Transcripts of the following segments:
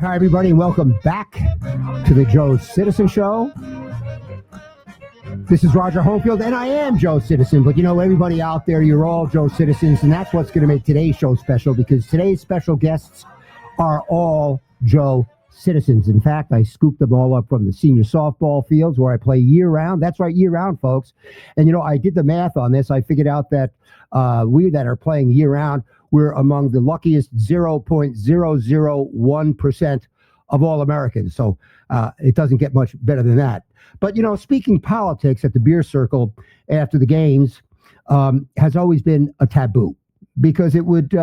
Hi, everybody, and welcome back to the Joe Citizen Show. This is Roger Homefield, and I am Joe Citizen, but you know, everybody out there, you're all Joe Citizens, and that's what's going to make today's show special, because today's special guests are all Joe Citizens. In fact, I scooped them all up from the senior softball fields where I play year-round. That's right, year-round, folks. And, you know, I did the math on this. I figured out that we that are playing year-round, we're among the luckiest 0.001% of all Americans. So it doesn't get much better than that. But, you know, speaking politics at the beer circle after the games has always been a taboo, because it would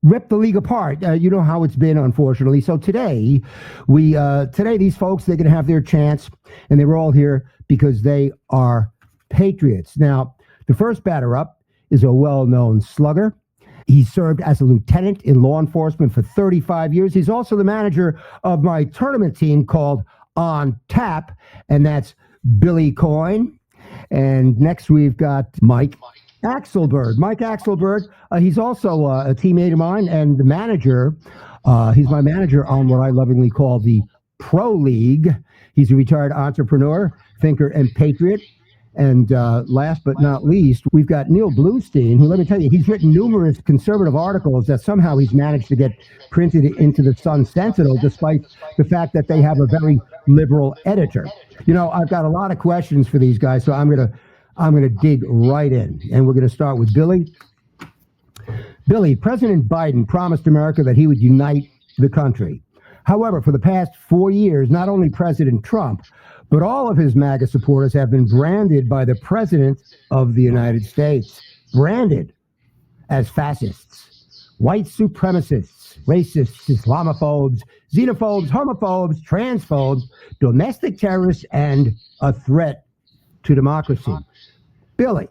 rip the league apart. You know how it's been, unfortunately. So today, these folks, they're going to have their chance, and they were all here because they are patriots. Now, the first batter up is a well-known slugger. He served as a lieutenant in law enforcement for 35 years. He's also the manager of my tournament team called On Tap, and that's Billy Coyne. And next we've got Mike Axelberd. Mike Axelberd, he's also a teammate of mine and the manager. He's my manager on what I lovingly call the Pro League. He's a retired entrepreneur, thinker, and patriot. And last but not least, we've got Neil Bluestein, who, let me tell you, he's written numerous conservative articles that somehow he's managed to get printed into the Uncensored, despite the fact that they have a very liberal editor. You know, I've got a lot of questions for these guys, so I'm gonna dig right in, and we're gonna start with Billy. Billy, President Biden promised America that he would unite the country. However, for the past 4 years, not only President Trump, but all of his MAGA supporters have been branded by the President of the United States, branded as fascists, white supremacists, racists, Islamophobes, xenophobes, homophobes, transphobes, domestic terrorists, and a threat to democracy. Billy,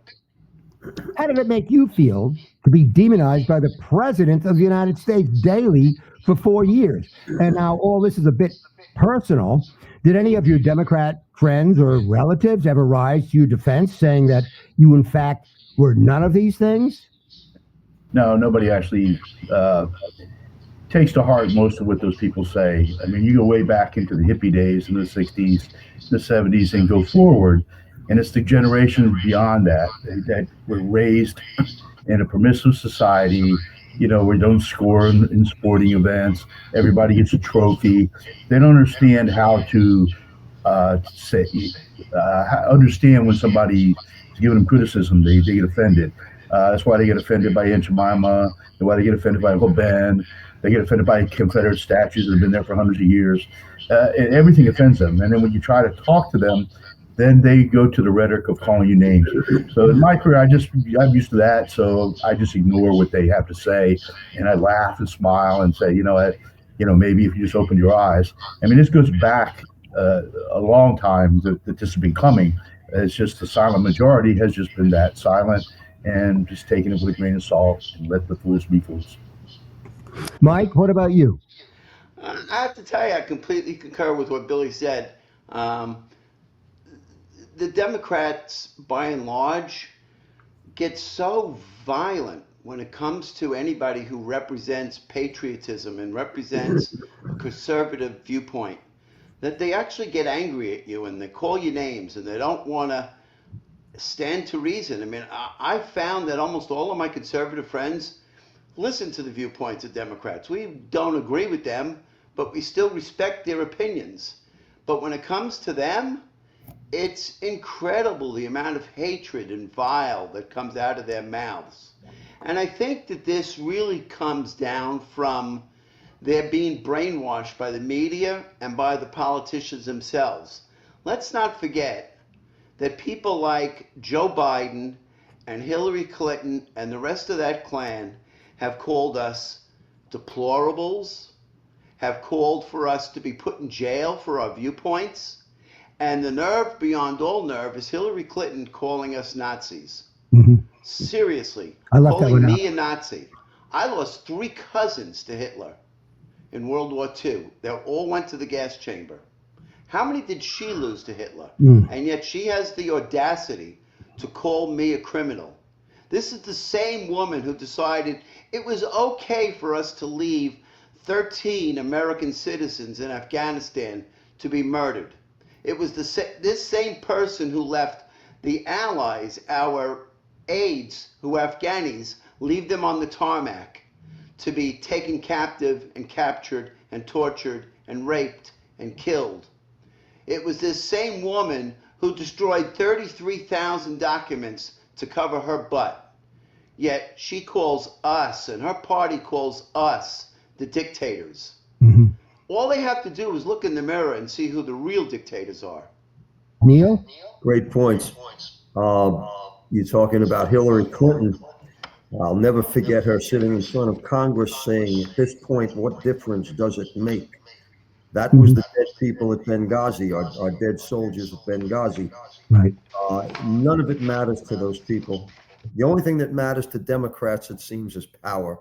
how did it make you feel to be demonized by the President of the United States daily for 4 years? And now all this is a bit personal. Did any of your Democrat friends or relatives ever rise to your defense, saying that you, in fact, were none of these things? No, nobody actually takes to heart most of what those people say. I mean, you go way back into the hippie days in the 60s, the 70s, and go forward, and it's the generations beyond that were raised in a permissive society, you know, where don't score in sporting events, everybody gets a trophy. They don't understand how to understand when somebody is giving them criticism. They get offended. That's why they get offended by Aunt Jemima. That's why they get offended by Uncle Ben. They get offended by Confederate statues that have been there for hundreds of years. And everything offends them. And then when you try to talk to them, then they go to the rhetoric of calling you names. So in my career, I'm used to that. So I just ignore what they have to say, and I laugh and smile and say, maybe if you just open your eyes. I mean, this goes back a long time that this has been coming. It's just the silent majority has just been that silent and just taking it with a grain of salt and let the fools be fools. Mike, what about you? I have to tell you, I completely concur with what Billy said. The Democrats, by and large, get so violent when it comes to anybody who represents patriotism and represents a conservative viewpoint, that they actually get angry at you and they call you names and they don't want to stand to reason. I mean, I found that almost all of my conservative friends listen to the viewpoints of Democrats. We don't agree with them, but we still respect their opinions. But when it comes to them, it's incredible the amount of hatred and vile that comes out of their mouths. And I think that this really comes down from their being brainwashed by the media and by the politicians themselves. Let's not forget that people like Joe Biden and Hillary Clinton and the rest of that clan have called us deplorables, have called for us to be put in jail for our viewpoints. And the nerve beyond all nerve is Hillary Clinton calling us Nazis. Mm-hmm. Seriously, calling me a Nazi. I lost 3 cousins to Hitler in World War II. They all went to the gas chamber. How many did she lose to Hitler? And yet she has the audacity to call me a criminal. This is the same woman who decided it was okay for us to leave 13 American citizens in Afghanistan to be murdered. It was this same person who left the Allies, our aides, who were Afghanis, leave them on the tarmac to be taken captive and captured and tortured and raped and killed. It was this same woman who destroyed 33,000 documents to cover her butt. Yet she calls us, and her party calls us, the dictators. Mm-hmm. All they have to do is look in the mirror and see who the real dictators are. Neil? Great points. You're talking about Hillary Clinton. I'll never forget her sitting in front of Congress saying, at this point, what difference does it make? That was the dead people at Benghazi, our dead soldiers at Benghazi. Right. None of it matters to those people. The only thing that matters to Democrats, it seems, is power.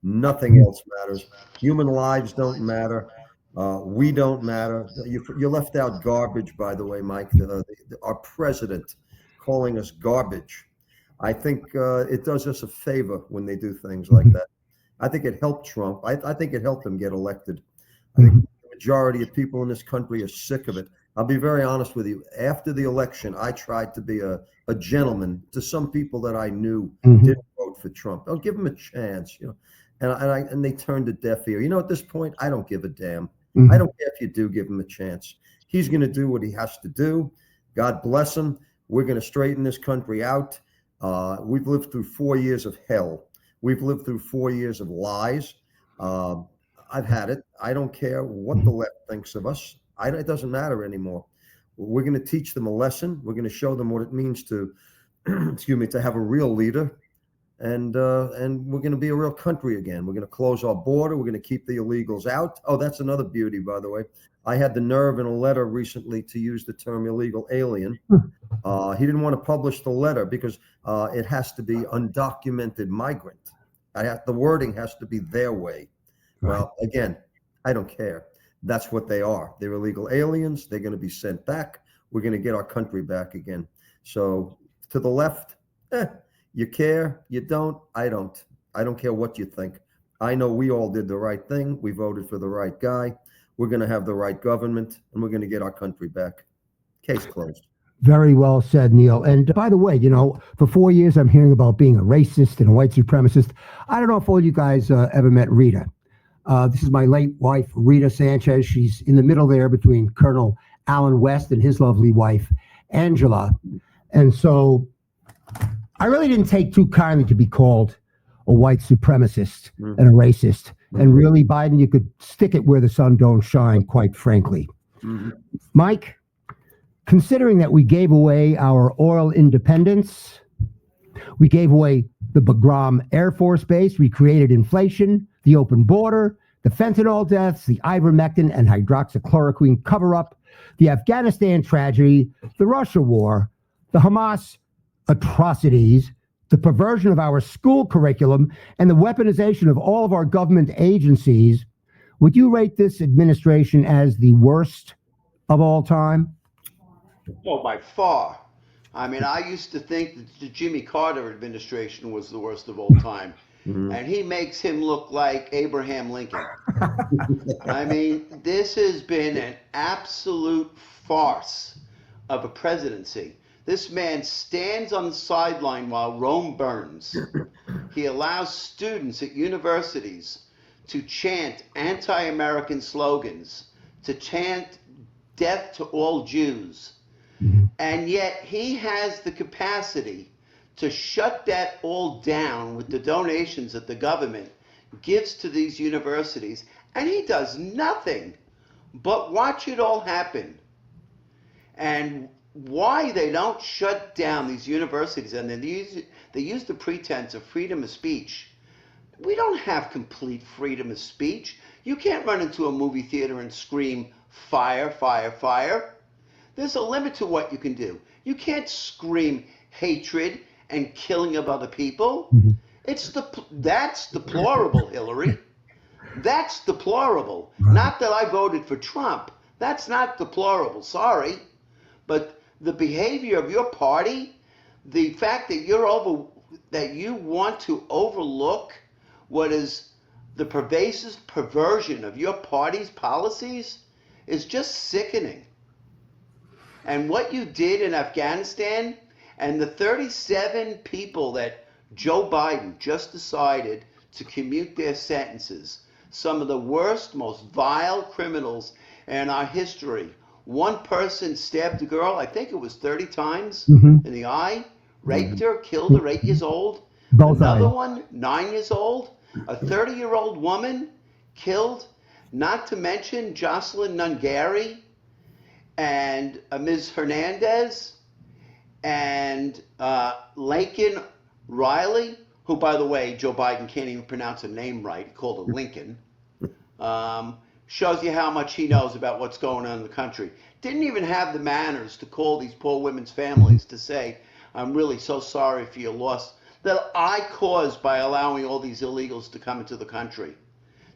Nothing else matters. Human lives don't matter. We don't matter. You left out garbage, by the way, Mike. Our president calling us garbage. I think it does us a favor when they do things like that. I think it helped Trump. I think it helped him get elected. I think the majority of people in this country are sick of it. I'll be very honest with you. After the election, I tried to be a gentleman to some people that I knew didn't vote for Trump. I'll give them a chance, you know. And they turned a deaf ear. You know, at this point, I don't give a damn. I don't care if you do give him a chance. He's going to do what he has to do. God bless him. We're going to straighten this country out. We've lived through 4 years of hell. We've lived through 4 years of lies. I've had it. I don't care what the left thinks of us. It doesn't matter anymore. We're going to teach them a lesson. We're going to show them what it means to, to have a real leader. And we're going to be a real country again. We're going to close our border. We're going to keep the illegals out. Oh, that's another beauty, by the way. I had the nerve in a letter recently to use the term illegal alien. He didn't want to publish the letter because it has to be undocumented migrant. The wording has to be their way. Right. Well, again, I don't care. That's what they are. They're illegal aliens. They're going to be sent back. We're going to get our country back again. So to the left, you care, you don't, I don't. I don't care what you think. I know we all did the right thing. We voted for the right guy. We're going to have the right government, and we're going to get our country back. Case closed. Very well said, Neil. And by the way, you know, for 4 years, I'm hearing about being a racist and a white supremacist. I don't know if all you guys ever met Rita. This is my late wife, Rita Sanchez. She's in the middle there between Colonel Alan West and his lovely wife, Angela. And so I really didn't take too kindly to be called a white supremacist and a racist. And really, Biden, you could stick it where the sun don't shine, quite frankly. Mike, considering that we gave away our oil independence, we gave away the Bagram Air Force Base, we created inflation, the open border, the fentanyl deaths, the ivermectin and hydroxychloroquine cover-up, the Afghanistan tragedy, the Russia war, the Hamas atrocities, the perversion of our school curriculum, and the weaponization of all of our government agencies, would you rate this administration as the worst of all time? Oh, by far. I mean, I used to think that the Jimmy Carter administration was the worst of all time. And he makes him look like Abraham Lincoln. I mean, this has been an absolute farce of a presidency. This man stands on the sideline while Rome burns. He allows students at universities to chant anti-American slogans, to chant death to all Jews. And yet he has the capacity to shut that all down with the donations that the government gives to these universities. And he does nothing but watch it all happen. And why they don't shut down these universities, and they use the pretense of freedom of speech. We don't have complete freedom of speech. You can't run into a movie theater and scream, fire, fire, fire. There's a limit to what you can do. You can't scream hatred and killing of other people. That's deplorable, Hillary. That's deplorable. Not that I voted for Trump. That's not deplorable, sorry. But the behavior of your party, the fact that you want to overlook what is The pervasive perversion of your party's policies is just sickening. And what you did in Afghanistan and the 37 people that Joe Biden just decided to commute their sentences, some of the worst, most vile criminals in our history. One person stabbed a girl, I think it was 30 times Mhm. in the eye, raped her, killed her, 8 years old. Both Another eyes. one, 9 years old. A 30-year-old woman killed. Not to mention Jocelyn Nungari and Ms. Hernandez and Lincoln Riley, who, by the way, Joe Biden can't even pronounce her name right. He called her Lincoln. Shows you how much he knows about what's going on in the country. Didn't even have the manners to call these poor women's families to say, I'm really so sorry for your loss that I caused by allowing all these illegals to come into the country.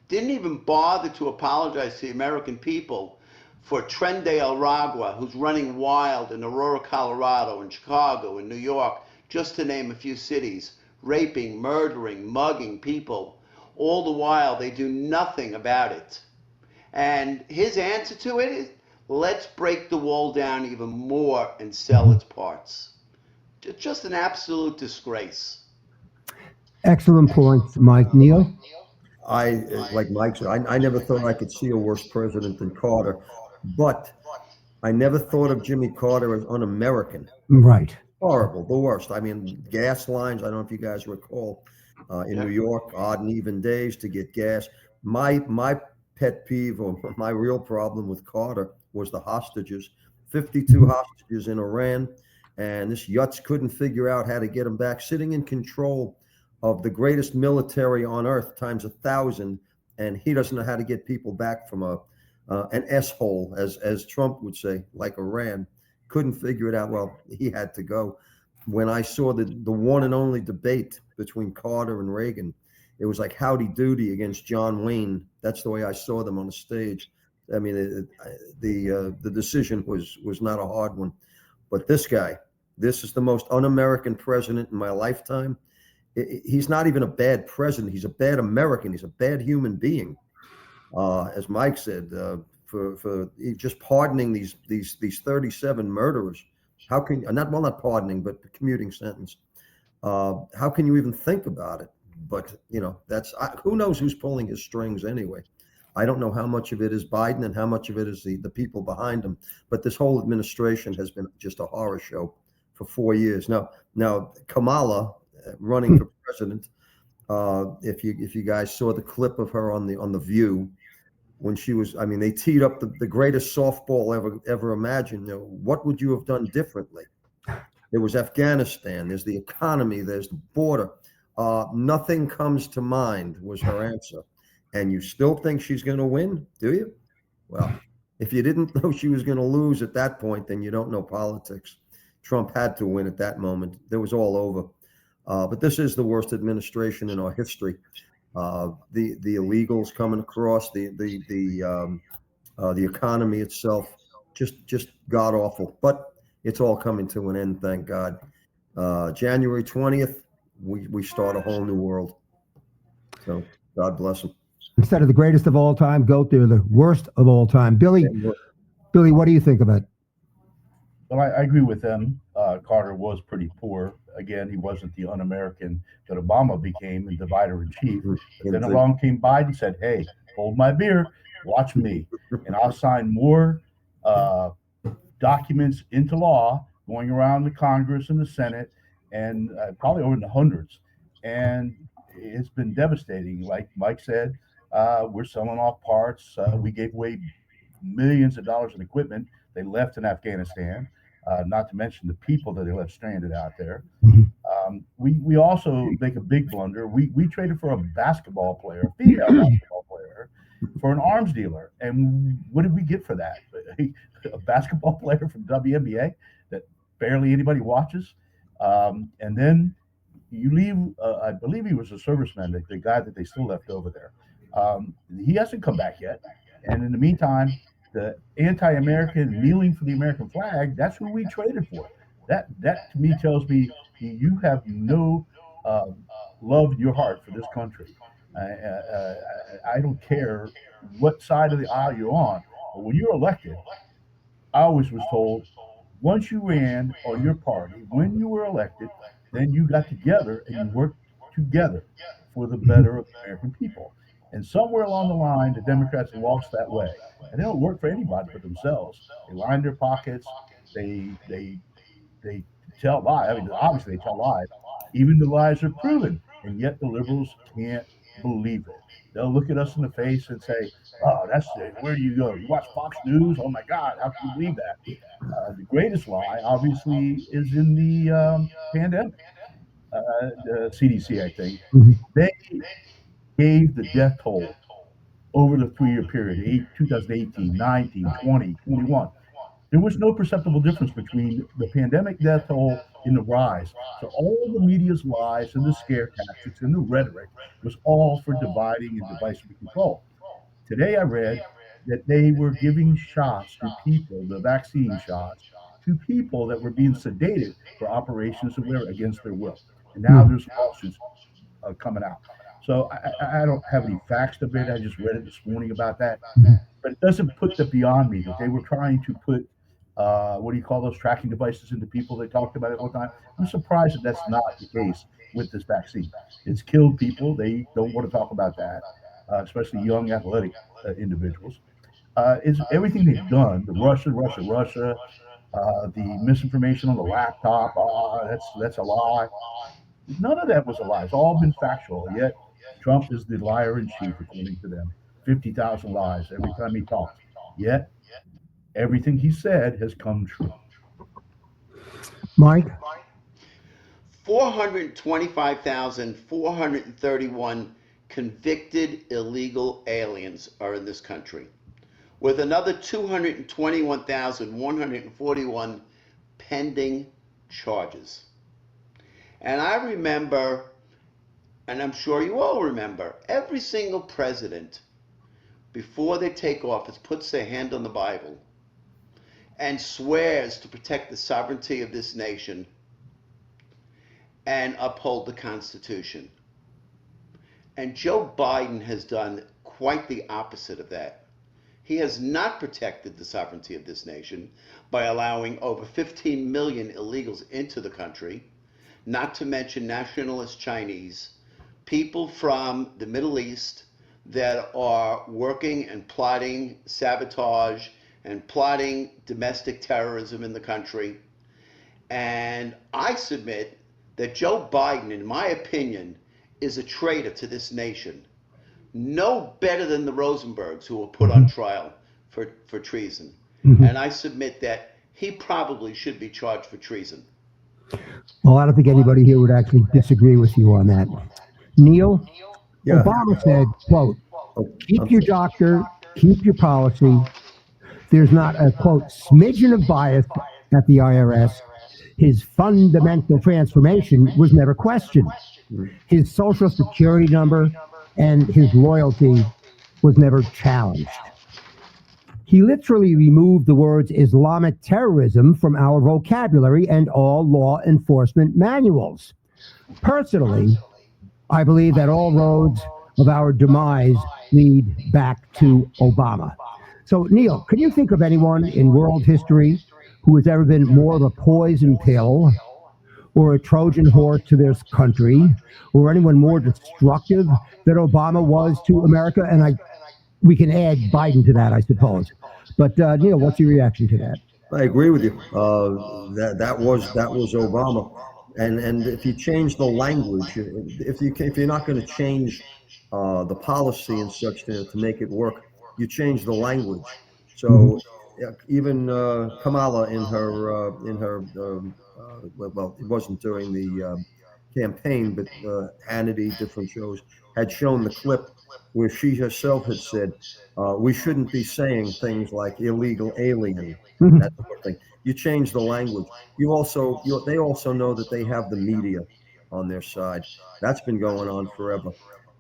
Didn't even bother to apologize to the American people for Trende Alragua, who's running wild in Aurora, Colorado, and Chicago, and New York, just to name a few cities, raping, murdering, mugging people. All the while, they do nothing about it. And his answer to it is, let's break the wall down even more and sell its parts. Just an absolute disgrace. Excellent points, Mike. Neil? Like Mike said, I never thought I could see a worse president than Carter, but I never thought of Jimmy Carter as un-American. Right. Horrible, the worst. I mean, gas lines. I don't know if you guys recall in New York, odd and even days to get gas. My pet peeve or my real problem with Carter was the hostages. 52 hostages in Iran, and this Yutz couldn't figure out how to get them back, sitting in control of the greatest military on earth times 1,000, and he doesn't know how to get people back from an S-hole, as Trump would say, like Iran. Couldn't figure it out. Well, he had to go. When I saw the one and only debate between Carter and Reagan, it was like Howdy Doody against John Wayne. That's the way I saw them on the stage. I mean, the decision was not a hard one. But this guy, this is the most un-American president in my lifetime. He's not even a bad president. He's a bad American. He's a bad human being. As Mike said, for just pardoning these 37 murderers. How can not pardoning, but commuting sentence? How can you even think about it? But who knows who's pulling his strings anyway. I don't know how much of it is Biden and how much of it is the people behind him. But this whole administration has been just a horror show for 4 years now. Kamala running for president. If you guys saw the clip of her on the View, when she was, I mean, they teed up the greatest softball ever imagined. What would you have done differently? There was Afghanistan. There's the economy. There's the border. Nothing comes to mind was her answer. And you still think she's going to win, do you? Well, if you didn't know she was going to lose at that point, then you don't know politics. Trump had to win at that moment. It was all over. But this is the worst administration in our history. The illegals coming across, the economy itself, just god awful. But it's all coming to an end, thank God. January 20th, we start a whole new world. So God bless them. Instead of the greatest of all time, go to the worst of all time. Billy, what do you think of it? Well, I agree with them. Carter was pretty poor. Again, he wasn't the un-American that Obama became, the divider in chief. But then along came Biden and said, hey, hold my beer, watch me, and I'll sign more documents into law going around the Congress and the Senate, and probably over in the hundreds. And it's been devastating. Like Mike said, we're selling off parts. We gave away millions of dollars in equipment they left in Afghanistan, not to mention the people that they left stranded out there. We also make a big blunder. We traded for a basketball player, a female basketball player, for an arms dealer. And what did we get for that? A basketball player from WNBA that barely anybody watches. And then you leave, I believe he was a serviceman, the guy that they still left over there. He hasn't come back yet. And in the meantime, the anti-American kneeling for the American flag, that's who we traded for. That to me tells me you have no love in your heart for this country. I don't care what side of the aisle you're on, but when you're elected, I always was told once you ran on your party, when you were elected, then you got together and you worked together for the Mhm. better of the American people. And somewhere along the line, the Democrats lost that way, and they don't work for anybody but themselves. They line their pockets. They tell lies. I mean, obviously they tell lies. Even the lies are proven, and yet the liberals can't believe it. They'll look at us in the face and say, "Oh, that's it. Where do you go? You watch Fox News? Oh my God, how can you believe that?" The greatest lie, obviously, is in the pandemic. The CDC, I think, Mhm. they gave the death toll over the 3 year period, 2018, 19, 20, 21. There was no perceptible difference between the pandemic death toll and the rise. So all the media's lies and the scare tactics and the rhetoric was all for dividing and divisive control. Today I read that they were giving shots to people, the vaccine shots, to people that were being sedated for operations of their against their will. And now Mhm. there's lawsuits coming out. So I don't have any facts to bear. I just read it this morning about that, Mhm. but it doesn't put that beyond me that they were trying to put what do you call those tracking devices into people they talked about it all the time. I'm surprised that that's not the case with this vaccine. It's killed people. They don't want to talk about that, especially young athletic individuals. Is everything they've done, the Russia, the misinformation on the laptop, that's a lie. None of that was a lie. It's all been factual. Yet Trump is the liar in chief, according to them. 50,000 lies every time he talks. Yet everything he said has come true. Mike? 425,431 convicted illegal aliens are in this country, with another 221,141 pending charges. And I remember, and I'm sure you all remember, every single president, before they take office, puts their hand on the Bible and swears to protect the sovereignty of this nation and uphold the Constitution. And Joe Biden has done quite the opposite of that. He has not protected the sovereignty of this nation by allowing over 15 million illegals into the country, not to mention nationalist Chinese, people from the Middle East that are working and plotting sabotage and plotting domestic terrorism in the country. And I submit that Joe Biden, in my opinion, is a traitor to this nation. No better than the Rosenbergs who were put on Mhm. trial for treason. Mhm. And I submit that he probably should be charged for treason. Well, I don't think anybody here would actually disagree with you on that. Neil, Yeah. Obama said, quote, Oh, keep I'm your sorry. doctor, keep your policy. There's not a, quote, smidgen of bias at the IRS. His fundamental transformation was never questioned. Mm. His social security number and his loyalty was never challenged. He literally removed the words Islamic terrorism from our vocabulary and all law enforcement manuals. Personally, I believe that all roads of our demise lead back to Obama. So, Neil, can you think of anyone in world history who has ever been more of a poison pill or a Trojan horse to this country or anyone more destructive than Obama was to America? And we can add Biden to that, I suppose. But Neil, what's your reaction to that? I agree with you. That was Obama, and if you change the language, if you're not going to change the policy and such to make it work, you change the language. So Mhm. yeah, even Kamala well, it wasn't during the campaign, but Hannity, different shows had shown the clip where she herself had said, we shouldn't be saying things like illegal alien, that Mhm. sort of thing. You change the language. They also know that they have the media on their side. That's been going on forever.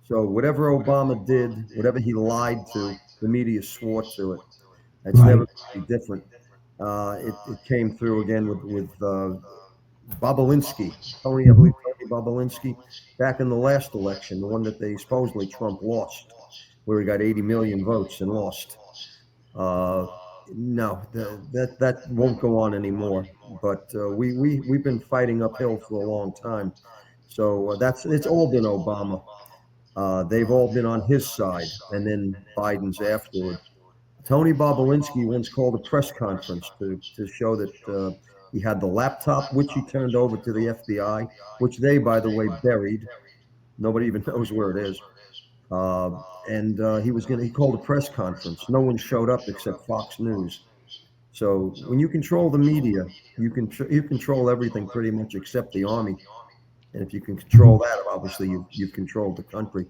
So whatever Obama did, whatever he lied to, the media swore to it. It's never Right. going to be different. It came through again with Bobolinsky, Tony, I believe Mhm. Bobulinski, back in the last election, the one that they supposedly Trump lost, where he got 80 million votes and lost. No, that won't go on anymore. But we've been fighting uphill for a long time. So it's all been Obama. They've all been on his side, and then Biden's afterward. Tony Bobulinski once called a press conference to show that he had the laptop, which he turned over to the FBI, which they, by the way, buried. Nobody even knows where it is. And he called a press conference. No one showed up except Fox News. So when you control the media, you control everything pretty much except the army. And if you can control that, obviously you've controlled the country.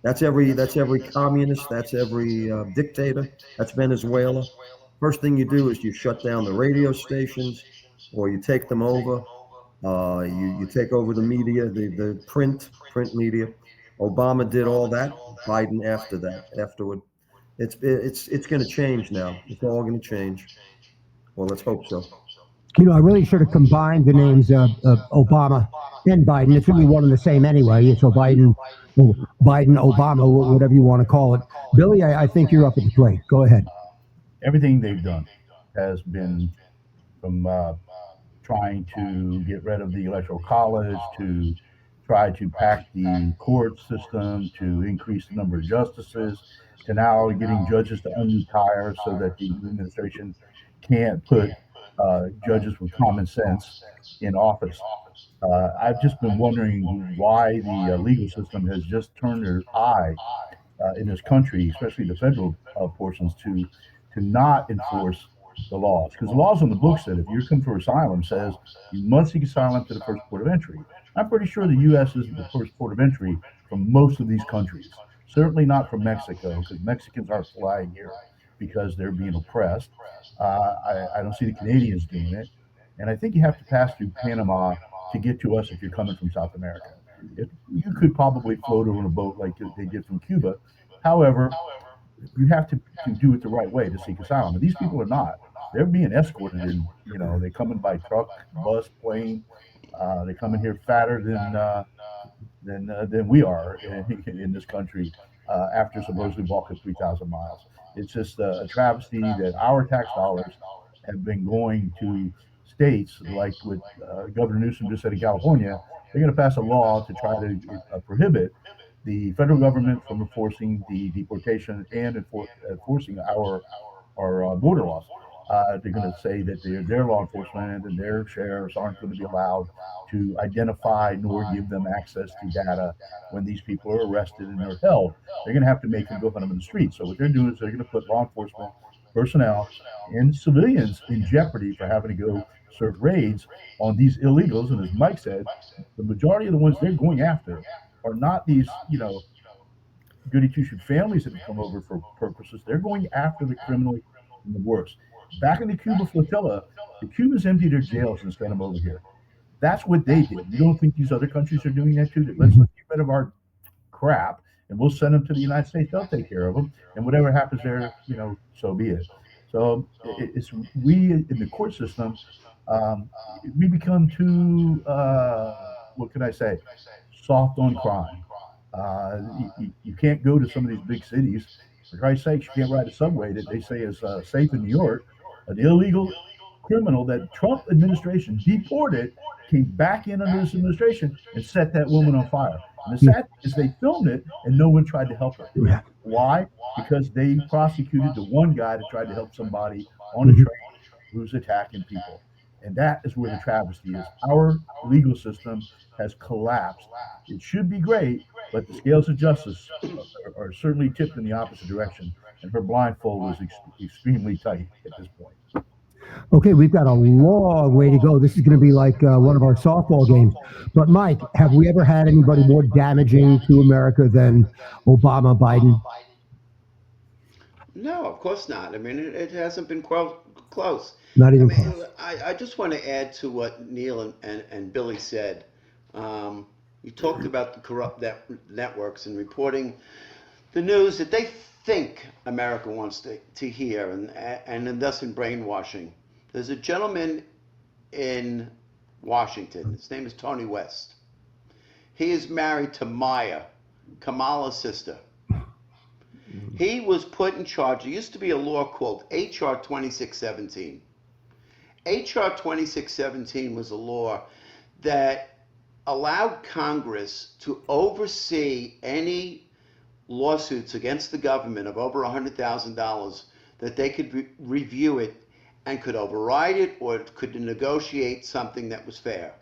That's every communist. That's every dictator. That's Venezuela. First thing you do is you shut down the radio stations, or you take them over. You take over the media, the print media. Obama did all that. Biden afterward. It's going to change now. It's all going to change. Well, let's hope so. I really should have combined the names of Obama and Biden. It's really one and the same anyway. So Biden, Obama, whatever you want to call it. Billy, I think you're up at the plate. Go ahead. Everything they've done has been from trying to get rid of the electoral college, to try to pack the court system, to increase the number of justices, to now getting judges to unretire so that the administration can't put judges with common sense in office. I've just been wondering why the legal system has just turned their eye in this country, especially the federal portions, to not enforce the laws, because the laws on the books said if you're coming for asylum says you must seek asylum to the first port of entry. I'm pretty sure the U.S. isn't the first port of entry from most of these countries. Certainly not from Mexico, because Mexicans aren't flying here because they're being oppressed. I don't see the Canadians doing it, and I think you have to pass through Panama to get to us if you're coming from South America. You could probably float over in a boat like they did from Cuba. However, you have to do it the right way to seek asylum. And these people are not. They're being escorted in. They come in by truck, bus, plane. They come in here fatter than we are in this country after supposedly walking 3,000 miles. It's just a travesty that our tax dollars have been going to states like what Governor Newsom just said in California. They're going to pass a law to try to prohibit the federal government from enforcing the deportation and enforcing our border laws. They're going to say that their law enforcement and their sheriffs aren't going to be allowed to identify nor give them access to data when these people are arrested and they're held. They're going to have to make them go hunt them in the street. So what they're doing is they're going to put law enforcement personnel and civilians in jeopardy for having to go serve raids on these illegals. And as Mike said, the majority of the ones they're going after are not these, goody two-shoes families that have come over for purposes. They're going after the criminal and the worst. Back in the Cuba flotilla, the Cubans emptied their jails and sent them over here. That's what they did. You don't think these other countries are doing that too? Let's get rid of our crap and we'll send them to the United States. They'll take care of them. And whatever happens there, so be it. So it's we in the court system, we become too, what can I say, soft on crime. You can't go to some of these big cities. For Christ's sakes, you can't ride a subway that they say is safe in New York. An illegal criminal that Trump administration deported came back in under this administration and set that woman on fire. And the sad thing is they filmed it and no one tried to help her. Yeah. Why? Because they prosecuted the one guy that tried to help somebody on a train who's attacking people. And that is where the travesty is. Our legal system has collapsed. It should be great, but the scales of justice are certainly tipped in the opposite direction. And her blindfold is extremely tight at this point. Okay, we've got a long way to go. This is going to be like one of our softball games. But Mike, have we ever had anybody more damaging to America than Obama, Biden? No, of course not. I mean, it hasn't been close. Not even I mean, close. I just want to add to what Neil and Billy said. You talked about the corrupt networks and reporting the news that they think America wants to hear, and thus in brainwashing. There's a gentleman in Washington. His name is Tony West. He is married to Maya, Kamala's sister. He was put in charge. There used to be a law called H.R. 2617. H.R. 2617 was a law that allowed Congress to oversee any lawsuits against the government of over $100,000, that they could review it and could override it or could negotiate something that was fair.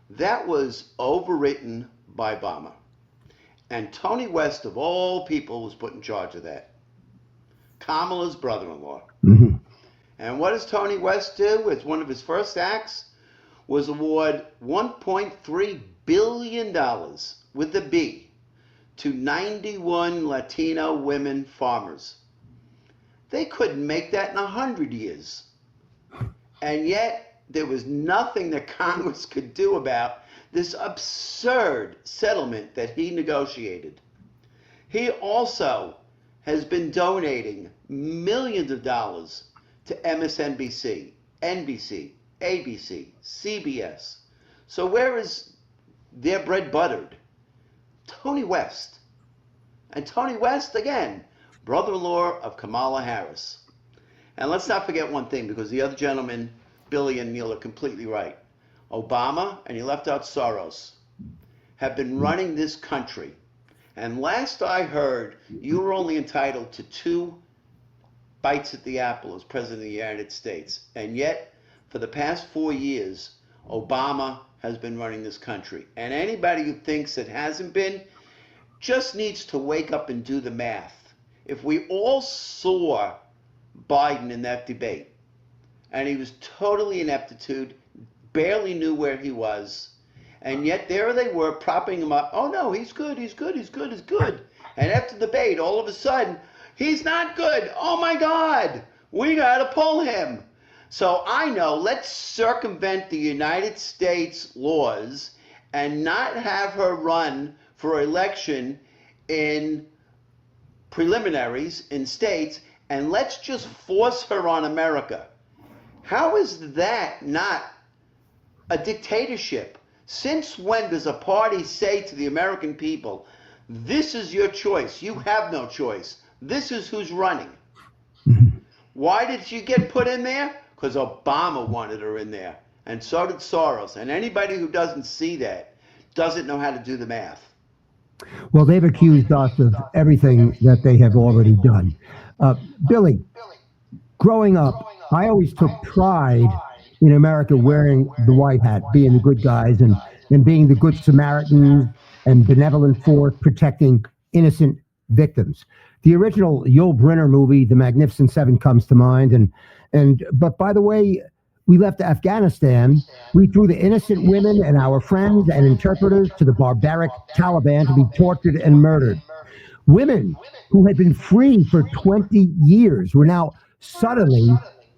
That was overwritten by Obama. And Tony West, of all people, was put in charge of that. Kamala's brother-in-law. Mm-hmm. And what does Tony West do? As one of his first acts was award $1.3 billion with the B to 91 Latino women farmers. They couldn't make that in 100 years. And yet, there was nothing that Congress could do about this absurd settlement that he negotiated. He also has been donating millions of dollars to MSNBC, NBC, ABC, CBS. So where is their bread buttered? Tony West. And Tony West, again, brother-in-law of Kamala Harris. And let's not forget one thing, because the other gentlemen, Billy and Neil, are completely right. Obama, and he left out Soros, have been running this country. And last I heard, you were only entitled to 2 bites at the apple as President of the United States. And yet, for the past 4 years, Obama has been running this country. And anybody who thinks it hasn't been just needs to wake up and do the math. If we all saw Biden in that debate, and he was totally ineptitude, barely knew where he was, and yet there they were propping him up. Oh no, he's good, he's good, he's good, he's good. And after the debate, all of a sudden, he's not good. Oh my God, we got to pull him. So I know, let's circumvent the United States laws and not have her run for election in preliminaries in states, and let's just force her on America. How is that not a dictatorship? Since when does a party say to the American people, this is your choice, you have no choice, this is who's running? Why did she get put in there? Because Obama wanted her in there, and so did Soros. And anybody who doesn't see that doesn't know how to do the math. Well, they've accused us of everything that they have already done. Billy, growing up, I always took pride in America wearing the white hat, being the good guys and being the good Samaritans and benevolent force protecting innocent victims. The original Yul Brynner movie, The Magnificent Seven, comes to mind. But by the way, we left Afghanistan. We threw the innocent women and our friends and interpreters to the barbaric Taliban to be tortured and murdered. Women who had been free for 20 years were now suddenly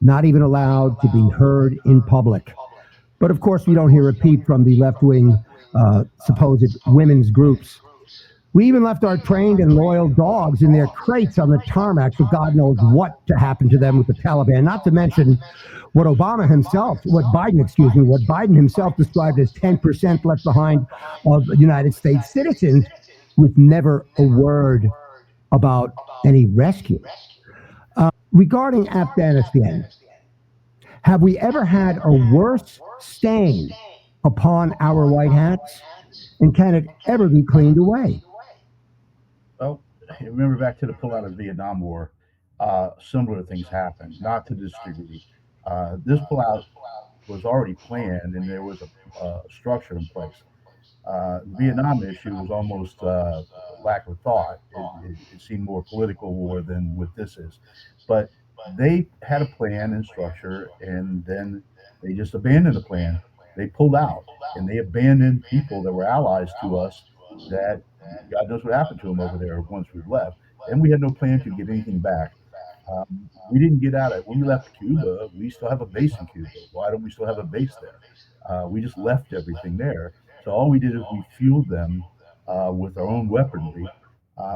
not even allowed to be heard in public. But of course, we don't hear a peep from the left-wing supposed women's groups. We even left our trained and loyal dogs in their crates on the tarmac, so God knows what to happen to them with the Taliban, not to mention what Biden himself described as 10% left behind of United States citizens, with never a word about any rescue. Regarding Afghanistan, have we ever had a worse stain upon our white hats? And can it ever be cleaned away? Well, remember back to the pullout of the Vietnam War, similar things happened, not to this degree. This pullout was already planned, and there was a structure in place. The Vietnam issue was almost lack of thought. It seemed more political war than what this is. But they had a plan and structure, and then they just abandoned the plan. They pulled out, and they abandoned people that were allies to us that God knows what happened to them over there once we left. And we had no plan to get anything back. We didn't get out of it. When we left Cuba, we still have a base in Cuba. Why don't we still have a base there? We just left everything there. So all we did is we fueled them with our own weaponry.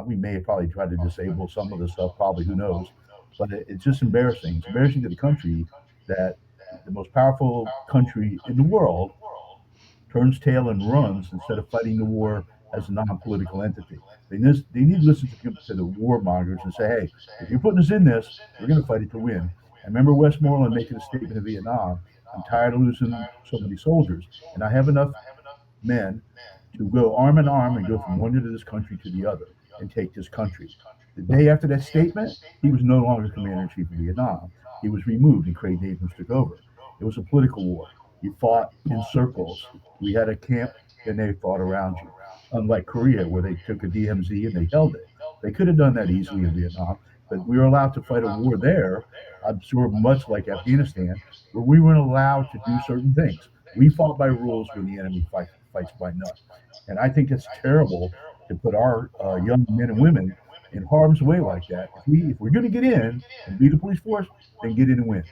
We may have probably tried to disable some of the stuff, probably, who knows. But it's just embarrassing. It's embarrassing to the country that the most powerful country in the world turns tail and runs instead of fighting the war as a non-political entity. They need to listen to the warmongers and say, hey, if you're putting us in this, we're going to fight it to win. I remember Westmoreland making a statement in Vietnam, I'm tired of losing so many soldiers, and I have enough men to go arm in arm and go from one end of this country to the other and take this country. The day after that statement, he was no longer commander in chief of Vietnam. He was removed and Craig Abrams took over. It was a political war. You fought in circles. We had a camp and they fought around you. Unlike Korea, where they took a DMZ and they held it. They could have done that easily in Vietnam, but we were allowed to fight a war there, I'm sure much like Afghanistan, where we weren't allowed to do certain things. We fought by rules when the enemy fights by none. And I think it's terrible to put our young men and women in harm's way like that. If we're going to get in and be the police force, then get in and win.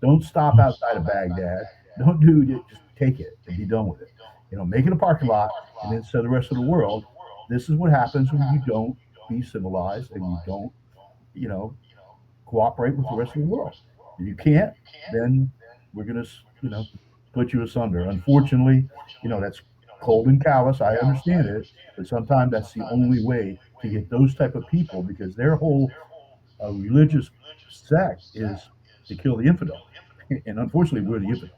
Don't stop outside of Baghdad. Don't do it. Just take it and be done with it. Make it a parking lot, and then tell the rest of the world, this is what happens when you don't be civilized and you don't, you know, cooperate with the rest of the world. If you can't, then we're going to, put you asunder. Unfortunately, that's cold and callous. I understand it, but sometimes that's the only way to get those type of people because their whole religious sect is to kill the infidel, and unfortunately, we're the infidel.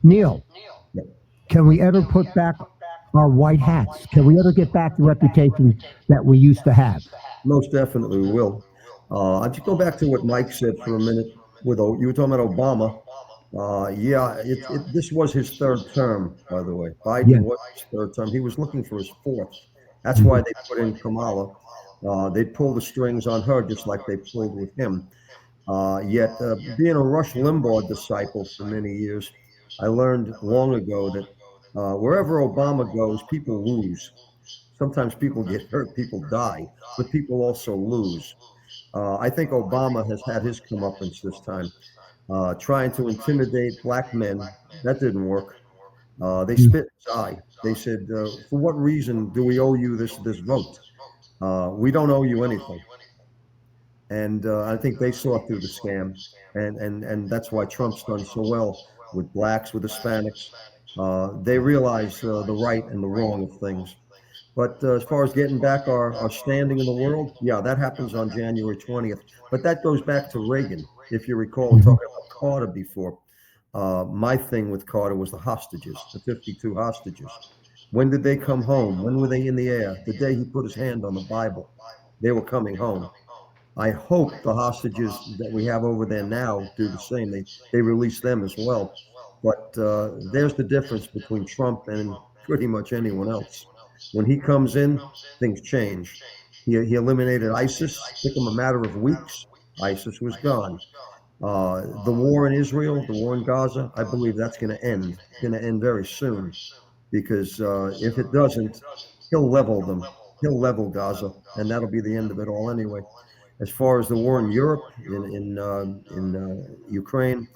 Neil, can we ever put back our white hats? Can we ever get back the reputation that we used to have? Most definitely we will. I'll just go back to what Mike said for a minute. You were talking about Obama. This was his third term, by the way. Yeah. Biden was his third term. He was looking for his fourth. That's why they put in Kamala. They pulled the strings on her just like they pulled with him. Yet, being a Rush Limbaugh disciple for many years, I learned long ago that wherever Obama goes, people lose. Sometimes people get hurt, people die, but people also lose. I think Obama has had his comeuppance this time, trying to intimidate black men. That didn't work. They spit in his eye. They said, "For what reason do we owe you this vote? We don't owe you anything." And I think they saw through the scam, and that's why Trump's done so well with blacks, with Hispanics. They realize the right and the wrong of things. But as far as getting back our standing in the world, yeah, that happens on January 20th. But that goes back to Reagan. If you recall, we're talking about Carter before. My thing with Carter was the hostages, the 52 hostages. When did they come home? When were they in the air? The day he put his hand on the Bible, they were coming home. I hope the hostages that we have over there now do the same. They release them as well. But there's the difference between Trump and pretty much anyone else. When he comes in, things change. He eliminated ISIS. Took him a matter of weeks. ISIS was gone. The war in Israel, the war in Gaza, I believe that's going to end. It's going to end very soon, because if it doesn't, he'll level them. He'll level Gaza, and that'll be the end of it all anyway. As far as the war in Europe, in Ukraine,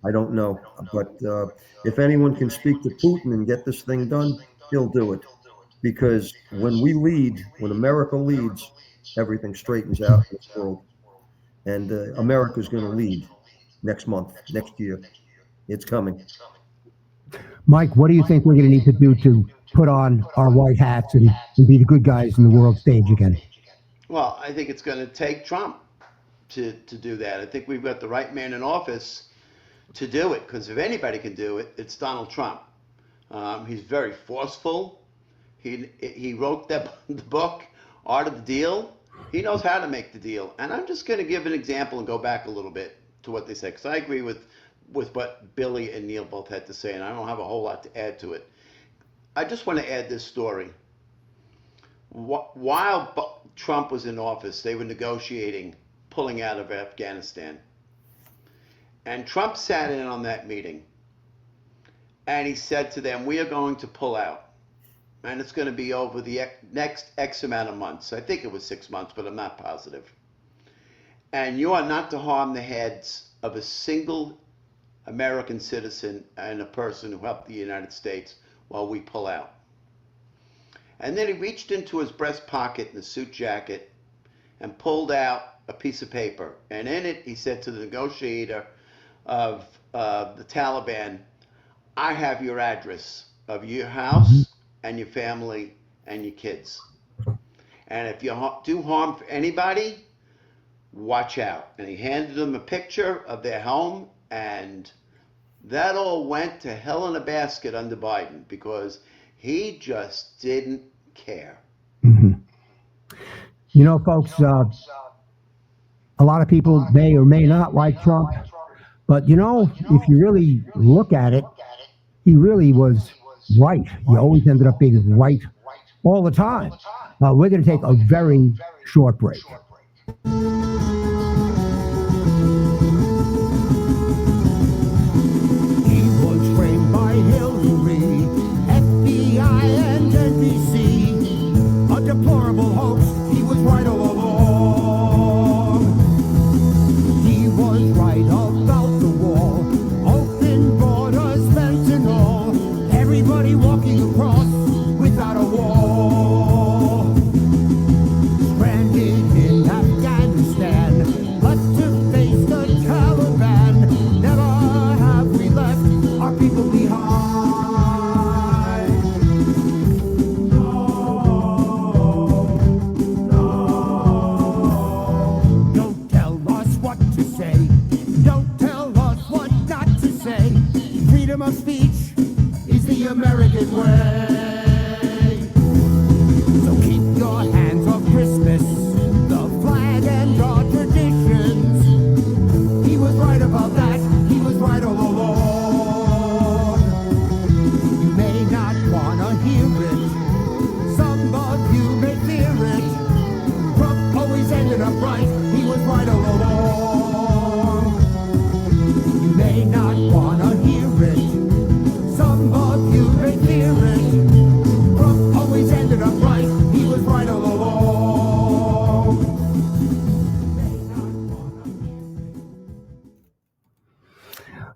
I don't know. But if anyone can speak to Putin and get this thing done, he'll do it. Because when we lead, when America leads, everything straightens out in this world. And America's going to lead next month, next year. It's coming. Mike, what do you think we're going to need to do to put on our white hats and be the good guys in the world stage again? Well, I think it's going to take Trump to do that. I think we've got the right man in office to do it, because if anybody can do it, it's Donald Trump. He's very forceful. He wrote the book, Art of the Deal. He knows how to make the deal. And I'm just going to give an example and go back a little bit to what they said, because I agree with what Billy and Neil both had to say, and I don't have a whole lot to add to it. I just want to add this story. While Trump was in office, they were negotiating pulling out of Afghanistan. And Trump sat in on that meeting, and he said to them, we are going to pull out. And it's going to be over the next X amount of months. I think it was 6 months, but I'm not positive. And you are not to harm the heads of a single American citizen and a person who helped the United States while we pull out. And then he reached into his breast pocket in the suit jacket and pulled out a piece of paper. And in it, he said to the negotiator of the Taliban, I have your address. of your house and your family and your kids. And if you do harm for anybody, watch out. And he handed them a picture of their home, and that all went to hell in a basket under Biden because he just didn't care. Mhm. You know, folks, a lot of people may or may not like Trump, but you know, if you really look at it, he really was right. He always ended up being right all the time. We're going to take a very short break. He was framed by Hillary, FBI, and NBC. A deplorable hoax. He was right all along. He was right about the wall. Open borders, fence and all. Everybody walking across without a wall. Stranded in Afghanistan, but to face the Taliban. Never have we left our people behind. No, no. Don't tell us what to say. Don't tell us what not to say. Freedom of speech is the American way. So keep your hands off Christmas, the flag and our traditions. He was right about that. He was right all along. You may not wanna hear it. Some of you may fear it. Trump always ended up right. He was right all along. You may not wanna hear it. Some of you may fear it. Trump always ended up right. He was right all along.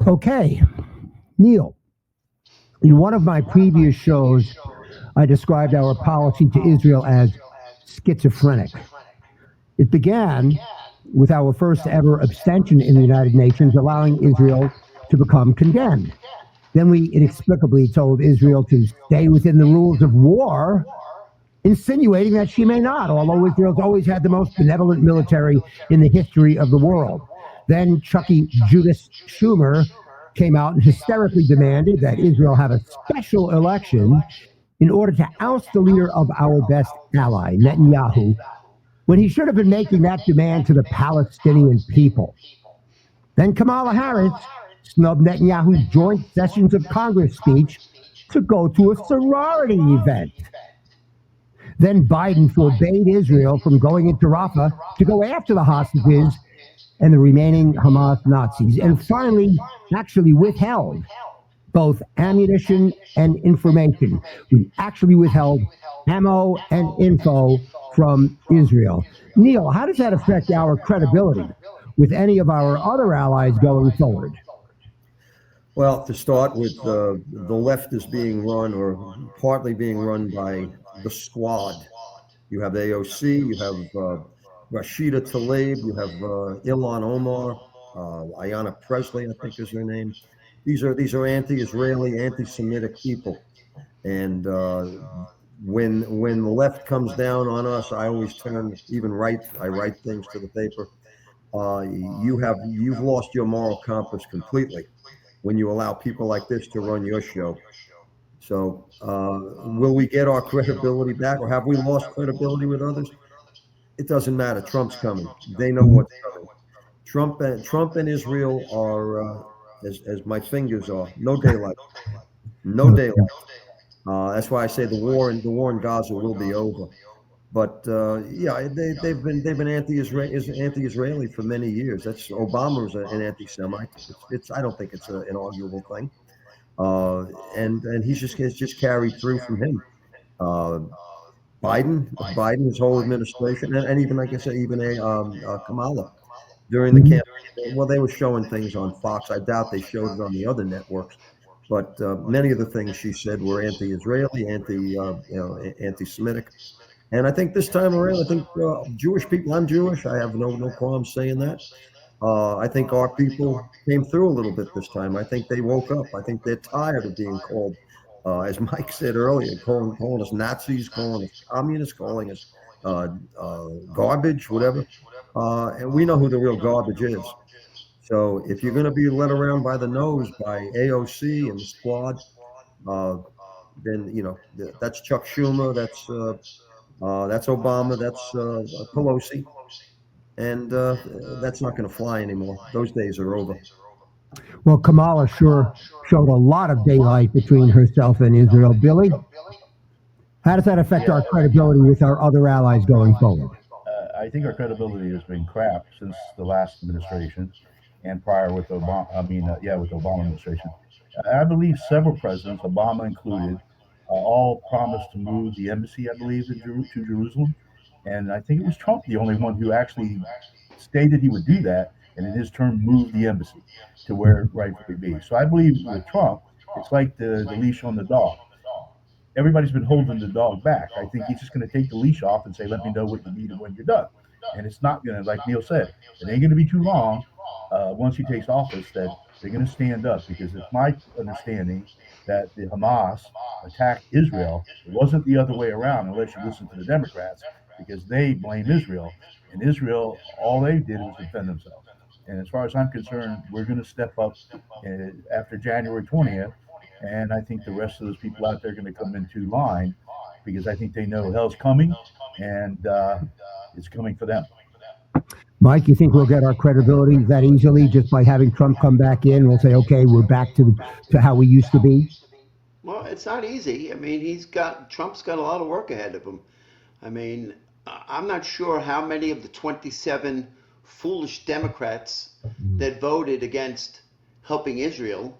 Okay, Neil, in one of my previous shows, I described our policy to Israel as schizophrenic. It began with our first ever abstention in the United Nations, allowing Israel to become condemned. Then we inexplicably told Israel to stay within the rules of war, insinuating that she may not, although Israel's always had the most benevolent military in the history of the world. Then Chucky Judas Schumer came out and hysterically demanded that Israel have a special election in order to oust the leader of our best ally, Netanyahu, when he should have been making that demand to the Palestinian people. Then Kamala Harris snubbed Netanyahu's joint sessions of Congress speech to go to a sorority event. Then Biden forbade Israel from going into Rafah to go after the hostages and the remaining Hamas Nazis, and finally actually withheld both ammunition and information. We actually withheld ammo and info from Israel. Neil, how does that affect our credibility with any of our other allies going forward? Well, to start with, the left is being run or partly being run by the squad. You have AOC, you have Rashida Tlaib, you have Ilhan Omar, Ayanna Presley, I think is her name. These are anti-Israeli, anti-Semitic people, and when the left comes down on us, I always I write things to the paper. You've lost your moral compass completely when you allow people like this to run your show. So will we get our credibility back, or have we lost credibility with others? It doesn't matter. Trump's coming. They know what's coming. Trump and Israel are as my fingers are. No daylight. No daylight. That's why I say the war in Gaza will be over. But yeah, they've been anti-Israeli for many years. That's Obama was an anti-Semite. I don't think it's an arguable thing. And it's just carried through from him. Biden, his whole administration, and even like I said, even Kamala during the campaign. Well, they were showing things on Fox. I doubt they showed it on the other networks. But many of the things she said were anti-Israeli, anti-Semitic. And I think this time around, I think Jewish people. I'm Jewish. I have no qualm saying that. I think our people came through a little bit this time. I think they woke up. I think they're tired of being called as Mike said earlier, calling us Nazis, calling us communists, calling us garbage, whatever. And we know who the real garbage is. So if you're going to be led around by the nose by AOC and the squad, uh, then that's Chuck Schumer, that's Obama, that's Pelosi, and that's not going to fly anymore. Those days are over. Well, Kamala sure showed a lot of daylight between herself and Israel. Billy, how does that affect Yeah, our credibility with our other allies going forward? I think our credibility has been crap since the last administration and prior with Obama. I mean, yeah, with the Obama administration. I believe several presidents, Obama included, all promised to move the embassy, I believe, to Jerusalem. And I think it was Trump, the only one who actually stated he would do that, and in his term, moved the embassy to where it rightfully be. So I believe with Trump, it's like the leash on the dog. Everybody's been holding the dog back. I think he's just going to take the leash off and say, "Let me know what you need and when you're done." And it's not going to, like Neil said, it ain't going to be too long once he takes office that they're going to stand up because it's my understanding that the Hamas attacked Israel. It wasn't the other way around, unless you listen to the Democrats, because they blame Israel, and Israel all they did was defend themselves. And as far as I'm concerned, we're going to step up after January 20th and I think the rest of those people out there are going to come into line because I think they know hell's coming and it's coming for them. Mike, you think we'll get our credibility that easily just by having Trump come back in? We'll say, okay, we're back to how we used to be. Well, it's not easy. I mean, Trump's got a lot of work ahead of him. I mean, I'm not sure how many of the 27 foolish Democrats that voted against helping Israel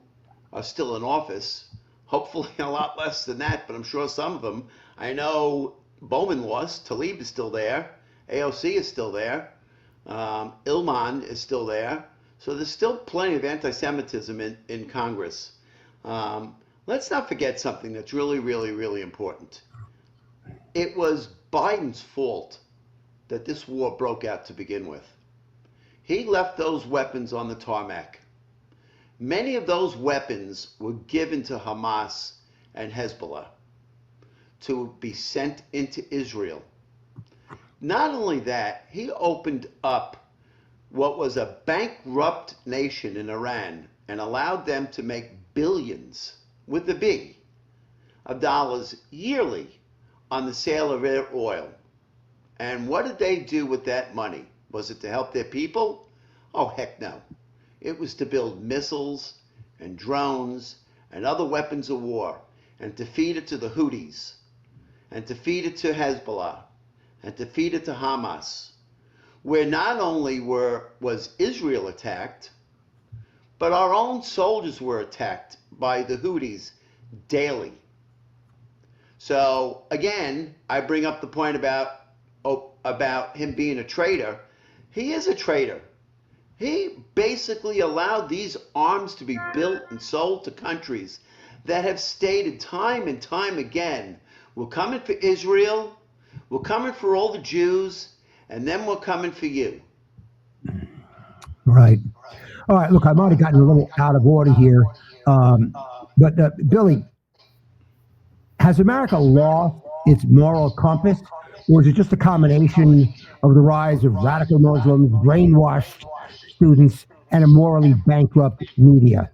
are still in office. Hopefully, a lot less than that, but I'm sure some of them. I know Bowman lost. Tlaib is still there. AOC is still there. Ilman is still there. So there's still plenty of anti Semitism in Congress. Let's not forget something that's really, really, really important. It was Biden's fault that this war broke out to begin with. He left those weapons on the tarmac. Many of those weapons were given to Hamas and Hezbollah to be sent into Israel. Not only that, he opened up what was a bankrupt nation in Iran and allowed them to make billions, with the B, of dollars yearly on the sale of their oil. And what did they do with that money? Was it to help their people? Oh, heck no. It was to build missiles and drones and other weapons of war and to feed it to the Houthis and to feed it to Hezbollah and to feed it to Hamas, where not only was Israel attacked, but our own soldiers were attacked by the Houthis daily. So again, I bring up the point about him being a traitor. He is a traitor. He basically allowed these arms to be built and sold to countries that have stated time and time again, we're coming for Israel, we're coming for all the Jews, and then we're coming for you. Right. All right. Look, I might have gotten a little out of order here. Um, but Billy, has America lost its moral compass, or is it just a combination of the rise of radical Muslims, brainwashed students, and a morally bankrupt media?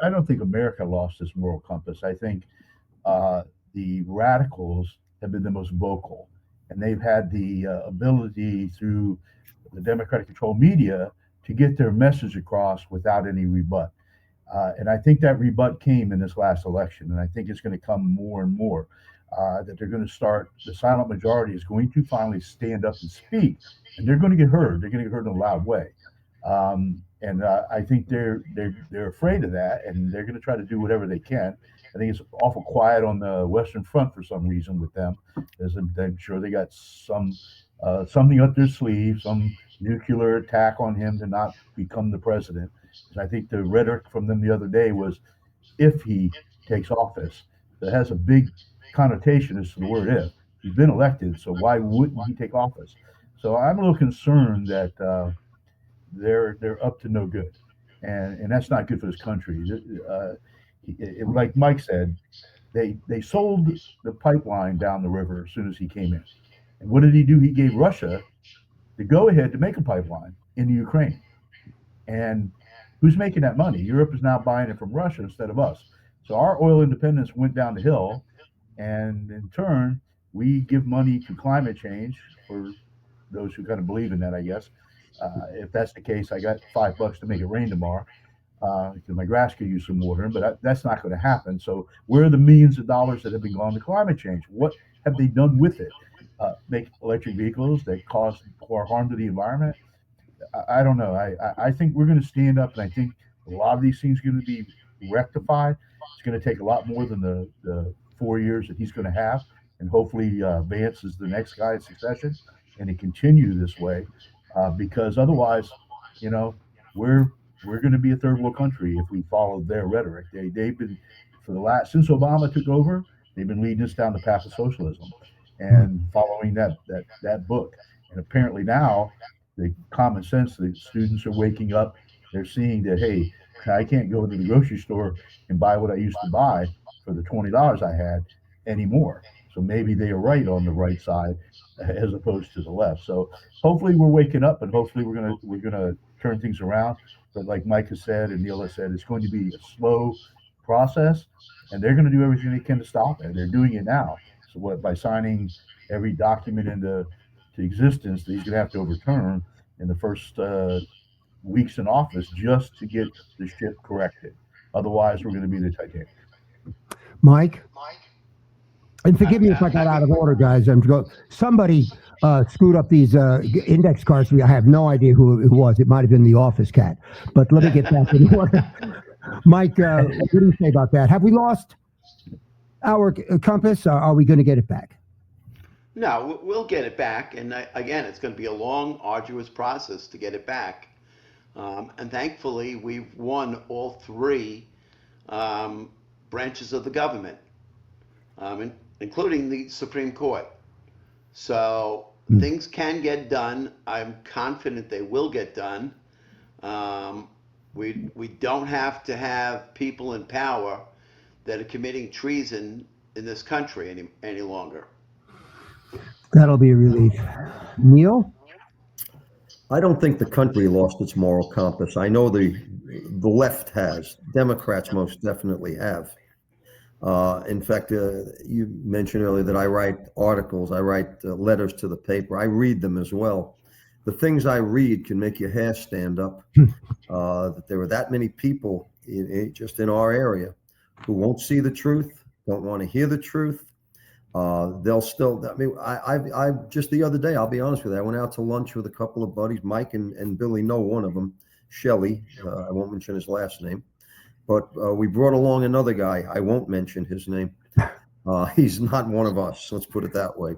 I don't think America lost its moral compass. I think the radicals have been the most vocal, and they've had the ability through the Democratic controlled media to get their message across without any rebut. And I think that rebut came in this last election, and I think it's going to come more and more. That they're going to start, the silent majority is going to finally stand up and speak, and they're going to get heard. They're going to get heard in a loud way. And I think they're afraid of that, and they're going to try to do whatever they can. I think it's awful quiet on the Western Front for some reason with them, as I'm sure they got something up their sleeve, some nuclear attack on him to not become the president. I think the rhetoric from them the other day was, if he takes office, that has a big connotation as to the word if. He's been elected, so why wouldn't he take office? So I'm a little concerned that they're up to no good, and that's not good for this country. like Mike said, they sold the pipeline down the river as soon as he came in. And what did he do? He gave Russia the go ahead to make a pipeline into Ukraine. And who's making that money? Europe is now buying it from Russia instead of us. So our oil independence went down the hill. And in turn, we give money to climate change for those who kind of believe in that, I guess. If that's the case, I got $5 to make it rain tomorrow because my grass could use some water, but that's not going to happen. So where are the millions of dollars that have been gone to climate change? What have they done with it? Make electric vehicles that cause more harm to the environment? I don't know. I think we're going to stand up, and I think a lot of these things are going to be rectified. It's going to take a lot more than the 4 years that he's going to have, and hopefully Vance is the next guy in succession, and it continue this way, because otherwise, you know, we're going to be a third world country if we follow their rhetoric. They've been since Obama took over, they've been leading us down the path of socialism and following that book. And apparently now, the common sense, the students are waking up. They're seeing that, hey, I can't go to the grocery store and buy what I used to buy for the $20 I had anymore. So maybe they are right on the right side as opposed to the left. So hopefully we're waking up, and hopefully we're gonna turn things around. But like Mike has said and Neil has said, it's going to be a slow process, and they're going to do everything they can to stop it. They're doing it now. So by signing every document into existence that he's going to have to overturn in the first weeks in office just to get the ship corrected. Otherwise, we're going to be the Titanic. Mike? And forgive me if I got out of order, guys. Somebody screwed up these index cards. I have no idea who it was. It might have been the office cat. But let me get back in order. Mike, what do you say about that? Have we lost our compass? Or are we going to get it back? No, we'll get it back. And again, it's going to be a long, arduous process to get it back. And thankfully, we've won all three branches of the government, including the Supreme Court. So things can get done. I'm confident they will get done. We don't have to have people in power that are committing treason in this country any longer. That'll be a relief. Neil? I don't think the country lost its moral compass. I know the left has. Democrats most definitely have. In fact, you mentioned earlier that I write articles. I write letters to the paper. I read them as well. The things I read can make your hair stand up. That there are that many people just in our area who won't see the truth, don't want to hear the truth. They'll still, I mean, I just the other day, I'll be honest with you, I went out to lunch with a couple of buddies. Mike and Billy know one of them, Shelley. I won't mention his last name, but we brought along another guy. I won't mention his name. He's not one of us. Let's put it that way.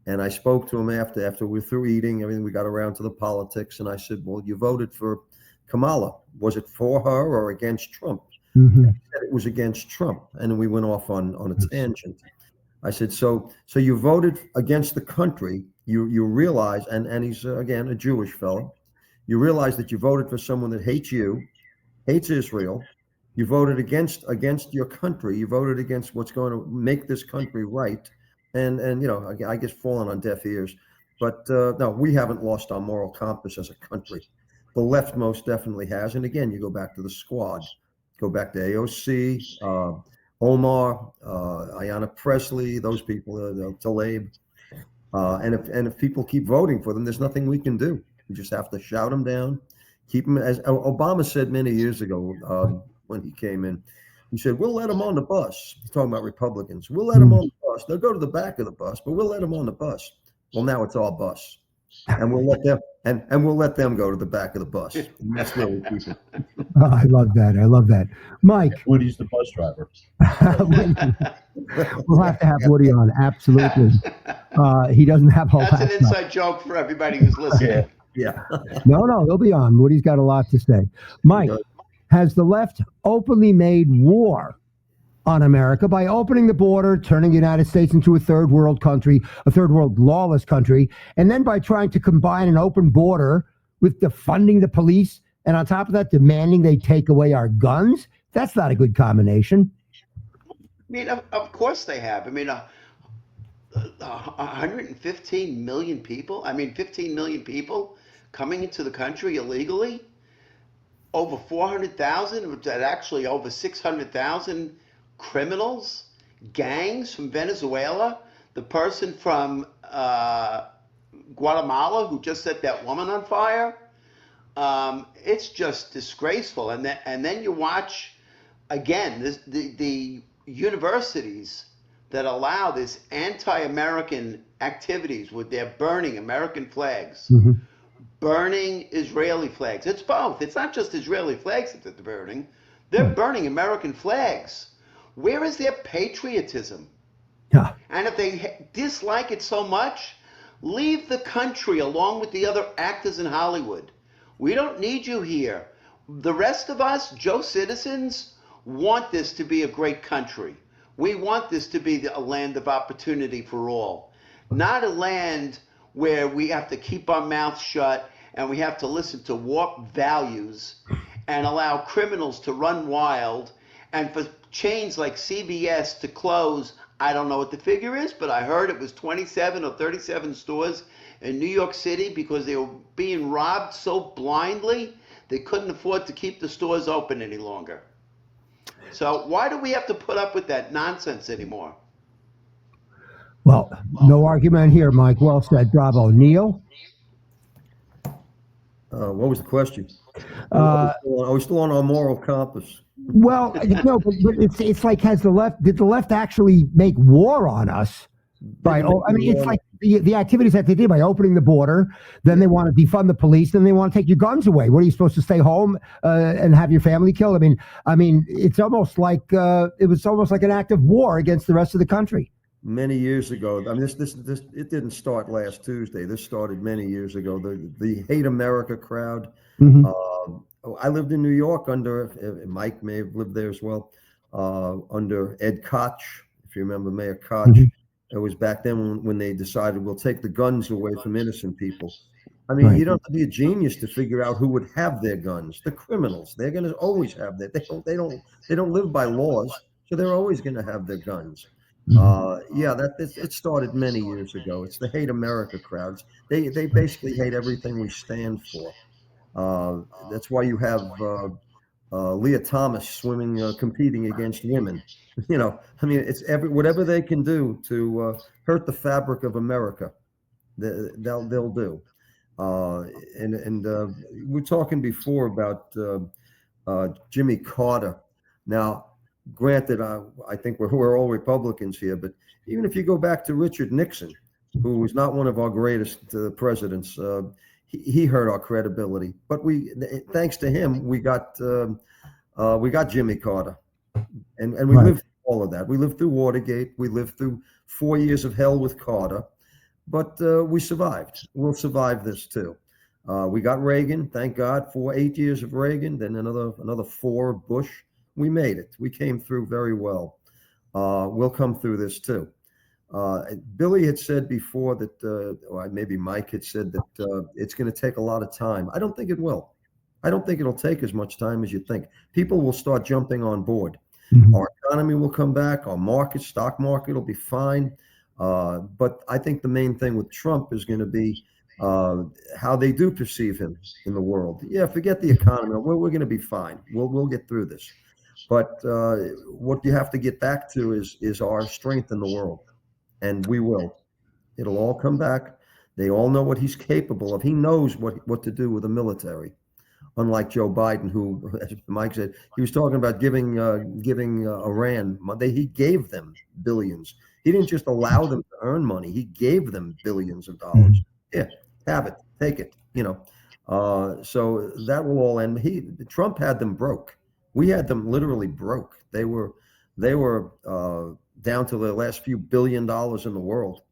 And I spoke to him after we were through eating, everything. We got around to the politics, and I said, "Well, you voted for Kamala. Was it for her or against Trump?" Mm-hmm. He said it was against Trump, and then we went off on a tangent. I said, so you voted against the country. You realize, and he's again a Jewish fellow. You realize that you voted for someone that hates you, hates Israel. You voted against your country. You voted against what's going to make this country right. And you know, I guess falling on deaf ears. But no, we haven't lost our moral compass as a country. The left most definitely has. And again, you go back to the squad, go back to AOC, Omar, Ayanna Pressley, those people, Tlaib. And if people keep voting for them, there's nothing we can do. We just have to shout them down, keep them. As Obama said many years ago when he came in, he said, "We'll let them on the bus." He's talking about Republicans. "We'll let them on the bus. They'll go to the back of the bus, but we'll let them on the bus." Well, now it's our bus, and we'll let them and we'll let them go to the back of the bus. And that's where we keep it. Oh, I love that. I love that. Mike. Woody's the bus driver. We'll have to have Woody on. Absolutely. He doesn't have a whole That's an inside joke for everybody who's listening. Yeah. No, he'll be on. Woody's got a lot to say. Mike, has the left openly made war on America by opening the border, turning the United States into a third world country, a third world lawless country, and then by trying to combine an open border with defunding the police, and on top of that, demanding they take away our guns? That's not a good combination. I mean, of course they have. I mean, 115 million people. I mean, 15 million people coming into the country illegally. Over 400,000, actually over 600,000 criminals, gangs from Venezuela. The person from Guatemala who just set that woman on fire. It's just disgraceful. And then you watch again the universities that allow this anti-American activities with their burning American flags, burning Israeli flags. It's both. It's not just Israeli flags that they're burning. They're burning American flags. Where is their patriotism? Yeah. And if they dislike it so much, leave the country along with the other actors in Hollywood. We don't need you here. The rest of us, Joe citizens, want this to be a great country. We want this to be a land of opportunity for all, not a land where we have to keep our mouths shut and we have to listen to warped values and allow criminals to run wild and for chains like CBS to close. I don't know what the figure is, but I heard it was 27 or 37 stores in New York City because they were being robbed so blindly they couldn't afford to keep the stores open any longer. So why do we have to put up with that nonsense anymore? Well, no argument here, Mike. Well said. Bravo. Neil? What was the question? Uh, Are we still on our moral compass? Well, no, but it's like did the left actually make war on us? It's like the activities that they did by opening the border, then they want to defund the police, then they want to take your guns away. What are you supposed to stay home and have your family killed? I mean, it's almost like it was almost like an act of war against the rest of the country. Many years ago, I mean, this it didn't start last Tuesday. This started many years ago. The Hate America crowd. I lived in New York under Mike may have lived there as well, under Ed Koch, if you remember Mayor Koch. It was back then when they decided we'll take the guns away from innocent people. I mean, you don't have to be a genius to figure out who would have their guns. The criminals, they're going to always have that. They don't live by laws, so they're always going to have their guns. It started many years ago. It's the Hate America crowds. They basically hate everything we stand for. That's why you have Leah Thomas competing against women. You know, I mean, it's whatever they can do to hurt the fabric of America, they'll do. We're talking before about Jimmy Carter. Now, granted, I think we're all Republicans here, but even if you go back to Richard Nixon, who was not one of our greatest presidents, he hurt our credibility. But thanks to him, we got Jimmy Carter, and we lived through all of that. We lived through Watergate. We lived through 4 years of hell with Carter, but we survived. We'll survive this too. We got Reagan, thank God, 8 years of Reagan, then another 4 of Bush. We made it. We came through very well. We'll come through this too. Billy had said before that, or maybe Mike had said that it's going to take a lot of time. I don't think it will. I don't think it'll take as much time as you think. People will start jumping on board. Our economy will come back. Our stock market will be fine. But I think the main thing with Trump is going to be how they do perceive him in the world. Yeah, forget the economy. We're going to be fine. We'll get through this. But what you have to get back to is our strength in the world. And we will. It'll all come back. They all know what he's capable of. He knows what to do with the military. Unlike Joe Biden, who, as Mike said, he was talking about giving Iran. He gave them billions. He didn't just allow them to earn money. He gave them billions of dollars. Yeah, have it, take it. So that will all end. Trump had them broke. We had them literally broke. They were down to the last few $1 billion in the world,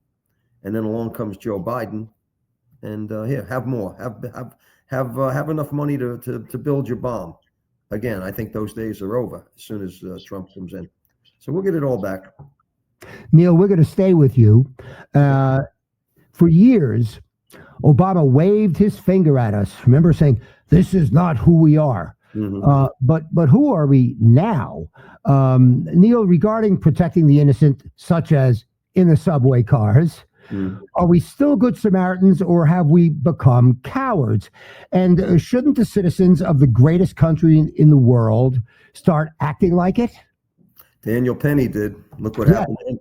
and then along comes Joe Biden, and here, have more, have enough money to build your bomb. Again, I think those days are over as soon as Trump comes in. So we'll get it all back. Neil, we're going to stay with you. For years, Obama waved his finger at us. Remember saying, "This is not who we are." Mhm. But who are we now? Neil, regarding protecting the innocent, such as in the subway cars, Mm. are we still good Samaritans or have we become cowards? And shouldn't the citizens of the greatest country in the world start acting like it? Daniel Penny did. Look what Yeah. happened to him.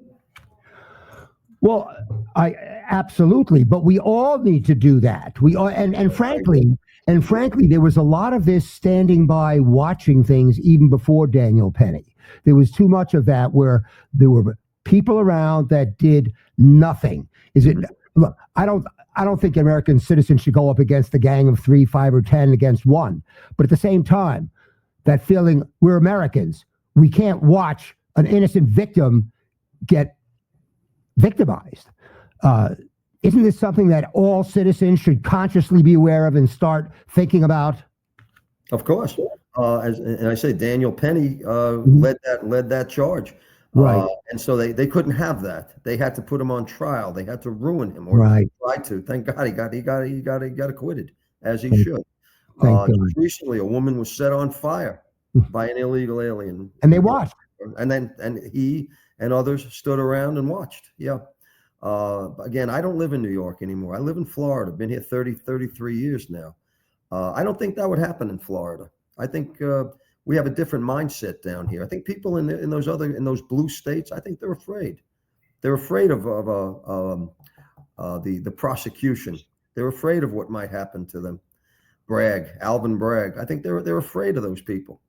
Well, I absolutely, but we all need to do that. We all, and frankly, there was a lot of this standing by watching things even before Daniel Penny. There was too much of that where there were people around that did nothing. Is it? Look, I don't think American citizens should go up against a gang of 3, 5, or 10 against one. But at the same time, that feeling we're Americans, we can't watch an innocent victim get victimized. Uh, isn't this something that all citizens should consciously be aware of and start thinking about? Of course. And I say Daniel Penny Mhm. led that charge. Right, And so they couldn't have that. They had to put him on trial. They had to ruin him or right. try to. Thank God he got acquitted, as he Thank, should. thank God. Just recently, a woman was set on fire by an illegal alien, And they watched. and he and others stood around and watched. Yeah. Again, I don't live in New York anymore. I live in Florida. Been here 33 years now. I don't think that would happen in Florida. I think we have a different mindset down here. I think people in those blue states, I think they're afraid. They're afraid of the prosecution. They're afraid of what might happen to them. Alvin Bragg. I think they're afraid of those people.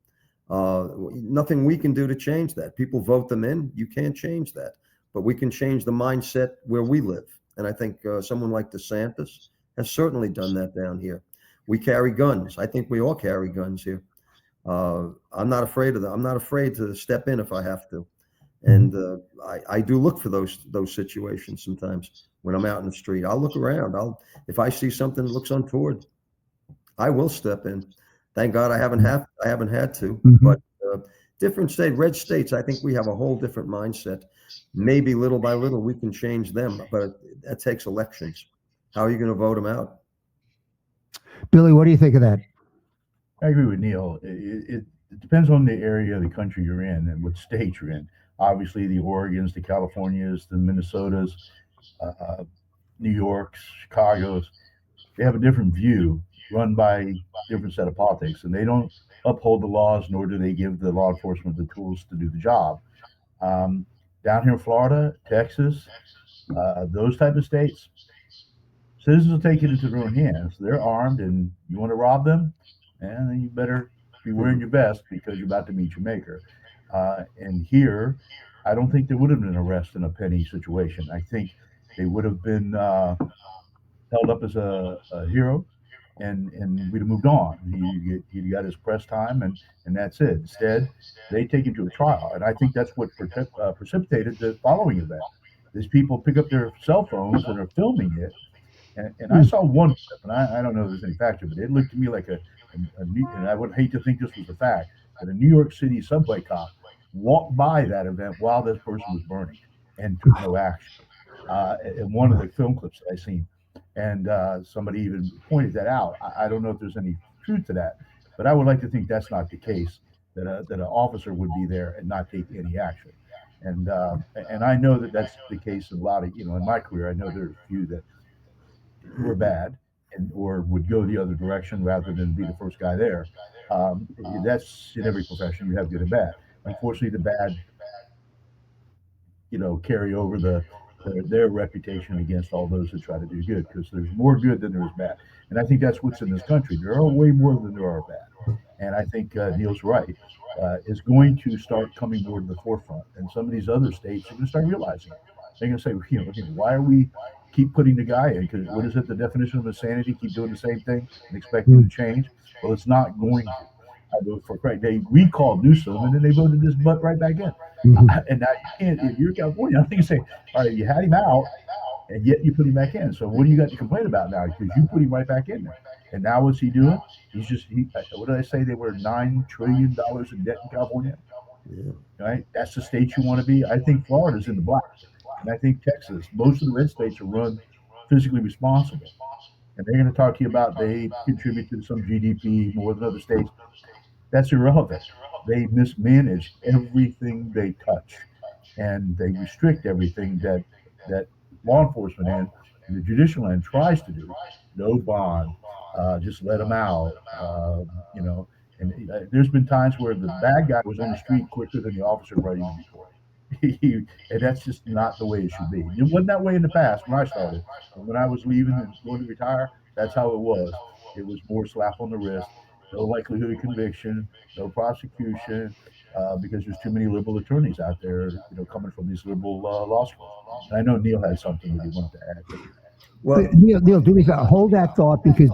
Nothing we can do to change that. People vote them in. You can't change that, but we can change the mindset where we live. And I think someone like DeSantis has certainly done that down here. We carry guns. I think we all carry guns here. I'm not afraid of that. I'm not afraid to step in if I have to. And I do look for those situations sometimes when I'm out in the street. I'll look around. If I see something that looks untoward, I will step in. Thank God I haven't had to. Mhm. But different red states, I think we have a whole different mindset. Maybe little by little we can change them, but that takes elections. How are you going to vote them out? Billy, what do you think of that? I agree with Neil. It depends on the area of the country you're in and what state you're in. Obviously, the Oregons, the Californias, the Minnesotas, uh, New Yorks, Chicago's, they have a different view run by different set of politics, and they don't uphold the laws, nor do they give the law enforcement the tools to do the job. Um, Down here in Florida, Texas, those type of states, citizens will take it into their own hands. They're armed, and you want to rob them, and then you better be wearing your vest because you're about to meet your maker. And here, I don't think there would have been an arrest in a Penny situation. I think they would have been held up as a hero, and we'd have moved on. He got his press time, and that's it. Instead, they take him to a trial, and I think that's what precipitated the following event. These people pick up their cell phones and are filming it, and I saw one clip, and I don't know if there's any fact to it, but it looked to me like and I would hate to think this was a fact, that a New York City subway cop walked by that event while this person was burning and took no action. In one of the film clips that I seen, and somebody even pointed that out. I don't know if there's any truth to that, but I would like to think that's not the case. That an officer would be there and not take any action, and I know that that's the case in a lot of in my career. I know there's a few that were bad and or would go the other direction rather than be the first guy there. That's in every profession. You have good and bad. Unfortunately, the bad carry over their reputation against all those that try to do good because there's more good than there is bad. And I think that's what's in this country. There are way more than there are bad. And I think Neil's right. Is going to start coming more to the forefront. And some of these other states are going to start realizing it. They're going to say, why are we keep putting the guy in? Because what is it? The definition of insanity: keep doing the same thing and expecting to change. Well, it's not going to. I vote for Craig. They recalled Newsom, and then they voted this butt right back in. Mhm. And now you can't. If you're California, I think you say, all right, you had him out, and yet you put him back in. So what do you got to complain about now? Because you put him right back in there. And now what's he doing? He's just. What did I say? They were $9 trillion in debt in California. Yeah. Right? That's the state you want to be. I think Florida's in the black, and I think Texas. Most of the red states are run physically responsible, and they're going to talk to you about they contribute to some GDP more than other states. That's irrelevant. They mismanage everything they touch, and they restrict everything that law enforcement and the judicial end tries to do. No bond, just let them out. And there's been times where the bad guy was on the street quicker than the officer writing the report. And that's just not the way it should be. It wasn't that way in the past when I started. And when I was leaving and going to retire, that's how it was. It was more slap on the wrist, no likelihood of conviction, no prosecution, because there's too many liberal attorneys out there, coming from these liberal law schools. And I know Neil had something that he wanted to add. Well, Neil, do me a favor, hold that thought because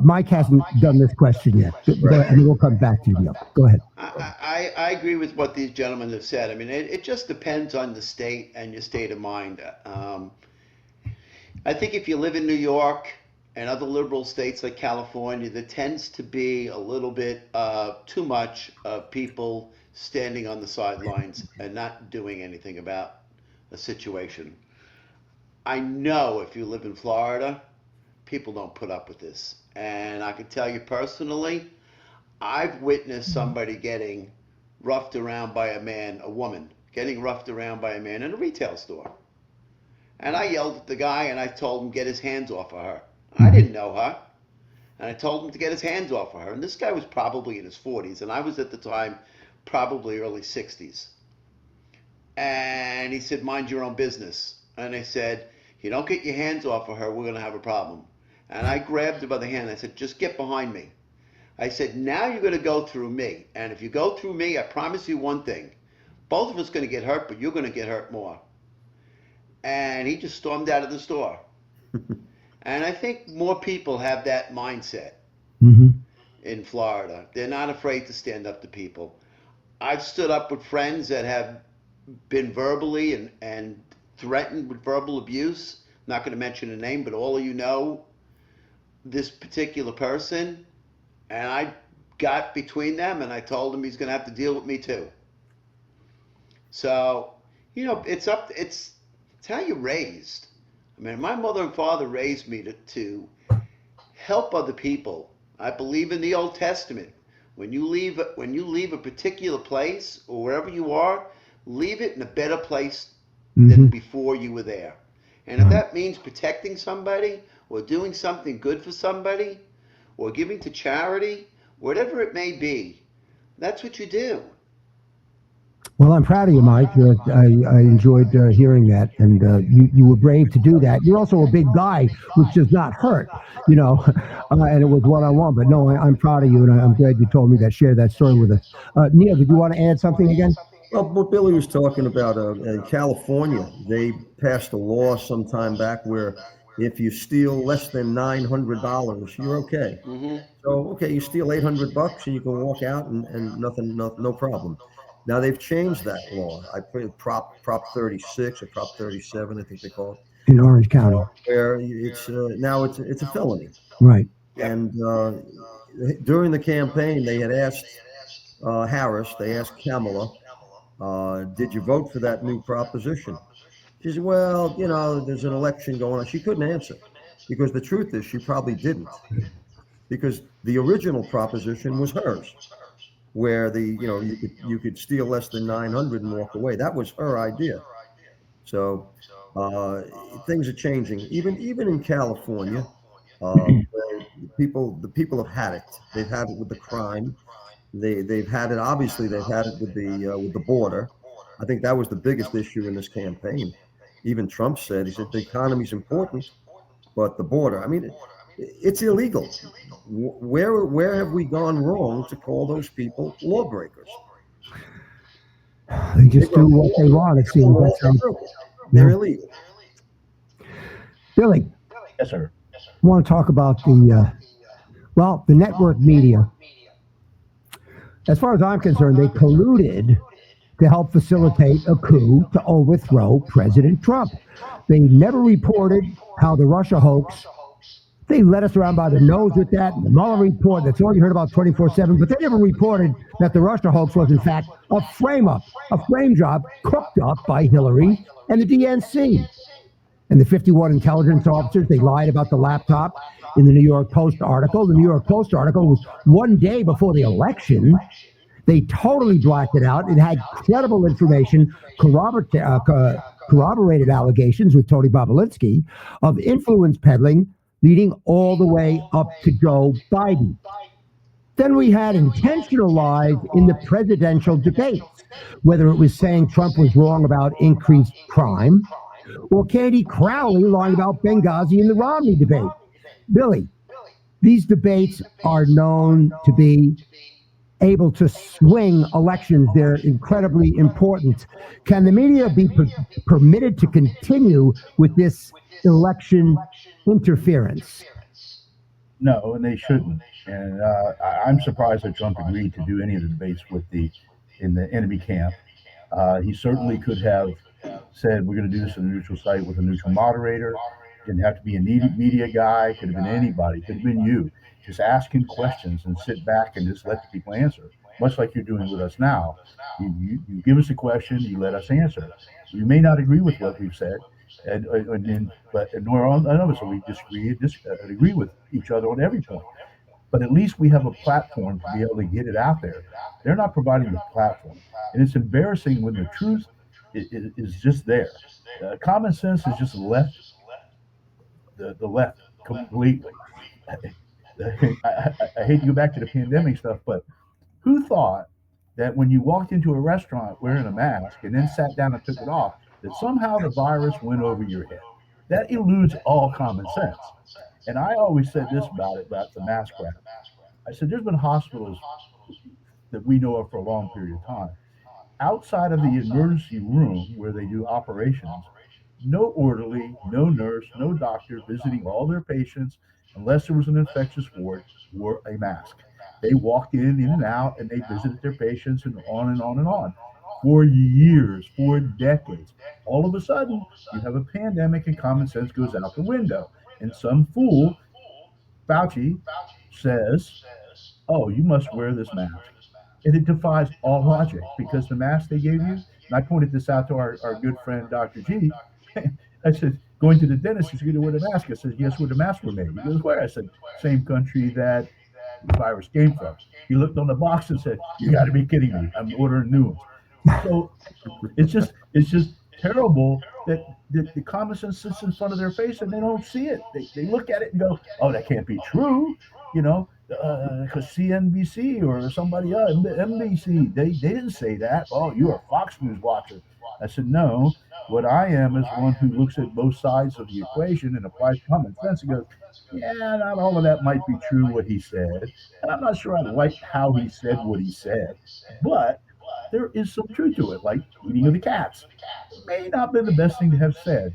Mike hasn't done this question yet. And we'll come back to you, Neil. Go ahead. I agree with what these gentlemen have said. I mean, it just depends on the state and your state of mind. I think if you live in New York and other liberal states like California, there tends to be a little bit too much of people standing on the sidelines and not doing anything about a situation. I know if you live in Florida, people don't put up with this. And I can tell you personally, I've witnessed somebody getting roughed around by a woman getting roughed around by a man in a retail store. And I yelled at the guy and I told him get his hands off of her. I didn't know her. And I told him to get his hands off of her. And this guy was probably in his 40s. And I was at the time probably early 60s. And he said, mind your own business. And I said, you don't get your hands off of her, we're going to have a problem. And I grabbed him by the hand. I said, just get behind me. I said, now you're going to go through me. And if you go through me, I promise you one thing. Both of us are going to get hurt, but you're going to get hurt more. And he just stormed out of the store. And I think more people have that mindset in Florida. They're not afraid to stand up to people. I've stood up with friends that have been verbally and threatened with verbal abuse. I'm not going to mention a name, but all of you know this particular person. And I got between them and I told him he's going to have to deal with me too. So, it's how you're raised. I mean, my mother and father raised me to help other people. I believe in the Old Testament. When you leave a particular place or wherever you are, leave it in a better place than before you were there. And if that means protecting somebody or doing something good for somebody or giving to charity, whatever it may be, that's what you do. Well, I'm proud of you, Mike. I enjoyed hearing that, and you were brave to do that. You're also a big guy, which does not hurt, and it was one-on-one. But no, I'm proud of you, and I'm glad you told me that, share that story with us. Neil, did you want to add something again? Well, what Billy was talking about, in California, they passed a law some time back where if you steal less than $900, you're okay. So, okay, you steal $800 and you can walk out and nothing, no problem. Now they've changed that law. I put Prop 36 or Prop 37, I think they call it, in Orange County, where it's now it's a felony. Right. And during the campaign, they had asked Harris, they asked Kamala, did you vote for that new proposition? She said, well, there's an election going on. She couldn't answer because the truth is she probably didn't, because the original proposition was hers, where you could steal less than 900 and walk away. That was her idea. So things are changing. Even in California, the people have had it. They've had it with the crime. They've had it. Obviously, they've had it with the border. I think that was the biggest issue in this campaign. Even Trump said, he said the economy's important, but the border. I mean, it's illegal. Where have we gone wrong to call those people lawbreakers? They just do what they want. It seems they're illegal. Billy, Yes, sir. I want to talk about the network media. As far as I'm concerned, they colluded to help facilitate a coup to overthrow President Trump. They never reported how the Russia hoax. They led us around by the nose with that. The Mueller report, that's all you heard about 24/7, but they never reported that the Russia hoax was, in fact, a frame job cooked up by Hillary and the DNC. And the 51 intelligence officers, they lied about the laptop in the New York Post article. The New York Post article was one day before the election. They totally blacked it out. It had credible information, corroborated allegations with Tony Bobulinski of influence peddling leading all the way up to Joe Biden. Then we had intentional lies in the presidential debates, whether it was saying Trump was wrong about increased crime or Candy Crowley lying about Benghazi in the Romney debate. Billy, these debates are known to be able to swing elections. They're incredibly important. Can the media be permitted to continue with this election interference? No, and they shouldn't. And I'm surprised that Trump agreed to do any of the debates in the enemy camp. He certainly could have said, we're going to do this in a neutral site with a neutral moderator. Didn't have to be a media guy. Could have been anybody. Could have been you. Just asking questions and sit back and just let the people answer, much like you're doing with us now. You give us a question, you let us answer. You may not agree with what we've said, but nor none of us we agree with each other on every point. But at least we have a platform to be able to get it out there. They're not providing the platform, and it's embarrassing when the truth is just there. Common sense has just left the left completely. I hate to go back to the pandemic stuff, but who thought that when you walked into a restaurant wearing a mask and then sat down and took it off, that somehow the virus went over your head? That eludes all common sense. And I always said this about the mask wrap. I said, there's been hospitals that we know of for a long period of time. Outside of the emergency room where they do operations, no orderly, no nurse, no doctor visiting all their patients, unless there was an infectious ward, wore a mask. They walked in and out, and they visited their patients and on and on and on for years, for decades. All of a sudden, you have a pandemic and common sense goes out the window. And some fool, Fauci, says, oh, you must wear this mask. And it defies all logic because the mask they gave you, and I pointed this out to our good friend, Dr. G. I said, going to the dentist, he's going to wear the mask. I said, guess where the masks were made? He goes, where? I said, same country that the virus came from. He looked on the box and said, you got to be kidding me. I'm ordering new ones. So it's just terrible that the common sense sits in front of their face and they don't see it. They look at it and go, oh, that can't be true, because CNBC or somebody else, NBC, they didn't say that. Oh, you're a Fox News watcher. I said, no, what I am is one who looks at both sides of the equation and applies common sense and goes, yeah, not all of that might be true what he said. And I'm not sure I like how he said what he said, but there is some truth to it, like eating of the cats. It may not have been the best thing to have said.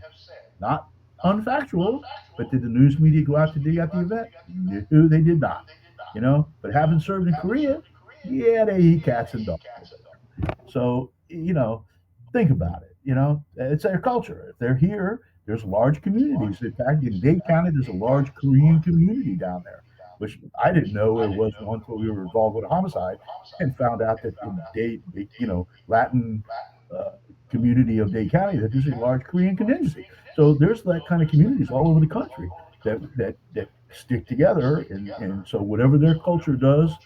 Not unfactual, but did the news media go out to dig out the event? No, they did not. But having served in Korea, yeah, they eat cats and dogs. So, think about it. It's their culture. If they're here, there's large communities. In fact, in Dade County, there's a large Korean community down there, which I didn't know there was one until we were involved with a homicide and found out that in Dade, Latin community of Dade County, that there's a large Korean contingency. So there's that kind of communities all over the country that stick together. And so whatever their culture does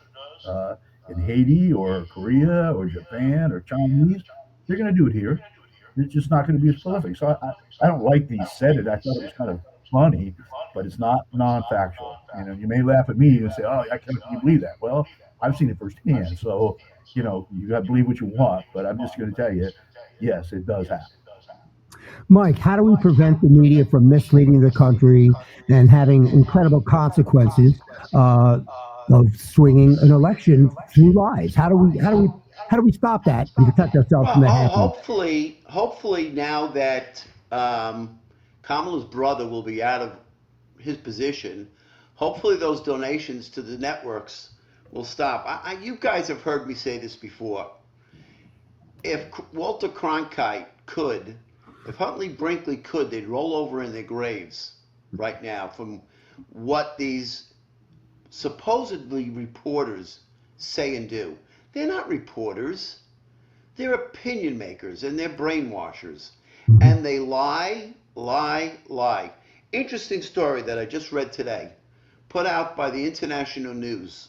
in Haiti or Korea or Japan or Chinese, they're going to do it here. It's just not going to be as prolific. So I don't like that he said it. I thought it was kind of funny, but it's not non-factual. You may laugh at me and say, oh, I can't believe that. Well, I've seen it firsthand. So, you got to believe what you want, but I'm just going to tell you, yes, it does happen. Mike, how do we prevent the media from misleading the country and having incredible consequences of swinging an election through lies? How do we stop that and protect ourselves from that happening? Hopefully now that Kamala's brother will be out of his position, hopefully those donations to the networks will stop. You guys have heard me say this before. If Walter Cronkite could, if Huntley Brinkley could, they'd roll over in their graves right now from what these supposedly reporters say and do. They're not reporters. They're opinion makers and they're brainwashers. And they lie lie, lie. Interesting story that I just read today, put out by the International News.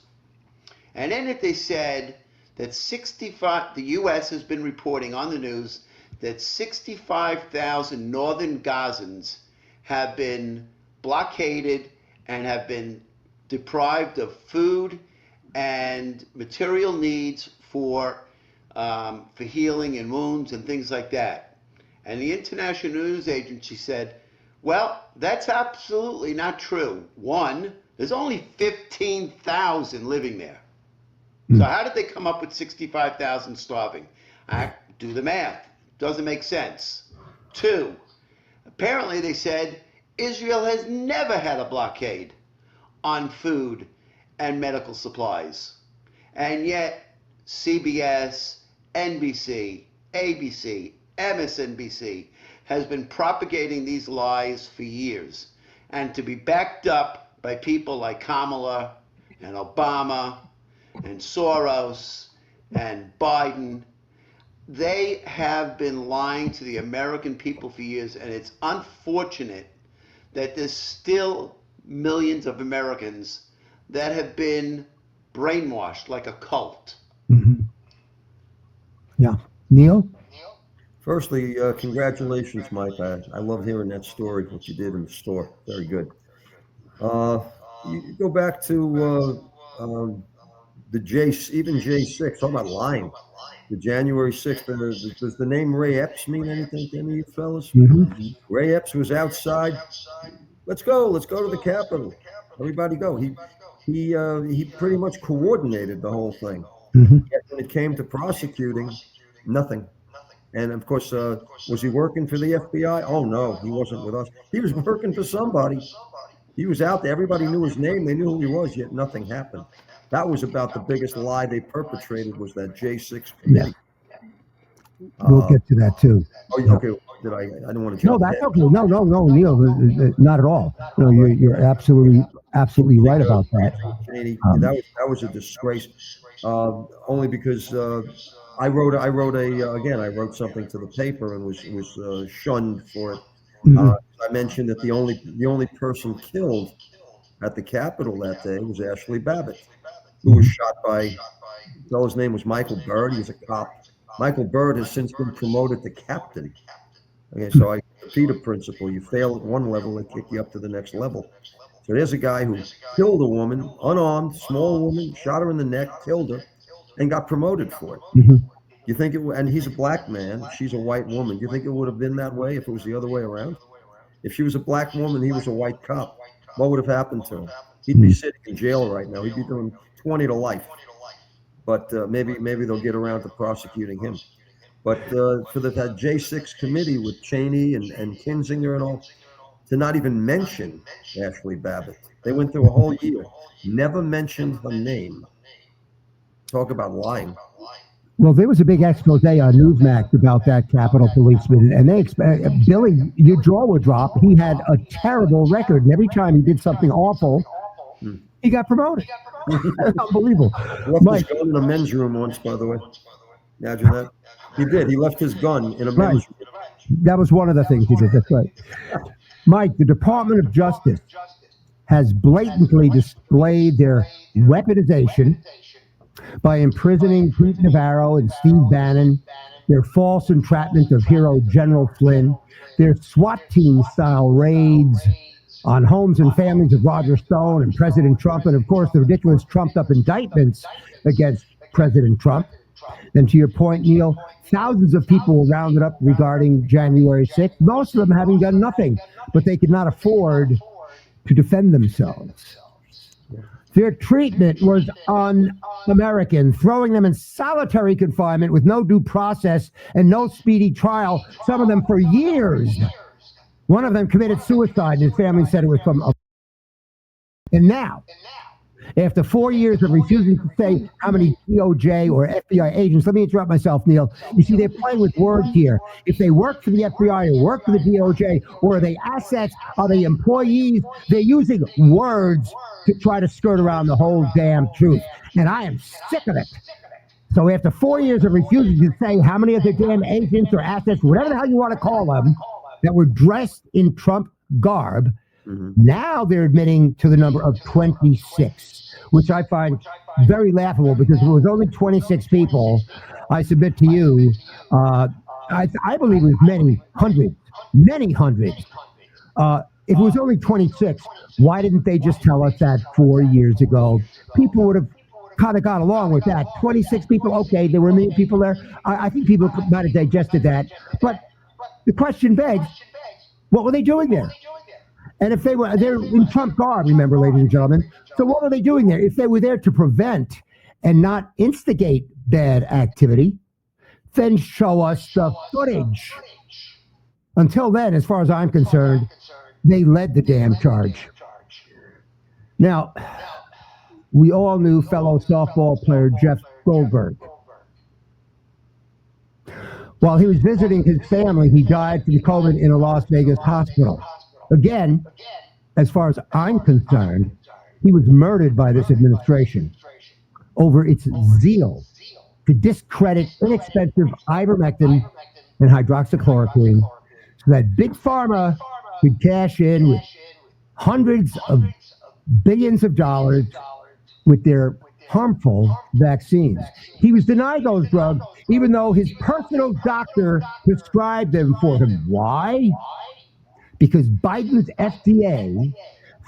And in it they said that the U.S. has been reporting on the news that 65,000 northern Gazans have been blockaded and have been deprived of food and material needs for healing and wounds and things like that. And the International News Agency said, well, that's absolutely not true. One, there's only 15,000 living there. So how did they come up with 65,000 starving? Do the math. Doesn't make sense. Two, apparently they said Israel has never had a blockade on food and medical supplies. And yet CBS, NBC, ABC, MSNBC has been propagating these lies for years. And to be backed up by people like Kamala and Obama and Soros and Biden, they have been lying to the American people for years, and it's unfortunate that there's still millions of Americans that have been brainwashed like a cult. Mm-hmm. Yeah. Neil? Firstly, congratulations, Mike. I love hearing that story, what you did in the store. Very good. You go back to the even J6, talk about lying. The January 6th, does the name Ray Epps mean anything to any of you fellas? Mm-hmm. Ray Epps was outside. Let's go to the Capitol. Everybody go. He pretty much coordinated the whole thing. Mm-hmm. Yet when it came to prosecuting, nothing. And of course, was he working for the FBI? Oh no, he wasn't with us. He was working for somebody. He was out there. Everybody knew his name. They knew who he was, yet nothing happened. That was about the biggest lie they perpetrated, was that J6 committee. Yeah. We'll get to that too. Oh, okay. I don't want to jump No, that's ahead. okay. No, Neil, not at all. No, you're absolutely right about that. That was a disgrace. Only because I wrote something to the paper and was shunned for it. Mm-hmm. I mentioned that the only person killed at the Capitol that day was Ashley Babbitt, who was shot by, his name was Michael Byrd. He was a cop. Michael Byrd has since been promoted to captain. Okay, so I repeat a principle. You fail at one level, they kick you up to the next level. So there's a guy who killed a woman, unarmed, small woman, shot her in the neck, killed her, and got promoted for it. Mm-hmm. You think and he's a black man, she's a white woman. You think it would have been that way if it was the other way around? If she was a black woman, he was a white cop, what would have happened to him? He'd be sitting in jail right now. He'd be doing 20 to life. But maybe they'll get around to prosecuting him. But for that J6 committee with Cheney and Kinzinger and all, to not even mention Ashley Babbitt. They went through a whole year, never mentioned her name. Talk about lying. Well, there was a big expose on Newsmax about that Capitol policeman, and they expect Billy, your jaw would drop. He had a terrible record, and every time he did something awful, he got promoted. Unbelievable. Left his gun in a men's room once, by the way. Imagine that. He did. He left his gun in a men's room. That was one of the things he did. That's right. Mike, the Department of Justice has blatantly displayed their weaponization by imprisoning Pete Navarro and Steve Bannon, their false entrapment of hero General Flynn, their SWAT team-style raids on homes and families of Roger Stone and President Trump, and of course the ridiculous trumped-up indictments against President Trump. And to your point, Neil, thousands of people were rounded up regarding January 6th, most of them having done nothing, but they could not afford to defend themselves. Their treatment was un-American, throwing them in solitary confinement with no due process and no speedy trial, some of them for years. One of them committed suicide, and his family said it was from a... And now, after 4 years of refusing to say how many DOJ or FBI agents, let me interrupt myself, Neil. You see, they're playing with words here. If they work for the FBI or work for the DOJ, or are they assets, are they employees? They're using words to try to skirt around the whole damn truth. And I am sick of it. So after 4 years of refusing to say how many of their damn agents or assets, whatever the hell you want to call them, that were dressed in Trump garb. Mhm. Now they're admitting to the number of 26, which I find very laughable, because if it was only 26 people, I submit to you, I believe it was many hundreds. If it was only 26, why didn't they just tell us that 4 years ago? People would have kind of got along with that. 26 people, okay, there were many people there. I think people might have digested that. But the question begs, what were they doing there? And if they're in Trump garb, remember, ladies and gentlemen. So what were they doing there? If they were there to prevent and not instigate bad activity, then show us the footage. Until then, as far as I'm concerned, they led the damn charge. Now, we all knew fellow softball player Jeff Goldberg. While he was visiting his family, he died from COVID in a Las Vegas hospital. Again, as far as I'm concerned, he was murdered by this administration over its zeal to discredit inexpensive ivermectin and hydroxychloroquine so that Big Pharma could cash in with hundreds of billions of dollars with their harmful vaccines. He was denied those drugs even though his personal doctor prescribed them for him. Why? Because Biden's FDA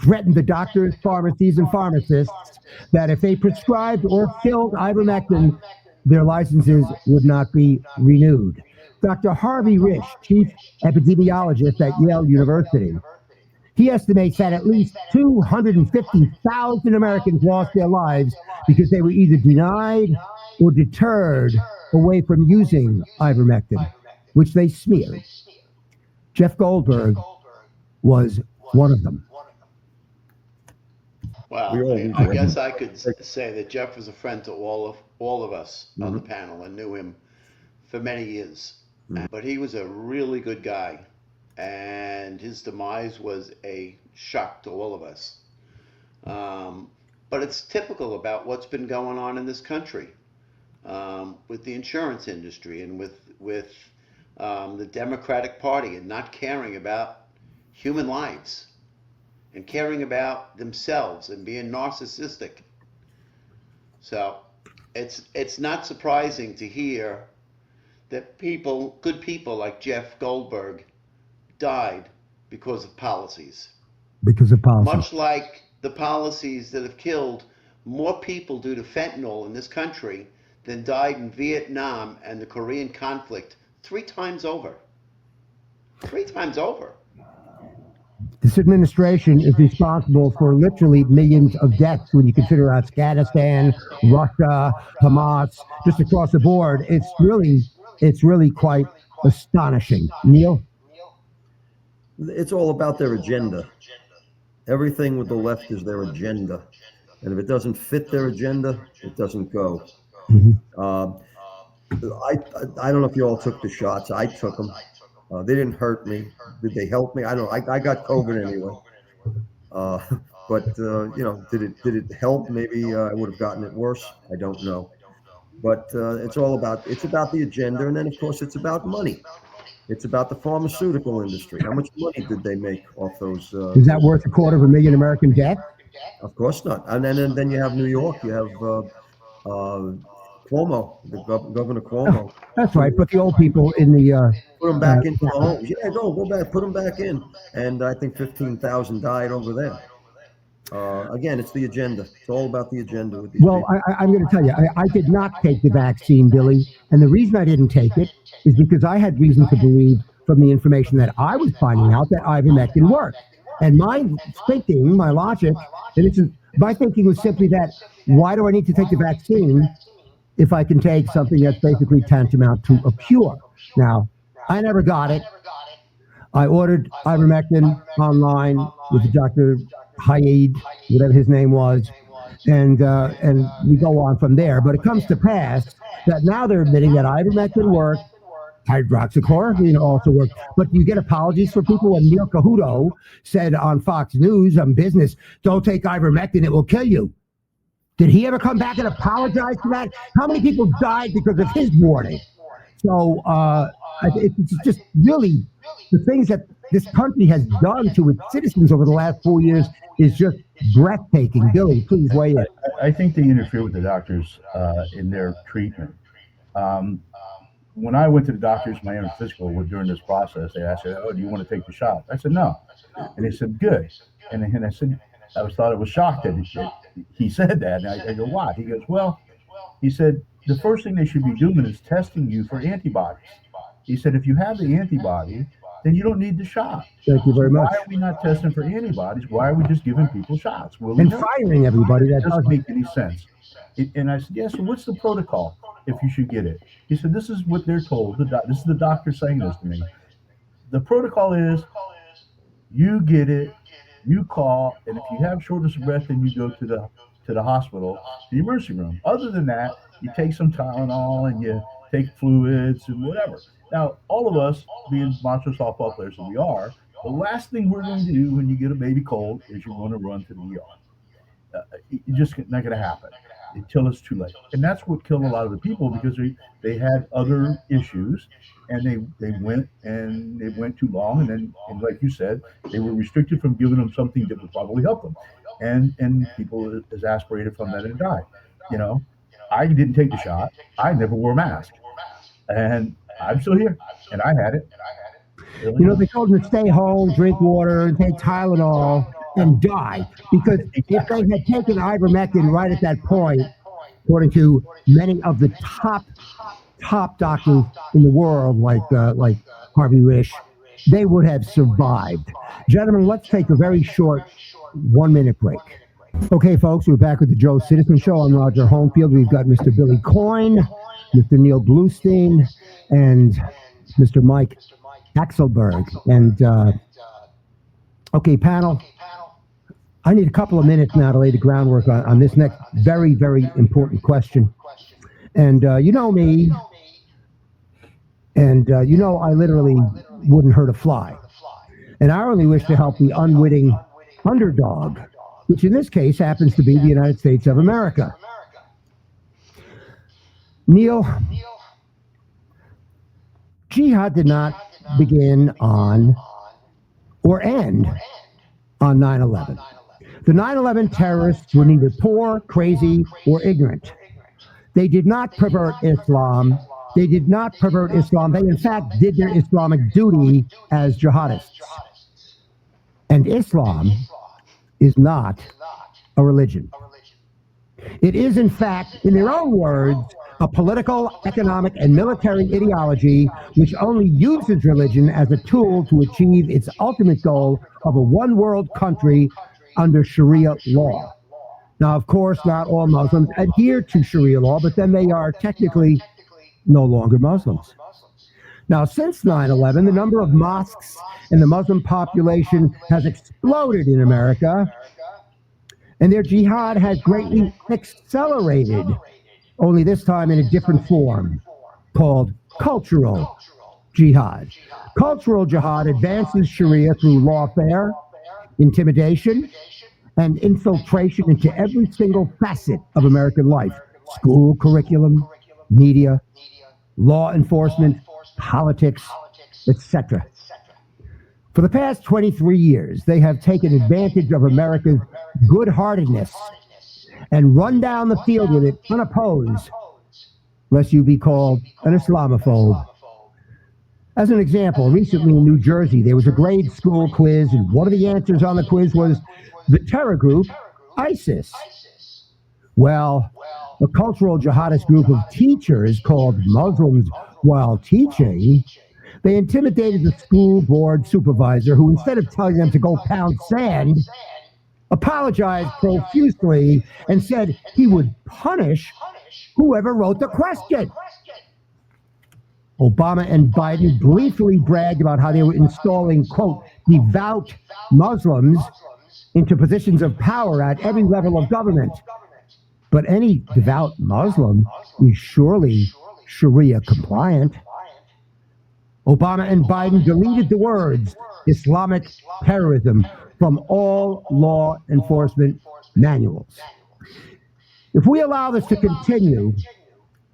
threatened the doctors, pharmacies, and pharmacists that if they prescribed or filled ivermectin, their licenses would not be renewed. Dr. Harvey Risch, chief epidemiologist at Yale University, he estimates that at least 250,000 Americans lost their lives because they were either denied or deterred away from using ivermectin, which they smeared. Jeff Goldberg was one of them. Well, I guess I could say that Jeff was a friend to all of us on the panel and knew him for many years. But he was a really good guy, and his demise was a shock to all of us. But it's typical about what's been going on in this country with the insurance industry and with the Democratic Party and not caring about human lives and caring about themselves and being narcissistic. So it's not surprising to hear that good people like Jeff Goldberg died because of policies. Because of policies. Much like the policies that have killed more people due to fentanyl in this country than died in Vietnam and the Korean conflict 3 times over. 3 times over. This administration is responsible for literally millions of deaths when you consider Afghanistan, Russia, Hamas, just across the board. It's really quite astonishing. Neil? It's all about their agenda. Everything with the left is their agenda. And if it doesn't fit their agenda, it doesn't go. I don't know if you all took the shots. I took them. They didn't hurt me. Did they help me? I don't know. I got COVID anyway. But did it help? Maybe I would have gotten it worse. I don't know. But it's about the agenda, and then of course it's about money. It's about the pharmaceutical industry. How much money did they make off those? Is that worth $250,000 American death? Of course not. And then you have New York. You have Cuomo, Governor Cuomo. That's right. Put the old people in the put them back into the homes. Yeah, go back. Put them back in. And I think 15,000 died over there. Again, it's the agenda. It's all about the agenda with these people. I'm going to tell you, I did not take the vaccine, Billy. And the reason I didn't take it is because I had reason to believe from the information that I was finding out that ivermectin worked. And my thinking, my logic, my thinking was simply that, why do I need to take the vaccine if I can take something that's basically tantamount to a cure? Now, I never got it. I ordered ivermectin online with Dr. Hyde, whatever his name was, and we go on from there. But it comes to pass that now they're admitting that ivermectin worked, hydroxychloroquine also worked. But you get apologies for people when Neil Cahuto said on Fox News on Business, "Don't take ivermectin, it will kill you." Did he ever come back and apologize for that? How many people died because of his warning? So it's just really the things that this country has done to its citizens over the last 4 years is just breathtaking. Billy, please weigh in. I think they interfere with the doctors in their treatment. Um, when I went to the doctors, my annual physical during this process, they asked, "Oh, do you want to take the shot?" I said, "No," and they said, "Good." And I said, I was shocked that he said that. And I go, "Why?" He goes, "Well," he said, "the first thing they should be doing is testing you for antibodies." He said, "If you have the antibody, then you don't need the shot." Thank you very So much. why are we not testing for antibodies? Why are we just giving people shots? Well, And firing everybody that it doesn't doesn't. make any sense. And I said, "Yeah, so what's the protocol if you should get it?" He said, "This is what they're told. This is the doctor saying this to me. The protocol is you get it, you call, and if you have shortness of breath, then you go to the hospital, to the emergency room. Other than that, you take some Tylenol and you take fluids and whatever." Now, all of us, being monster softball players that we are, the last thing we're going to do when you get a baby cold is you're going to run to the ER. It's just not going to happen until it's too late. And that's what killed a lot of the people because they had other issues and they went and it went too long. And then, and like you said, they were restricted from giving them something that would probably help them. And people exasperated from that and died. You know, I didn't take the shot. I never wore a mask. And I'm still here. And I had it. You know, they told them to stay home, drink water, and take Tylenol and die. Because if they had taken ivermectin right at that point, according to many of the top doctors in the world, like Harvey Risch, they would have survived. Gentlemen, let's take a very short 1-minute break. Okay, folks, we're back with the Joe Citizen Show. I'm Roger Homefield. We've got Mr. Billy Coyne, Mr. Neil Bluestein, and Mr. Mike Axelberd. And, okay, panel, I need a couple of minutes now to lay the groundwork on this next very, very important question. And you know me, and you know I literally wouldn't hurt a fly. And I only wish to help the unwitting underdog, which in this case happens to be the United States of America. Neil, jihad did not begin on or end on 9/11. The 9/11 terrorists were neither poor, crazy, or ignorant. They did not pervert Islam. They did not pervert Islam. They, in fact, did their Islamic duty as jihadists. And Islam is not a religion. It is, in fact, in their own words, a political, economic, and military ideology which only uses religion as a tool to achieve its ultimate goal of a one-world country under Sharia law. Now, of course, not all Muslims adhere to Sharia law, but then they are technically no longer Muslims. Now, since 9/11, the number of mosques and the Muslim population has exploded in America, and their jihad has greatly accelerated, only this time in a different form, called cultural jihad. Cultural jihad advances Sharia through lawfare, intimidation, and infiltration into every single facet of American life: school curriculum, media, law enforcement, politics, etc. For the past 23 years, they have taken advantage of America's good-heartedness and run down the field with it unopposed, lest you be called an Islamophobe. As an example, recently in New Jersey, there was a grade school quiz, and one of the answers on the quiz was the terror group ISIS. Well, a cultural jihadist group of teachers called Muslims while teaching, they intimidated the school board supervisor, who, instead of telling them to go pound sand, apologized profusely and said he would punish whoever wrote the question. Obama and Biden gleefully bragged about how they were installing, quote, devout Muslims into positions of power at every level of government. But any devout Muslim is surely Sharia compliant. Obama and Biden deleted the words Islamic terrorism from all law enforcement manuals. If we allow this to continue,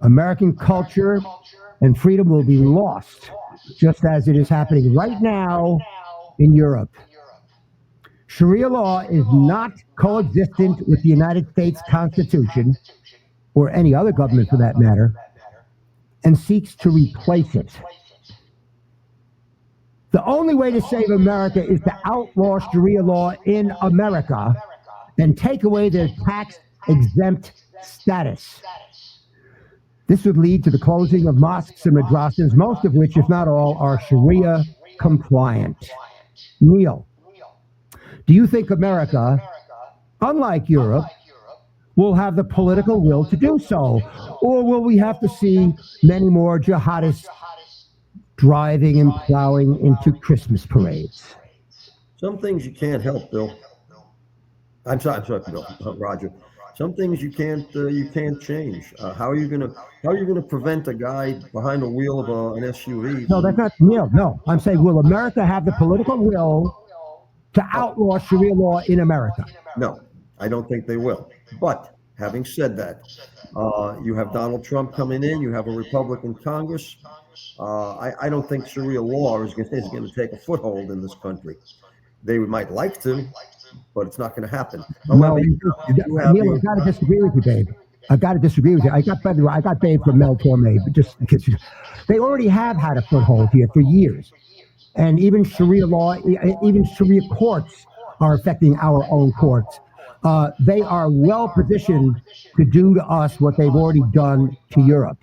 American culture and freedom will be lost, just as it is happening right now in Europe. Sharia law is not coexistent with the United States Constitution, or any other government for that matter, and seeks to replace it. The only way to save America is to outlaw Sharia law in America and take away their tax-exempt status. This would lead to the closing of mosques and madrasas, most of which, if not all, are Sharia compliant. Neil, do you think America, unlike Europe, will have the political will to do so? Or will we have to see many more jihadists driving and plowing into Christmas parades? Some things you can't help, Bill. I'm sorry, Bill, Roger. Some things you can't change. How are you gonna prevent a guy behind the wheel of an SUV? No, that's not Neil. No, I'm saying, will America have the political will to outlaw Sharia law in America? No, I don't think they will. But having said that, you have Donald Trump coming in. You have a Republican Congress. I don't think Sharia law is going to take a foothold in this country. They might like to, but it's not going to happen. No, Neil, I've got to disagree with you, babe. I've got to disagree with you. I got Babe from Mel Torme, but just because they already have had a foothold here for years. And even Sharia law, even Sharia courts are affecting our own courts. They are well positioned to do to us what they've already done to Europe.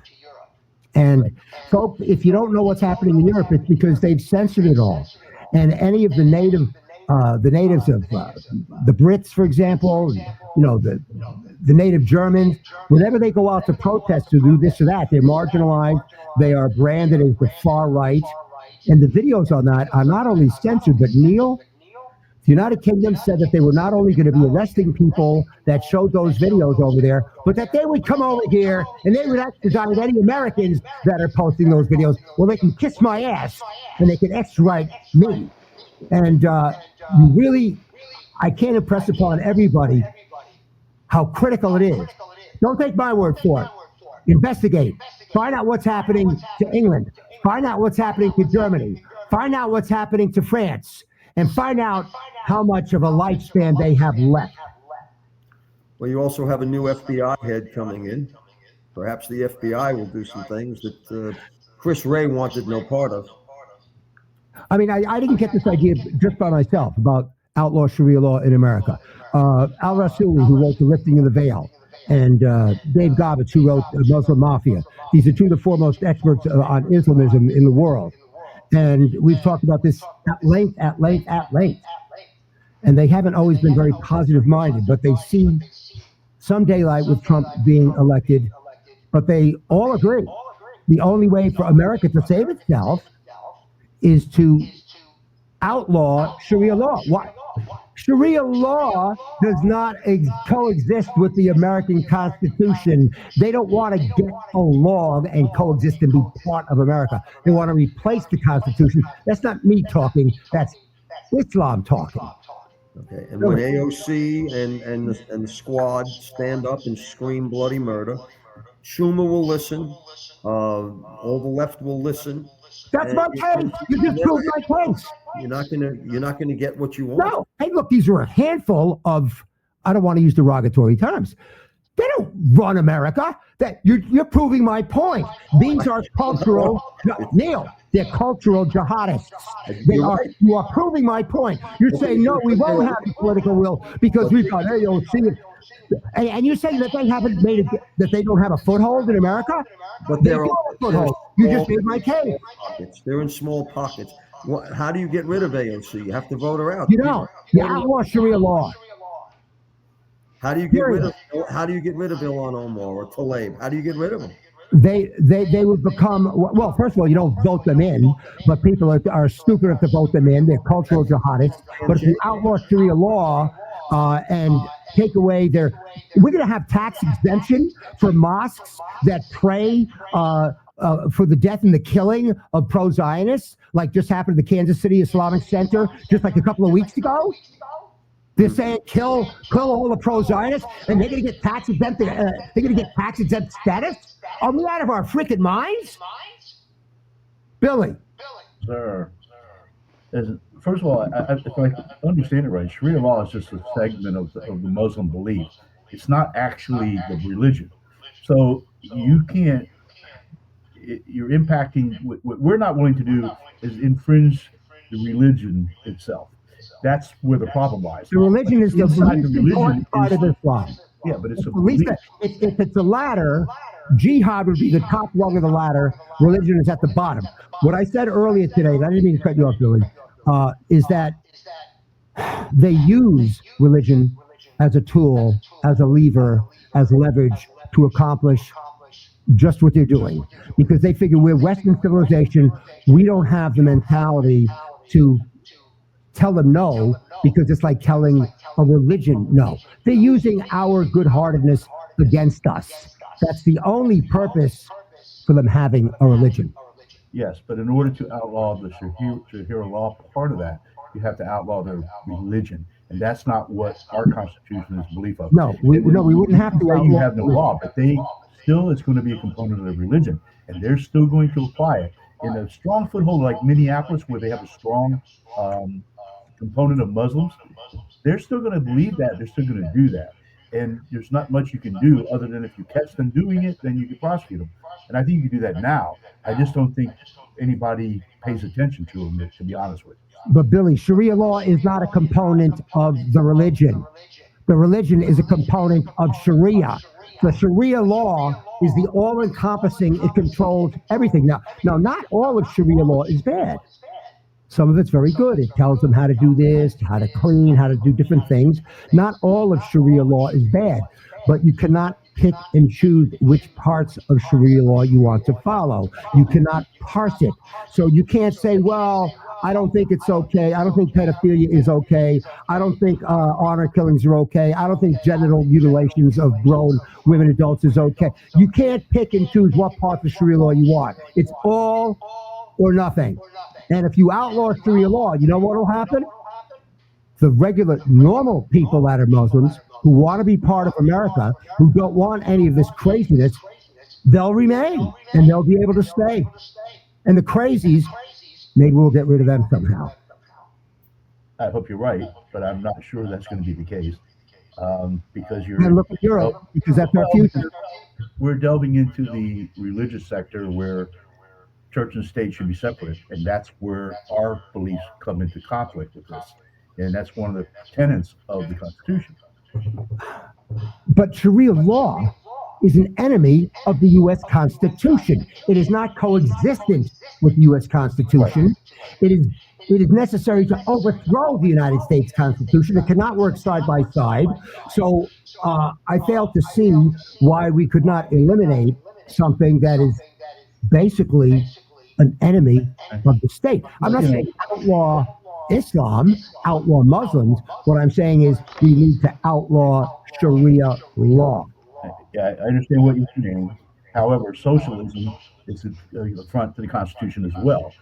And folks, if you don't know what's happening in Europe, it's because they've censored it all. And any of the natives of the Brits, for example, the native Germans, whenever they go out to protest to do this or that, they're marginalized. They are branded as the far right. And the videos on that are not only censored, but Neil, the United Kingdom said that they were not only going to be arresting people that showed those videos over there, but that they would come over here and they would extradite any Americans that are posting those videos. Well, they can kiss my ass and they can extradite me. And really, I can't impress upon everybody how critical it is. Don't take my word for it. Investigate. Find out what's happening to England. Find out what's happening to Germany. Find out what's happening to France. And find out how much of a lifespan they have left. Well, you also have a new FBI head coming in. Perhaps the FBI will do some things that Chris Wray wanted no part of. I mean, I didn't get this idea just by myself about outlaw Sharia law in America. Al Rassouli, who wrote The Lifting of the Veil, and Dave Gobbets, who wrote Muslim Mafia. These are two of the foremost experts on Islamism in the world. And we've talked about this at length. And they haven't always been very positive minded, but they see some daylight with Trump being elected. But they all agree the only way for America to save itself is to outlaw Sharia law. Why? Sharia law does not coexist with the American Constitution. They don't want to get along and coexist and be part of America. They want to replace the Constitution. That's not me talking. That's Islam talking. Okay, and when AOC and the squad stand up and scream bloody murder, Schumer will listen. All the left will listen. That's my case. You just proved my case. You're not gonna get what you want. No. Hey, look, these are a handful of, I don't want to use derogatory terms. They don't run America. That you're proving my point. These are cultural, Neil, they're cultural jihadists. You are proving my point. You're saying, no, we won't have the political will because we've got AOC. And you're saying that they haven't made it, that they don't have a foothold in America? But they're a foothold. You just made my case. They're in small pockets. How do you get rid of AOC? You have to vote her out. You don't. You outlaw Sharia law. How do you get rid of Ilhan Omar or Tlaib? How do you get rid of them? They would become, well, first of all, you don't vote them in, but people are stupid enough to vote them in. They're cultural jihadists. But if you outlaw Sharia law and take away we're going to have tax exemption for mosques that pray for the death and the killing of pro-Zionists, like just happened at the Kansas City Islamic Center just like a couple of weeks ago. They're saying kill all the pro-Zionists, and they're going to get tax exempt. They're going to get tax exempt status. Are we out of our freaking minds? Billy. Sir. First of all, if I understand it right, Sharia law is just a segment of the Muslim belief. It's not actually the religion. So you can't, you're impacting, what we're not willing to do is infringe the religion itself. That's where the problem lies. The religion is the Inside the least religion important part of Islam. Yeah, but it's a At least belief. if it's a ladder, jihad would be the top rung of the ladder. Religion is at the bottom. What I said earlier today, and I didn't mean to cut you off, Billy, is that they use religion as a tool, as a lever, as leverage to accomplish just what they're doing. Because they figure we're Western civilization, we don't have the mentality to tell them no, because it's like telling a religion no. They're using our good-heartedness against us. That's the only purpose for them having a religion. Yes, but in order to outlaw the Sharia law part of that, you have to outlaw their religion, and that's not what our Constitution is belief of. No, we wouldn't have to say you outlaw have no law, but they still, it's going to be a component of their religion, and they're still going to apply it in a strong foothold like Minneapolis, where they have a strong component of Muslims. They're still going to believe that. They're still going to do that. And there's not much you can do other than if you catch them doing it, then you can prosecute them. And I think you can do that now. I just don't think anybody pays attention to them, to be honest with you. But Billy, Sharia law is not a component of the religion. The religion is a component of Sharia. The Sharia law is the all-encompassing, it controls everything. Now, not all of Sharia law is bad. Some of it's very good. It tells them how to do this, how to clean, how to do different things. Not all of Sharia law is bad, but you cannot pick and choose which parts of Sharia law you want to follow. You cannot parse it. So you can't say, well, I don't think it's okay. I don't think pedophilia is okay. I don't think honor killings are okay. I don't think genital mutilations of grown women, adults is okay. You can't pick and choose what parts of Sharia law you want. It's all or nothing. And if you outlaw Sharia law, you know what will happen? The regular, normal people that are Muslims who want to be part of America, who don't want any of this craziness, they'll remain and they'll be able to stay. And the crazies, maybe we'll get rid of them somehow. I hope you're right, but I'm not sure that's going to be the case. Because And look at Europe, because that's our future. We're delving into the religious sector where church and state should be separate, and that's where our beliefs come into conflict with this. And that's one of the tenets of the Constitution. But Sharia law is an enemy of the U.S. Constitution. It is not coexistent with the U.S. Constitution. It is necessary to overthrow the United States Constitution. It cannot work side by side. So I fail to see why we could not eliminate something that is basically an enemy of the state. I'm not saying outlaw Islam, outlaw Muslims. What I'm saying is we need to outlaw Sharia law. Yeah, I understand what you're saying. However, socialism is an affront to the Constitution as well.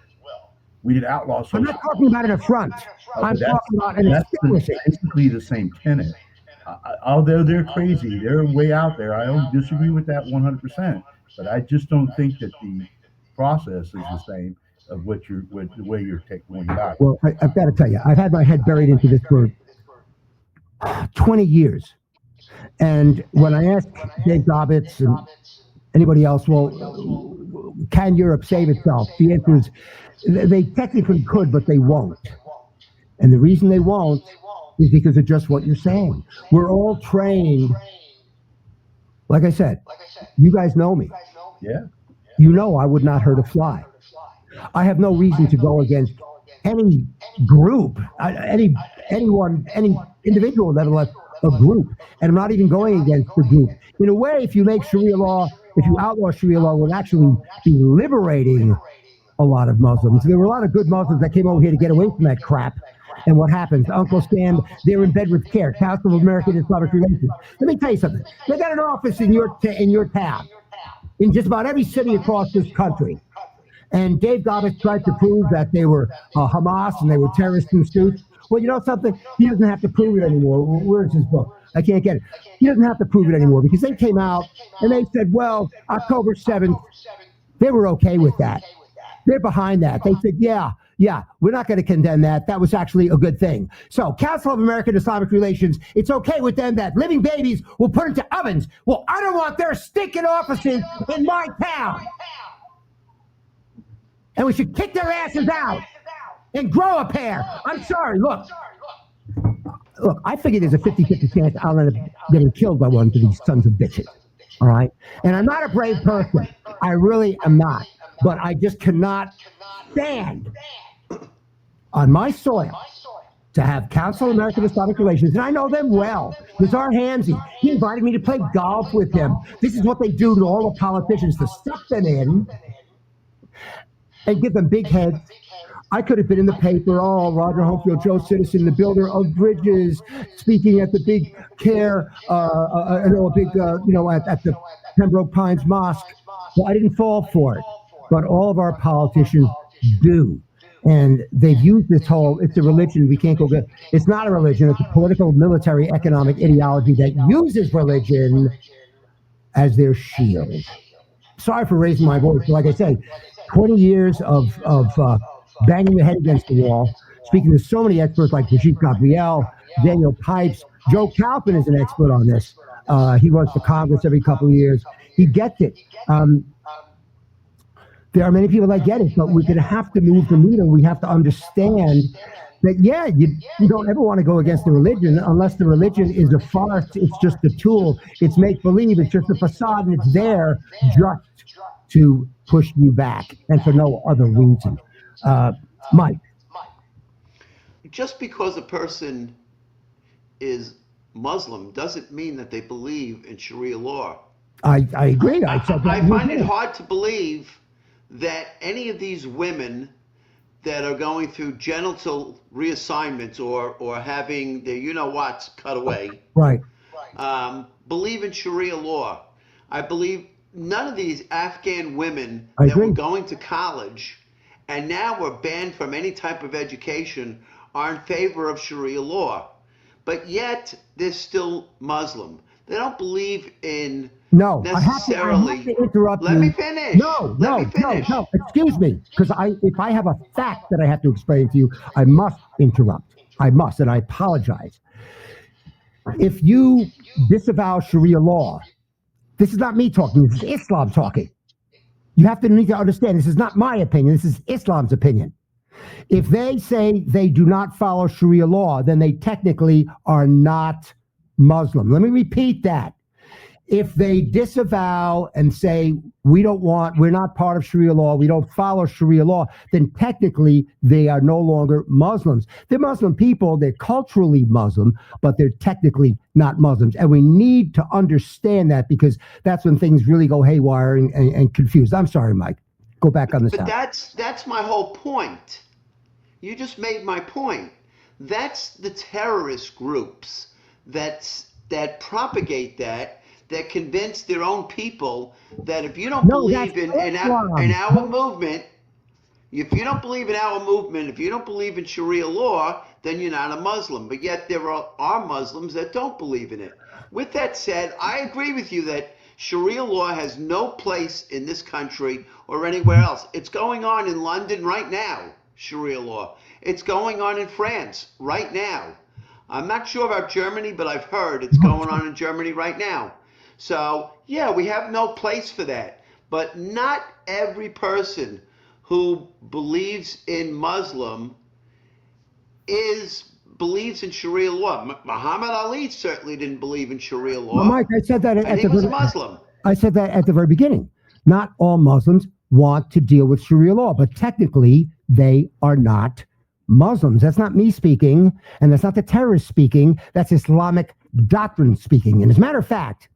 We did outlaw I'm socialism. not talking about an affront. I'm talking about an extinguishing. Basically the same tenet. Although they're crazy, they're way out there. I don't disagree with that 100%. But I just don't think that the process is the same of the way you're taking it out. Well, I've got to tell you, I've had my head buried into this for 20 years. And when I asked Dave Gobbets and anybody else, well, can Europe save itself? The answer is they technically could, but they won't. And the reason they won't is because of just what you're saying. We're all trained. Like I said, you guys know me. Yeah. You know I would not hurt a fly. I have no reason to go against any group, anyone, any individual, let alone a group. And I'm not even going against the group. In a way, if you make Sharia law, if you outlaw Sharia law, we'll actually be liberating a lot of Muslims. There were a lot of good Muslims that came over here to get away from that crap. And what happens? Uncle Scam, they're in bed with CARE, Council of American Islamic Relations. Let me tell you something. They got an office in your town, in just about every city across this country. And Dave Gobbets tried to prove that they were Hamas and they were terrorist institutes. Well, you know something? He doesn't have to prove it anymore. Where's his book? I can't get it. He doesn't have to prove it anymore because they came out and they said, well, October 7th, they were okay with that. They're behind that. They said, yeah, we're not going to condemn that. That was actually a good thing. So, Council of American Islamic Relations, it's okay with them that living babies will put into ovens. Well, I don't want their stinking offices in my town. And we should kick their asses out and grow a pair. I'm sorry, look, I figure there's a 50-50 chance I'll end up getting killed by one of these sons of bitches. All right? And I'm not a brave person. I really am not. But I just cannot stand on my soil to have Council of American Islamic Relations, and I know them well. Nizar Hamzi, he invited me to play golf with him. This is what they do to all the politicians, to suck them in and give them big heads. I could have been in the paper, Roger Homefield, Joe Citizen, the builder of bridges, speaking at the big at the Pembroke Pines Mosque. Well, I didn't fall for it. But all of our politicians do. And they've used this it's a religion, we can't go get, it's not a religion, it's a political, military, economic ideology that uses religion as their shield. Sorry for raising my voice, but like I say, 20 years of banging your head against the wall, speaking to so many experts like Brigitte Gabriel, Daniel Pipes. Joe Kalpin is an expert on this. He runs for Congress every couple of years. He gets it. There are many people that get it, but we're going to have to move the needle. We have to understand that, you don't ever want to go against the religion unless the religion is a farce. It's just a tool. It's make-believe. It's just a facade, and it's there just to push you back and for no other reason. Mike. Just because a person is Muslim doesn't mean that they believe in Sharia law. I agree. I find it hard to believe that any of these women that are going through genital reassignments or having their you-know-whats cut away, right, believe in Sharia law. I believe none of these Afghan women that were going to college and now were banned from any type of education are in favor of Sharia law. But yet, they're still Muslim. They don't believe in necessarily. I have to interrupt Let you. me finish. No. Excuse me, because if I have a fact that I have to explain to you, I must interrupt. I must, and I apologize. If you disavow Sharia law, this is not me talking. This is Islam talking. You need to understand. This is not my opinion. This is Islam's opinion. If they say they do not follow Sharia law, then they technically are not Muslim. Let me repeat that. If they disavow and say, we're not part of Sharia law, we don't follow Sharia law, then technically they are no longer Muslims. They're Muslim people, they're culturally Muslim, but they're technically not Muslims. And we need to understand that because that's when things really go haywire and confused. I'm sorry, Mike. Go back on the But that's my whole point. You just made my point. That's the terrorist groups that propagate that convince their own people that if you don't believe in our movement, if you don't believe in our movement, if you don't believe in Sharia law, then you're not a Muslim. But yet there are Muslims that don't believe in it. With that said, I agree with you that Sharia law has no place in this country or anywhere else. It's going on in London right now, Sharia law. It's going on in France right now. I'm not sure about Germany, but I've heard it's going on in Germany right now. So, yeah, we have no place for that. But not every person who believes in Muslim believes in Sharia law. Muhammad Ali certainly didn't believe in Sharia law. Well, Mike, I said that he was a Muslim. I said that at the very beginning. Not all Muslims want to deal with Sharia law, but technically they are not Muslims. That's not me speaking, and that's not the terrorists speaking. That's Islamic doctrine speaking. And as a matter of fact,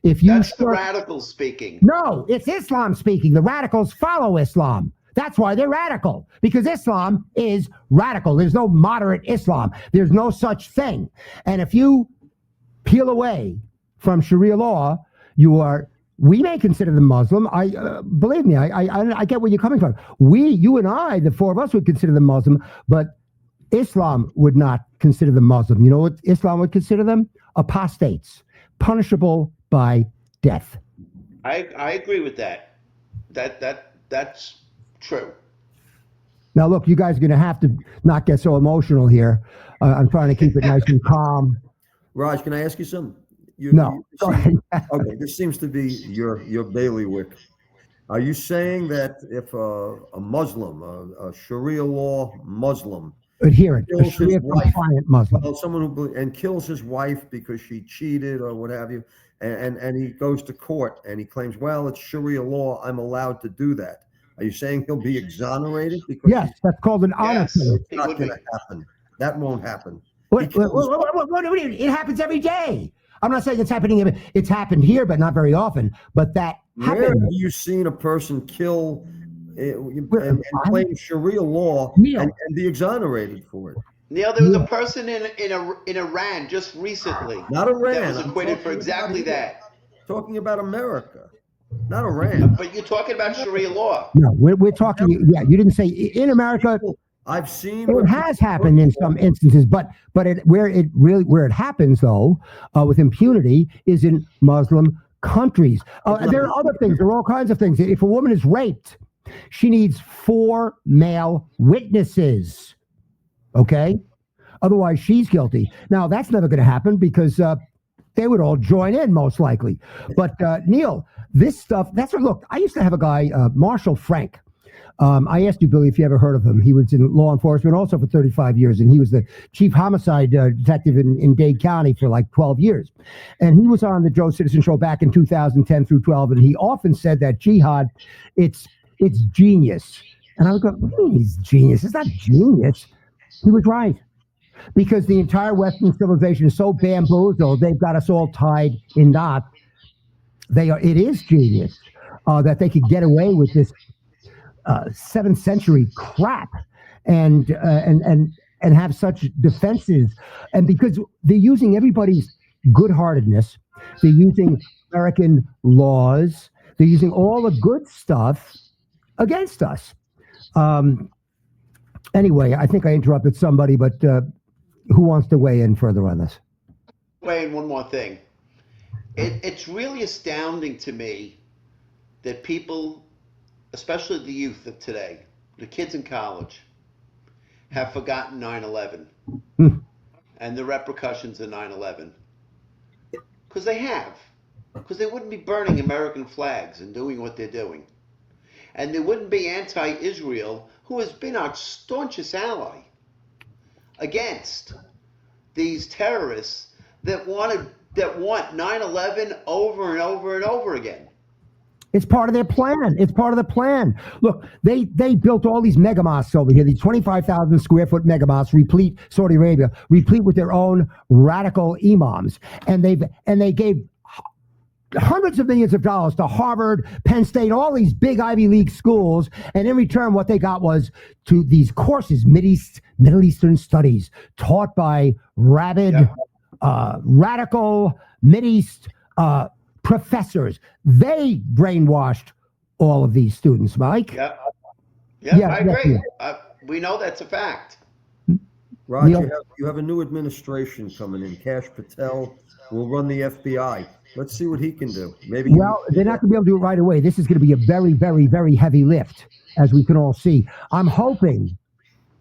that's the radicals speaking. No, it's Islam speaking. The radicals follow Islam. That's why they're radical, because Islam is radical. There's no moderate Islam. There's no such thing. And if you peel away from Sharia law, we may consider them Muslim. Believe me, I get where you're coming from. You and I, the four of us, would consider them Muslim, but Islam would not consider them Muslim. You know what Islam would consider them? apostates, punishable by death. I agree with that. That's true. Now, look, you guys are going to have to not get so emotional here. I'm trying to keep it nice and calm. Raj, can I ask you something? No. Okay, this seems to be your bailiwick. Are you saying that if a Muslim, a Sharia law Muslim, Adherent, a kills his Sharia wife, compliant Muslim, well, someone and kills his wife because she cheated or what have you, and he goes to court and he claims, well, it's Sharia law, I'm allowed to do that. Are you saying he'll be exonerated? Because yes, that's called an honor Yes. killing. it's not going to happen. That won't happen. What do you mean? It happens every day. I'm not saying it's happening. It's happened here, but not very often. But that Where happens. have you seen a person kill and claim Sharia law Neil. and be exonerated for it? Neil, there was a person in Iran just recently Not Iran. that was I'm acquitted for talking exactly about that. Talking about America, not Iran. But you're talking about Sharia law. No, we're talking. Yeah, you didn't say in America. I've seen It has happened in some instances, but where it happens though with impunity is in Muslim countries. There are other things. There are all kinds of things. If a woman is raped, she needs 4 male witnesses. Okay, otherwise she's guilty. Now that's never going to happen because they would all join in most likely. But Neil, this stuff. That's what. Look, I used to have a guy, Marshall Frank. I asked you, Billy, if you ever heard of him. He was in law enforcement also for 35 years, and he was the chief homicide detective in Dade County for like 12 years. And he was on the Joe Citizen Show back in 2010 through 12, and he often said that jihad, it's genius. And I would go, what do you mean it's genius? It's not genius. He was right. Because the entire Western civilization is so bamboozled, they've got us all tied in knots. It is genius that they could get away with this 7th century crap and have such defenses, and because they're using everybody's good-heartedness, they're using American laws, they're using all the good stuff against us. Anyway, I think I interrupted somebody, but who wants to weigh in further on this? Wait, one more thing. It's really astounding to me that people, especially the youth of today, the kids in college, have forgotten 9/11 and the repercussions of 9/11. Because they have. Because they wouldn't be burning American flags and doing what they're doing. And they wouldn't be anti-Israel, who has been our staunchest ally against these terrorists that want 9/11 over and over and over again. It's part of their plan. It's part of the plan. Look, they built all these mega mosques over here, these 25,000 square foot mega mosques, replete Saudi Arabia, replete with their own radical imams, and they gave hundreds of millions of dollars to Harvard, Penn State, all these big Ivy League schools, and in return, what they got was to these courses, Middle Eastern studies, taught by rabid, radical Mideast professors. They brainwashed all of these students, Mike. Yeah, Yeah, I agree. definitely. We know that's a fact. Raj, Neil? you have a new administration coming in. Kash Patel will run the FBI. Let's see what he can do. Maybe. Well, they're not going to be able to do it right away. This is going to be a very, very, very heavy lift, as we can all see. I'm hoping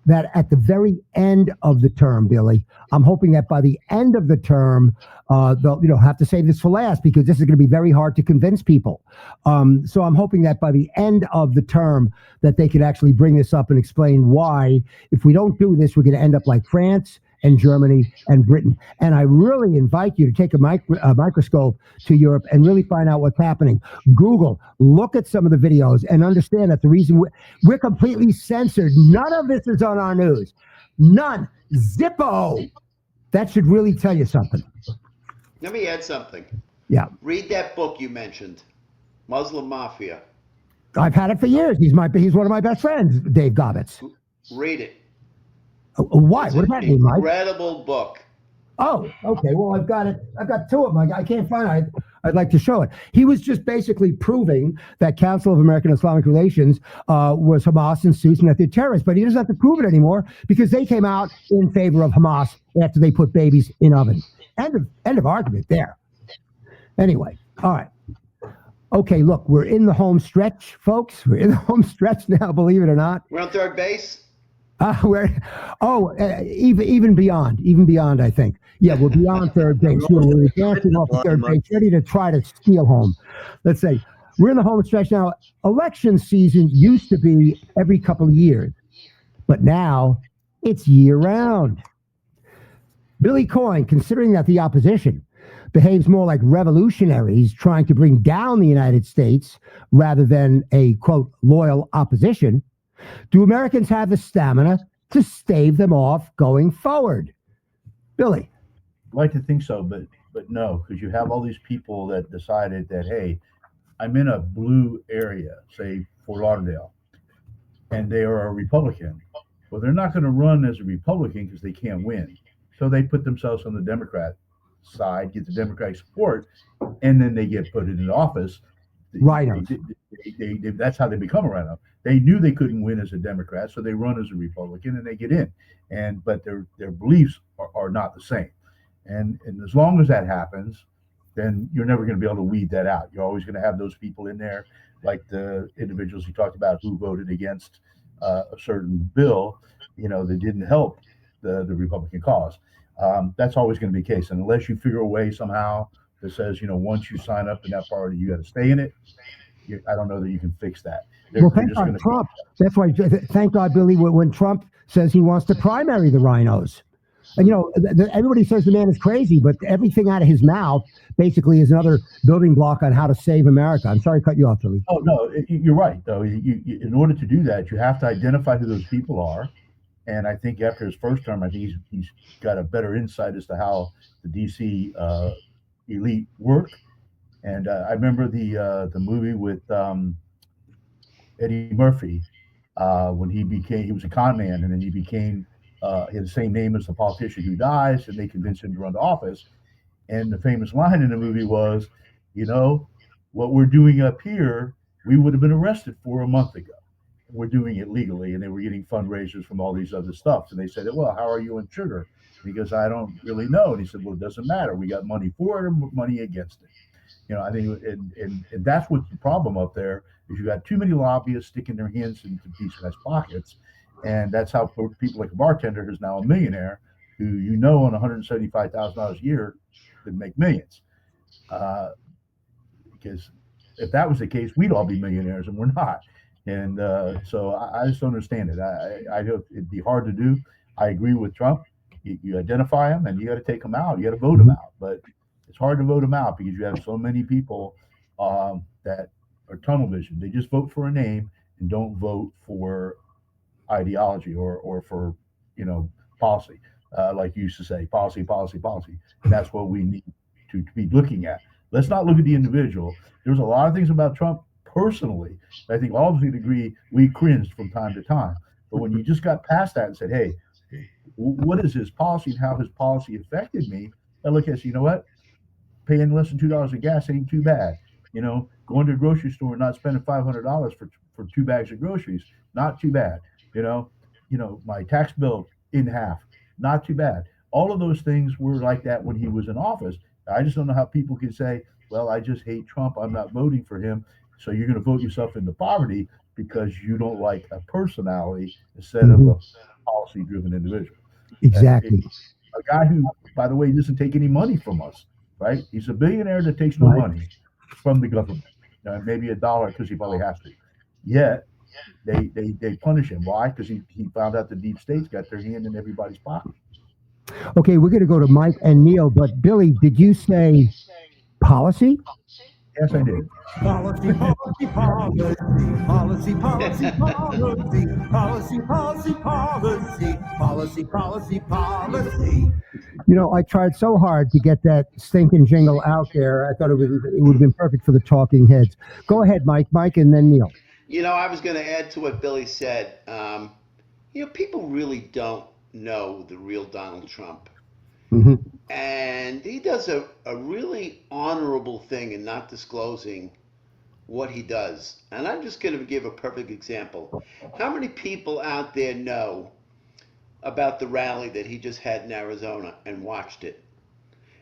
that at the very end of the term, Billy, I'm hoping that by the end of the term, they'll have to save this for last because this is going to be very hard to convince people. So I'm hoping that by the end of the term that they could actually bring this up and explain why, if we don't do this, we're going to end up like France and Germany and Britain. And I really invite you to take a microscope to Europe and really find out what's happening. Google, look at some of the videos and understand that the reason we're completely censored. None of this is on our news. None. Zippo. That should really tell you something. Let me add something. Yeah. Read that book you mentioned, Muslim Mafia. I've had it for years. He's one of my best friends, Dave Gobbets. Read it. Why? It's What does that mean, Mike? Incredible book. Oh, okay. Well, I've got it. I've got 2 of them. I can't find it. I'd like to show it. He was just basically proving that Council of American Islamic Relations was Hamas and Sus and that they're terrorists. But he doesn't have to prove it anymore because they came out in favor of Hamas after they put babies in ovens. End of argument there. Anyway, all right. Okay, look, we're in the home stretch, folks. We're in the home stretch now, believe it or not. We're on third base. Even beyond, I think. Yeah, we're beyond third base. We're dancing off the third base, ready to try to steal home. Let's say we're in the home stretch now. Election season used to be every couple of years, but now it's year round. Billy Coyne, considering that the opposition behaves more like revolutionaries trying to bring down the United States rather than a, quote, loyal opposition, do Americans have the stamina to stave them off going forward? Billy. I'd like to think so, but no, because you have all these people that decided that, hey, I'm in a blue area, say Fort Lauderdale, and they are a Republican. Well, they're not going to run as a Republican because they can't win. So they put themselves on the Democrat side, get the Democratic support, and then they get put into office. Rhinos. That's how they become a rhino. They knew they couldn't win as a Democrat, so they run as a Republican and they get in. But their beliefs are not the same. And as long as that happens, then you're never going to be able to weed that out. You're always going to have those people in there, like the individuals you talked about who voted against a certain bill, that didn't help the Republican cause. That's always going to be the case. And unless you figure a way somehow that says, once you sign up in that party, you got to stay in it, I don't know that you can fix that. Thank God Trump. That's why, thank God, Billy, when Trump says he wants to primary the rhinos. And, everybody says the man is crazy, but everything out of his mouth basically is another building block on how to save America. I'm sorry to cut you off, Billy. Oh, no, you're right, though. In order to do that, you have to identify who those people are. And I think after his first term, I think he's got a better insight as to how the D.C. Elite work. And I remember the movie with Eddie Murphy when he was a con man, and then he became he had the same name as the politician who dies, and they convinced him to run to office. And the famous line in the movie was, what we're doing up here, we would have been arrested for a month ago. We're doing it legally, and they were getting fundraisers from all these other stuff. And they said, well, how are you in sugar? And he goes, I don't really know. And he said, well, it doesn't matter. We got money for it and money against it. I think, and that's what's the problem up there, is you got too many lobbyists sticking their hands into these guys' pockets. And that's how people like a bartender who's now a millionaire, who on $175,000 a year could make millions. Because if that was the case, we'd all be millionaires, and we're not. And so I just don't understand it. I know it'd be hard to do. I agree with Trump. You identify them, and you got to take them out. You got to vote them out. But it's hard to vote them out because you have so many people that are tunnel vision. They just vote for a name and don't vote for ideology or for policy. Like you used to say, policy. And that's what we need to be looking at. Let's not look at the individual. There's a lot of things about Trump personally, I think all of us would agree we cringed from time to time. But when you just got past that and said, hey, what is his policy and how his policy affected me? I look at, you know what? Paying less than $2 of gas ain't too bad. Going to a grocery store and not spending $500 for 2 bags of groceries, not too bad. My tax bill in half, not too bad. All of those things were like that when he was in office. I just don't know how people can say, well, I just hate Trump, I'm not voting for him. So you're going to vote yourself into poverty because you don't like a personality instead of a policy-driven individual. Exactly. A guy who, by the way, doesn't take any money from us, right? He's a billionaire that takes no money from the government, maybe $1 because he probably has to. Yet they punish him. Why? Because he found out the deep state's got their hand in everybody's pocket. Okay, we're going to go to Mike and Neil, but Billy, did you say policy? Yes, I did. Policy, policy, policy, policy, policy, policy, policy, policy, policy, policy, policy, policy. I tried so hard to get that stinking jingle out there. I thought it would have been perfect for the talking heads. Go ahead, Mike, and then Neil. I was going to add to what Billy said. People really don't know the real Donald Trump. Mm-hmm. And he does a really honorable thing in not disclosing what he does. And I'm just going to give a perfect example. How many people out there know about the rally that he just had in Arizona and watched it?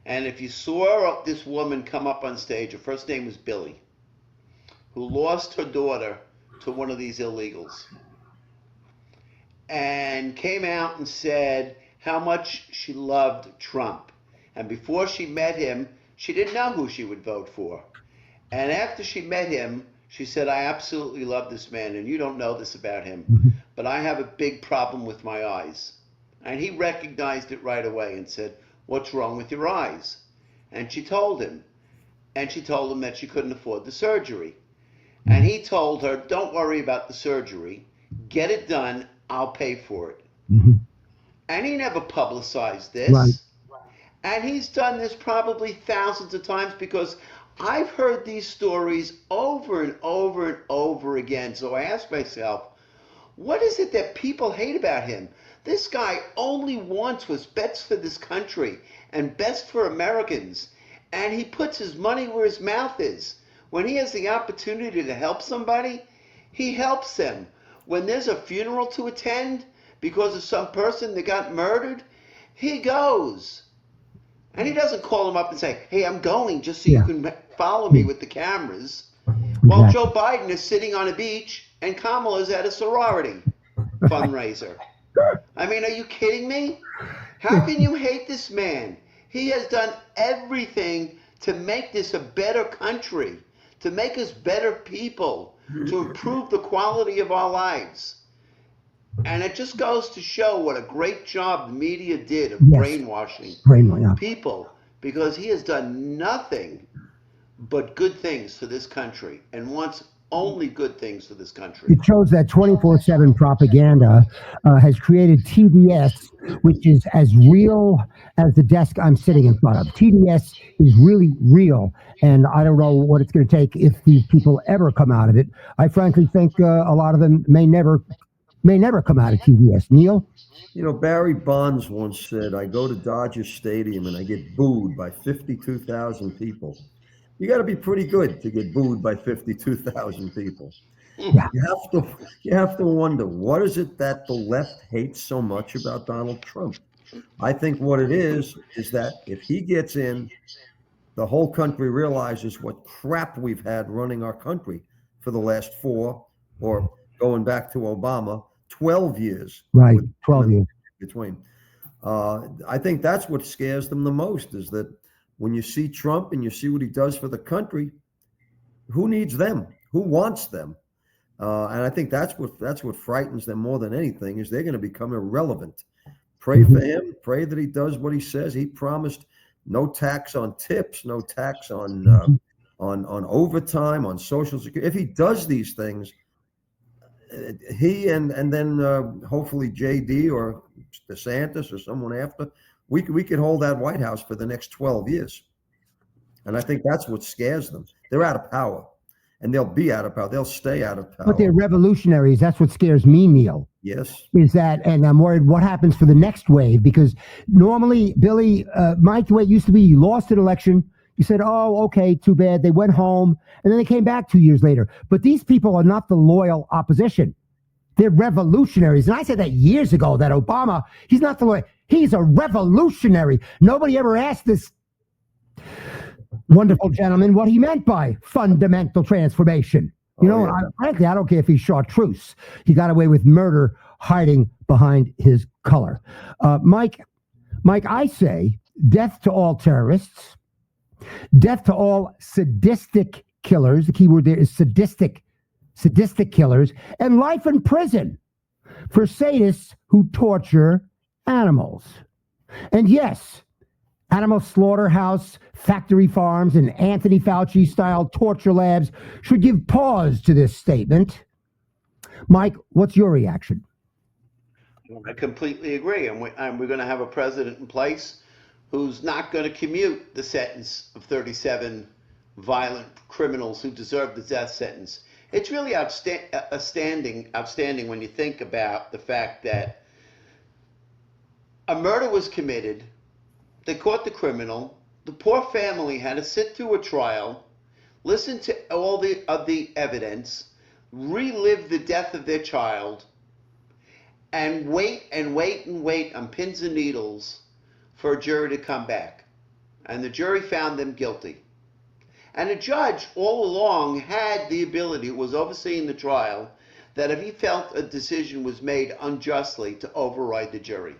And if you saw this woman come up on stage, her first name was Billy, who lost her daughter to one of these illegals, and came out and said how much she loved Trump. And before she met him, she didn't know who she would vote for. And after she met him, she said, I absolutely love this man, and you don't know this about him, but I have a big problem with my eyes. And he recognized it right away and said, what's wrong with your eyes? And she told him. And she told him that she couldn't afford the surgery. And he told her, don't worry about the surgery. Get it done. I'll pay for it. Mhm. And he never publicized this. Right. And he's done this probably thousands of times, because I've heard these stories over and over and over again. So I asked myself, what is it that people hate about him? This guy only wants what's best for this country and best for Americans. And he puts his money where his mouth is. When he has the opportunity to help somebody, he helps them. When there's a funeral to attend because of some person that got murdered, he goes. And he doesn't call him up and say, hey, I'm going just so Yeah. you can follow me with the cameras. While Exactly. Joe Biden is sitting on a beach and Kamala's at a sorority fundraiser. I mean, are you kidding me? How can you hate this man? He has done everything to make this a better country, to make us better people, to improve the quality of our lives. And it just goes to show what a great job the media did of Yes. brainwashing Yeah. people, because he has done nothing but good things for this country and wants only good things for this country. It shows that 24/7 propaganda has created TDS, which is as real as the desk I'm sitting in front of. TDS is really real, and I don't know what it's going to take if these people ever come out of it. I frankly think a lot of them may never come out of TDS. Neil? You know, Barry Bonds once said, I go to Dodger Stadium and I get booed by 52,000 people. You got to be pretty good to get booed by 52,000 people. Yeah. You have to wonder, what is it that the left hates so much about Donald Trump? I think what it is that if he gets in, the whole country realizes what crap we've had running our country for the last 4, or going back to Obama, 12 years. Right, with 12 years. between. I think that's what scares them the most, is that when you see Trump and you see what he does for the country, who needs them? Who wants them? And I think that's what frightens them more than anything, is they're going to become irrelevant. Pray for him. Pray that he does what he says. He promised no tax on tips, no tax on overtime, on Social Security. If he does these things, he and then hopefully JD or DeSantis or someone after, we could hold that White House for the next 12 years. And I think that's what scares them. They're out of power, and they'll be out of power. They'll stay out of power. But they're revolutionaries. That's what scares me, Neil. Yes. Is that, and I'm worried what happens for the next wave, because normally, Billy, Mike, the way it used to be, you lost an election, you said, oh, okay, too bad. They went home, and then they came back 2 years later. But these people are not the loyal opposition. They're revolutionaries. And I said that years ago, that Obama, he's not the loyal, he's a revolutionary. Nobody ever asked this wonderful gentleman what he meant by fundamental transformation. You know, yeah. frankly, I don't care if he's chartreuse. He got away with murder hiding behind his color. Mike, I say death to all terrorists, death to all sadistic killers. The key word there is sadistic killers, and life in prison for sadists who torture animals. And yes, animal slaughterhouse, factory farms, and Anthony Fauci-style torture labs should give pause to this statement. Mike, what's your reaction? I completely agree. And we're going to have a president in place who's not going to commute the sentence of 37 violent criminals who deserve the death sentence. It's really outstanding when you think about the fact that a murder was committed. They caught the criminal. The poor family had to sit through a trial, listen to all the evidence, relive the death of their child, and wait on pins and needles for a jury to come back. And the jury found them guilty. And the judge all along had the ability, was overseeing the trial, that if he felt a decision was made unjustly, to override the jury.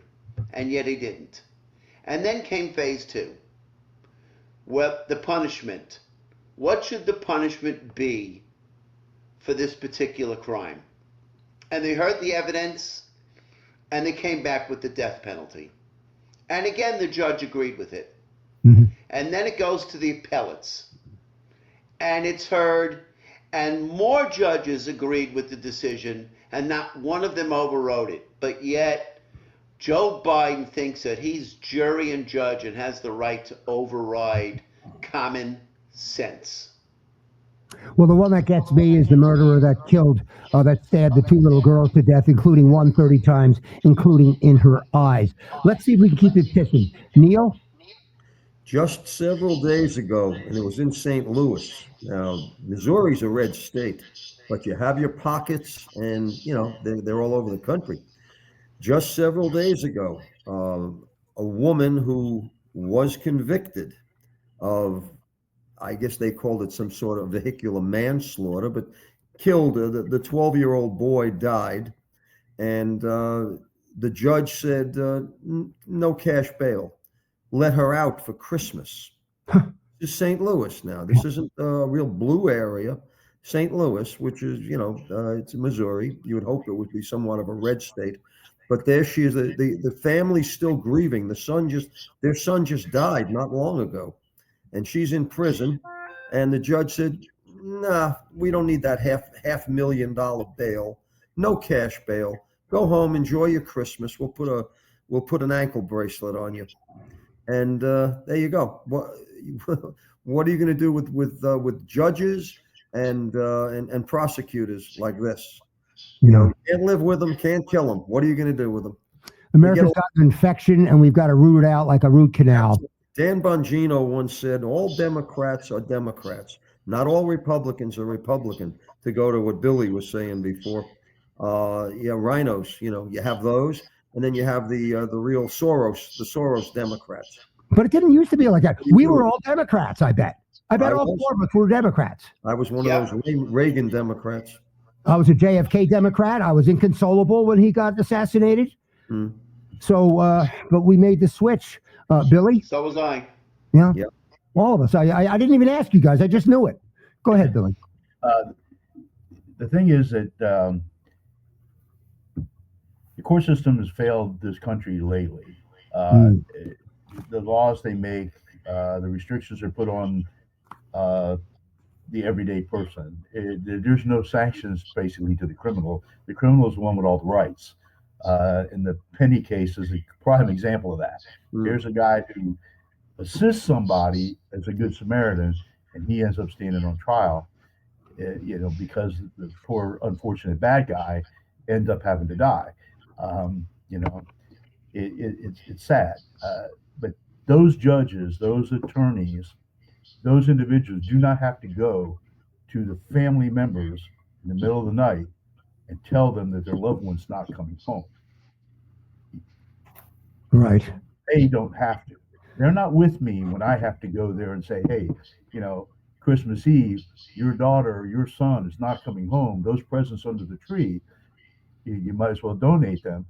And yet he didn't. And then came phase two. Well, the punishment. What should the punishment be for this particular crime? And they heard the evidence, and they came back with the death penalty. And again, the judge agreed with it. Mhm. And then it goes to the appellates. And it's heard, and more judges agreed with the decision, and not one of them overrode it. But yet, Joe Biden thinks that he's jury and judge and has the right to override common sense. Well, the one that gets me is the murderer that killed, that stabbed the two little girls to death, including one 30 times, including in her eyes. Let's see if we can keep it pissing. Neil? Just several days ago, and it was in St. Louis. Now, Missouri's a red state, but you have your pockets, and they're all over the country. Just several days ago, a woman who was convicted of, I guess they called it some sort of vehicular manslaughter, but killed the 12-year-old boy died, and the judge said no cash bail. Let her out for Christmas. This is St. Louis now. This isn't a real blue area. St. Louis, which is, it's Missouri. You would hope it would be somewhat of a red state. But there she is. The family's still grieving. Their son just died not long ago. And she's in prison. And the judge said, nah, we don't need that $500,000 bail. No cash bail. Go home, enjoy your Christmas. We'll put an ankle bracelet on you. And there you go. What are you going to do with judges and prosecutors like this? You can't live with them, can't kill them. What are you going to do with them? America's got an infection, and we've got to root it out like a root canal. Dan Bongino once said, all Democrats are Democrats. Not all Republicans are Republican, to go to what Billy was saying before. Rhinos, you have those. And then you have the real Soros Democrats. But it didn't used to be like that. We were all Democrats, I bet. I bet all four of us were Democrats. I was one of those Reagan Democrats. I was a JFK Democrat. I was inconsolable when he got assassinated. So, but we made the switch. Billy? So was I. Yeah. All of us. I didn't even ask you guys. I just knew it. Go ahead, Billy. The thing is that the court system has failed this country lately. The laws they make, the restrictions are put on the everyday person. There's no sanctions basically to the criminal. The criminal is the one with all the rights. And the Penny case is a prime example of that. Here's a guy who assists somebody as a good Samaritan, and he ends up standing on trial, because the poor, unfortunate bad guy ends up having to die. It's sad. But those judges, those attorneys, those individuals do not have to go to the family members in the middle of the night and tell them that their loved one's not coming home. Right. They don't have to. They're not with me when I have to go there and say, hey, Christmas Eve, your daughter or your son is not coming home. Those presents under the tree, you might as well donate them.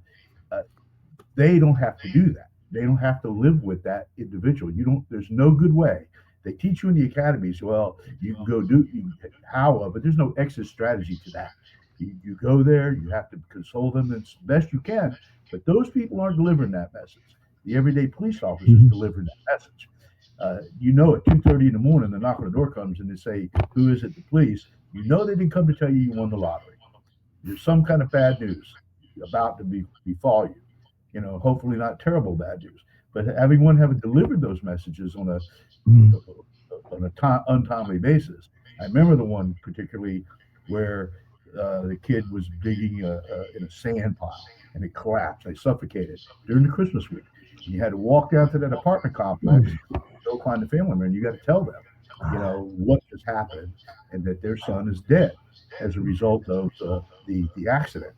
They don't have to do that. They don't have to live with that individual. There's no good way. They teach you in the academies, well, you can go but there's no exit strategy to that. You go there, you have to console them as best you can, but those people aren't delivering that message. The everyday police officer is delivering that message. At 2:30 in the morning, the knock on the door comes and they say, who is it? The police. They didn't come to tell you won the lottery. There's some kind of bad news about to befall you. Hopefully not terrible bad news, but everyone having delivered those messages on a untimely basis. I remember the one particularly where the kid was digging in a sand pile and it collapsed. They suffocated during the Christmas week. And you had to walk down to that apartment complex, go find the family member, and you got to tell them, what just happened and that their son is dead as a result of the accident.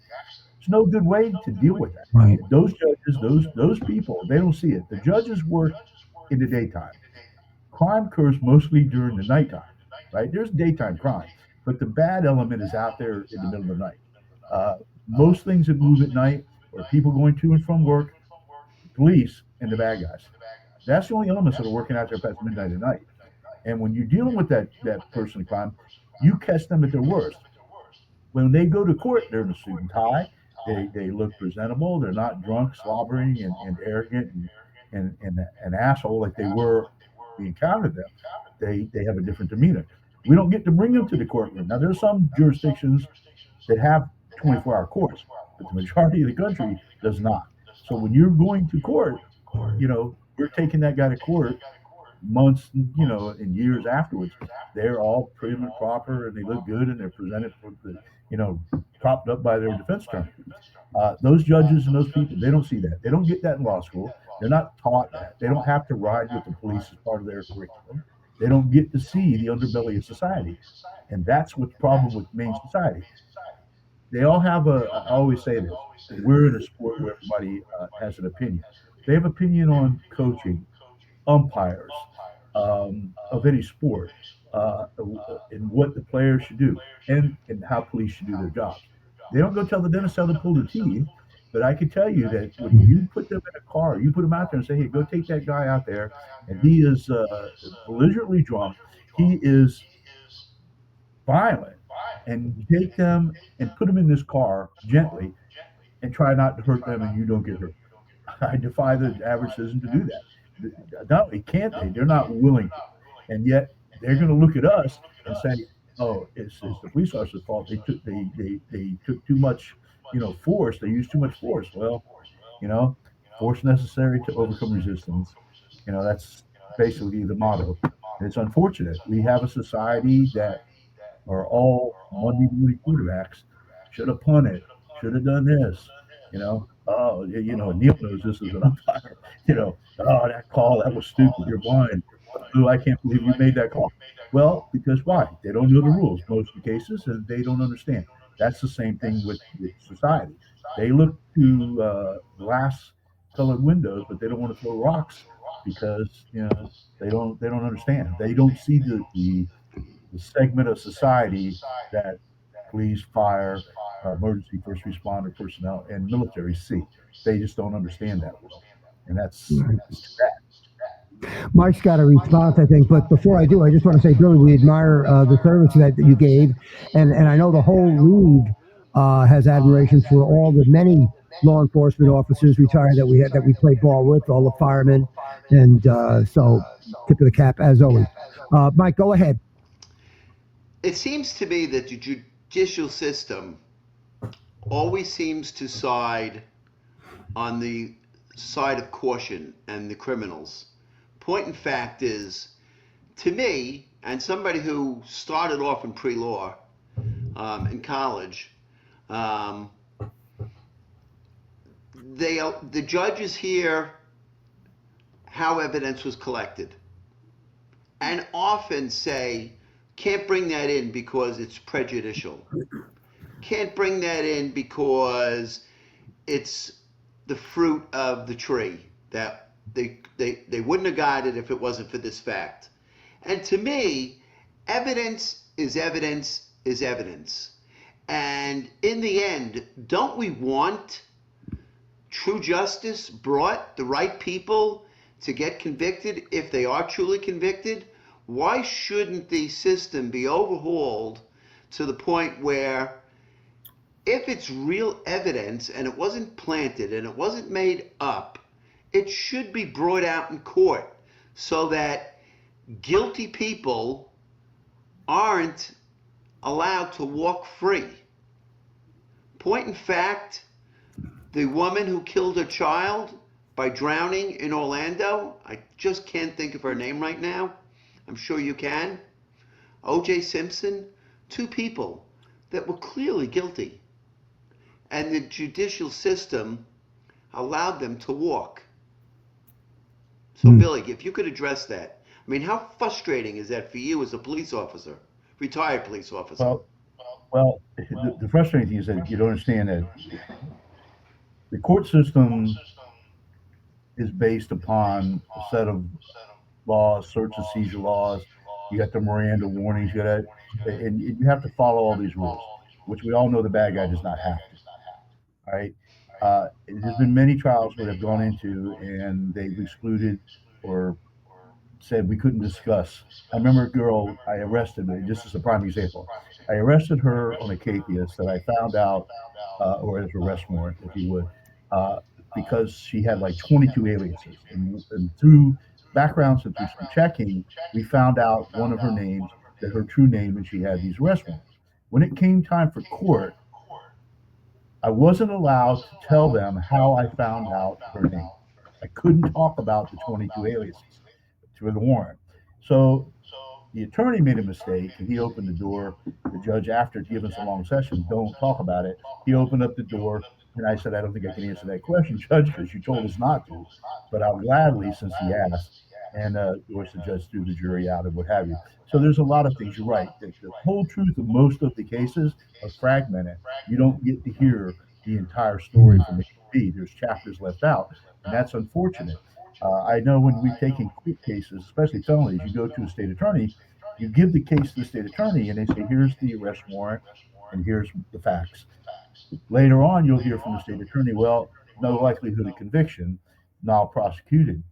There's no good way to deal with that. Right. Those judges, those people, they don't see it. The judges work in the daytime. crime occurs mostly during the nighttime, right? There's daytime crime, but the bad element is out there in the middle of the night. Uh, Most things that move at night are people going to and from work, police, and the bad guys. That's the only elements that are working out there past midnight at night. And when you're dealing with that person in crime, you catch them at their worst. When they go to court, they're in a suit and tie. They look presentable. They're not drunk, slobbering, and arrogant and an asshole like they were. We encountered them. They have a different demeanor. We don't get to bring them to the courtroom. Now there's some jurisdictions that have 24-hour courts, but the majority of the country does not. So when you're going to court, we're taking that guy to court months, and years afterwards. They're all prim and proper, and they look good, and they're presented for the, propped up by their defense attorney. Those judges and those people, they don't see that. They don't get that in law school. They're not taught that. They don't have to ride with the police as part of their curriculum. They don't get to see the underbelly of society, and that's what's the problem with Maine society. They all have I always say this, we're in a sport where everybody has an opinion. They have opinion on coaching, umpires, of any sport, and what the players should do, and how police should do their jobs. They don't go tell the dentist how to pull their teeth, but I can tell you that when you put them in a car, you put them out there and say, "Hey, go take that guy out there," and he is belligerently drunk, he is violent, and you take them and put them in this car gently, and try not to hurt them, and you don't get hurt. I defy the average citizen to do that. Not only can't they, they're not willing to. And yet they're going to look at us and say, "Oh, it's the police officer's fault. They took too much, force. They used too much force." Well, force necessary to overcome resistance. That's basically the motto. And it's unfortunate. We have a society that are all Monday morning quarterbacks. Should have punted. Should have done this. Oh, Neil knows this is an umpire. Oh, that call, that was stupid. You're blind. Oh, I can't believe you made that call. Well, because why? They don't know the rules most of the cases, and they don't understand. That's the same thing with society. They look to glass-colored windows, but they don't want to throw rocks because they don't understand. They don't see the segment of society that police, fire, emergency first responder personnel, and military see. They just don't understand that well, and that's bad. Mike's got a response, I think, but before I do, I just want to say, Billy, we admire the service that you gave, and I know the whole league has admiration for all the many law enforcement officers retired that we play ball with, all the firemen, and so tip of the cap as always. Mike, go ahead. It seems to me that the judicial system always seems to side on the side of caution and the criminals. Point in fact is, to me, and somebody who started off in pre-law in college, the judges hear how evidence was collected and often say, can't bring that in because it's prejudicial. Can't bring that in because it's the fruit of the tree, that they wouldn't have got it if it wasn't for this fact. And to me, evidence is evidence is evidence. And in the end, don't we want true justice brought, the right people to get convicted if they are truly convicted? Why shouldn't the system be overhauled to the point where if it's real evidence and it wasn't planted and it wasn't made up, it should be brought out in court so that guilty people aren't allowed to walk free? Point in fact, the woman who killed her child by drowning in Orlando, I just can't think of her name right now. I'm sure you can. O.J. Simpson, two people that were clearly guilty. And the judicial system allowed them to walk. So, Billy, if you could address that. I mean, how frustrating is that for you as a police officer, retired police officer? Well, the frustrating thing is that you don't understand that the court system is based upon a set of laws, search and seizure laws. You got the Miranda warnings. And you have to follow all these rules, which we all know the bad guy does not have to. All right. There's been many trials where they've gone into and they've excluded or said we couldn't discuss. I remember a girl I arrested, just as a prime example. I arrested her on a capias that I found out, or as arrest warrant, if you would, uh, because she had like 22 aliases. And through backgrounds and through some checking, we found out one of her names, that her true name, and she had these arrest warrants. When it came time for court, I wasn't allowed to tell them how I found out her name. I couldn't talk about the 22 aliases through the warrant. So the attorney made a mistake and he opened the door. The judge, after giving us a long session, don't talk about it. He opened up the door and I said, I don't think I can answer that question, Judge, because you told us not to. But I'll gladly, since he asked. And of course, the judge threw the jury out and what have you. So there's a lot of things. You're right. The whole truth of most of the cases are fragmented. You don't get to hear the entire story from A to B. There's chapters left out, and that's unfortunate. I know when we've taken quick cases, especially felonies, you go to a state attorney, you give the case to the state attorney, and they say, here's the arrest warrant, and here's the facts. Later on, you'll hear from the state attorney, well, no likelihood of conviction, now prosecuted.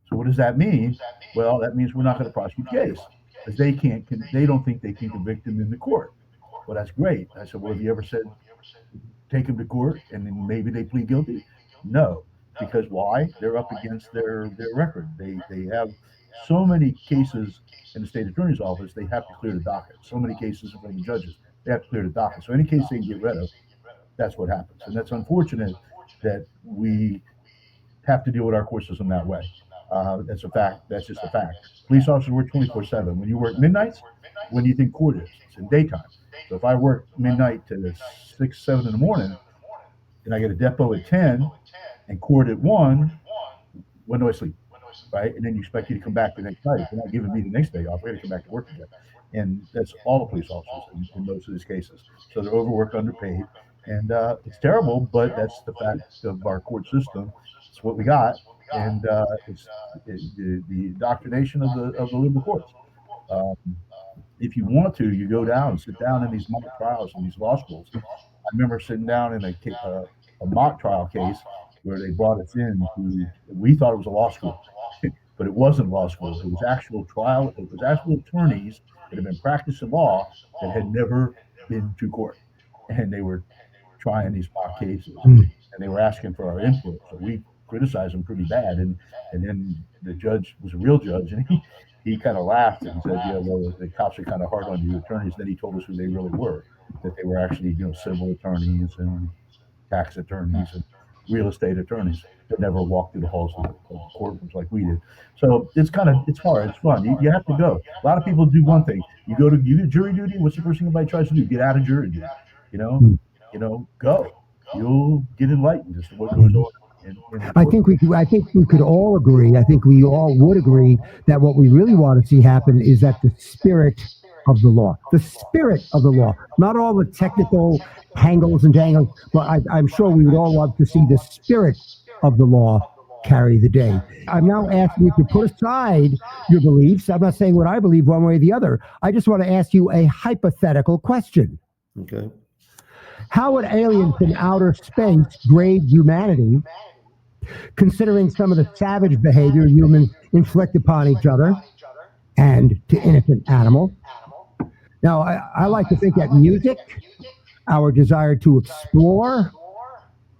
So what does that mean? Well, that means we're not going to prosecute the case because they don't think they can convict him in the court. Well, that's great. I said, well, have you ever said take him to court and then maybe they plead guilty? No, because why? They're up against their record. They have so many cases in the state attorney's office. They have to clear the docket. So many cases in front of the judges. They have to clear the docket. So any case they can get rid of, that's what happens. And that's unfortunate that we have to deal with our court system that way. That's a fact. That's just a fact. Police officers work 24/7. When you work midnights, when do you think court is? It's in daytime. So if I work midnight to 6, 7 in the morning, and I get a depot at 10 and court at 1, when do I sleep? Right? And then you expect you to come back the next night. If you're not giving me the next day off, I got to come back to work again. And that's all the police officers in most of these cases. So they're overworked, underpaid, and it's terrible. But that's the fact of our court system. It's what we got, and the indoctrination of the liberal courts. Um, if you want to, you go down and sit down in these mock trials in these law schools. I remember sitting down in a mock trial case where they brought us in. We thought it was a law school, but it wasn't law school. It was actual trial. It was actual attorneys that had been practicing law that had never been to court, and they were trying these mock cases, and they were asking for our input. So we criticized them pretty bad, and then the judge was a real judge, and he kind of laughed and said, "Yeah, well, the cops are kind of hard on you attorneys." Then he told us who they really were, that they were actually civil attorneys and tax attorneys and real estate attorneys that never walked through the halls of the courtrooms like we did. So it's hard. It's fun. You have to go. A lot of people do one thing. You get jury duty. What's the first thing anybody tries to do? Get out of jury duty. Go. You'll get enlightened as to what goes on. I think we could all agree. I think we all would agree that what we really want to see happen is that the spirit of the law, not all the technical tangles and dangles, but I'm sure we would all love to see the spirit of the law carry the day. I'm now asking you to put aside your beliefs. I'm not saying what I believe one way or the other. I just want to ask you a hypothetical question. Okay. How would aliens from outer space grade humanity, considering some of the savage behavior humans inflict upon each other and to innocent animals? Now, I like to think that music, our desire to explore,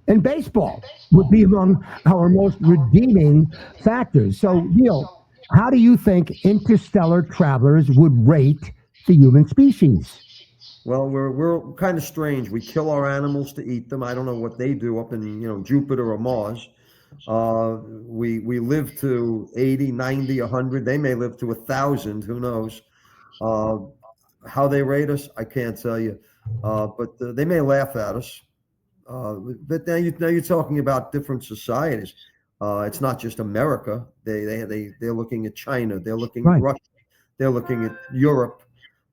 and baseball would be among our most redeeming factors. So, Neil, how do you think interstellar travelers would rate the human species? Well, we're kind of strange. We kill our animals to eat them. I don't know what they do up in Jupiter or Mars. We live to 80, 90, 100. They may live to 1,000. Who knows? How they rate us, I can't tell you. But they may laugh at us. But now you're talking about different societies. It's not just America. They're looking at China. They're looking at Russia. They're looking at Europe.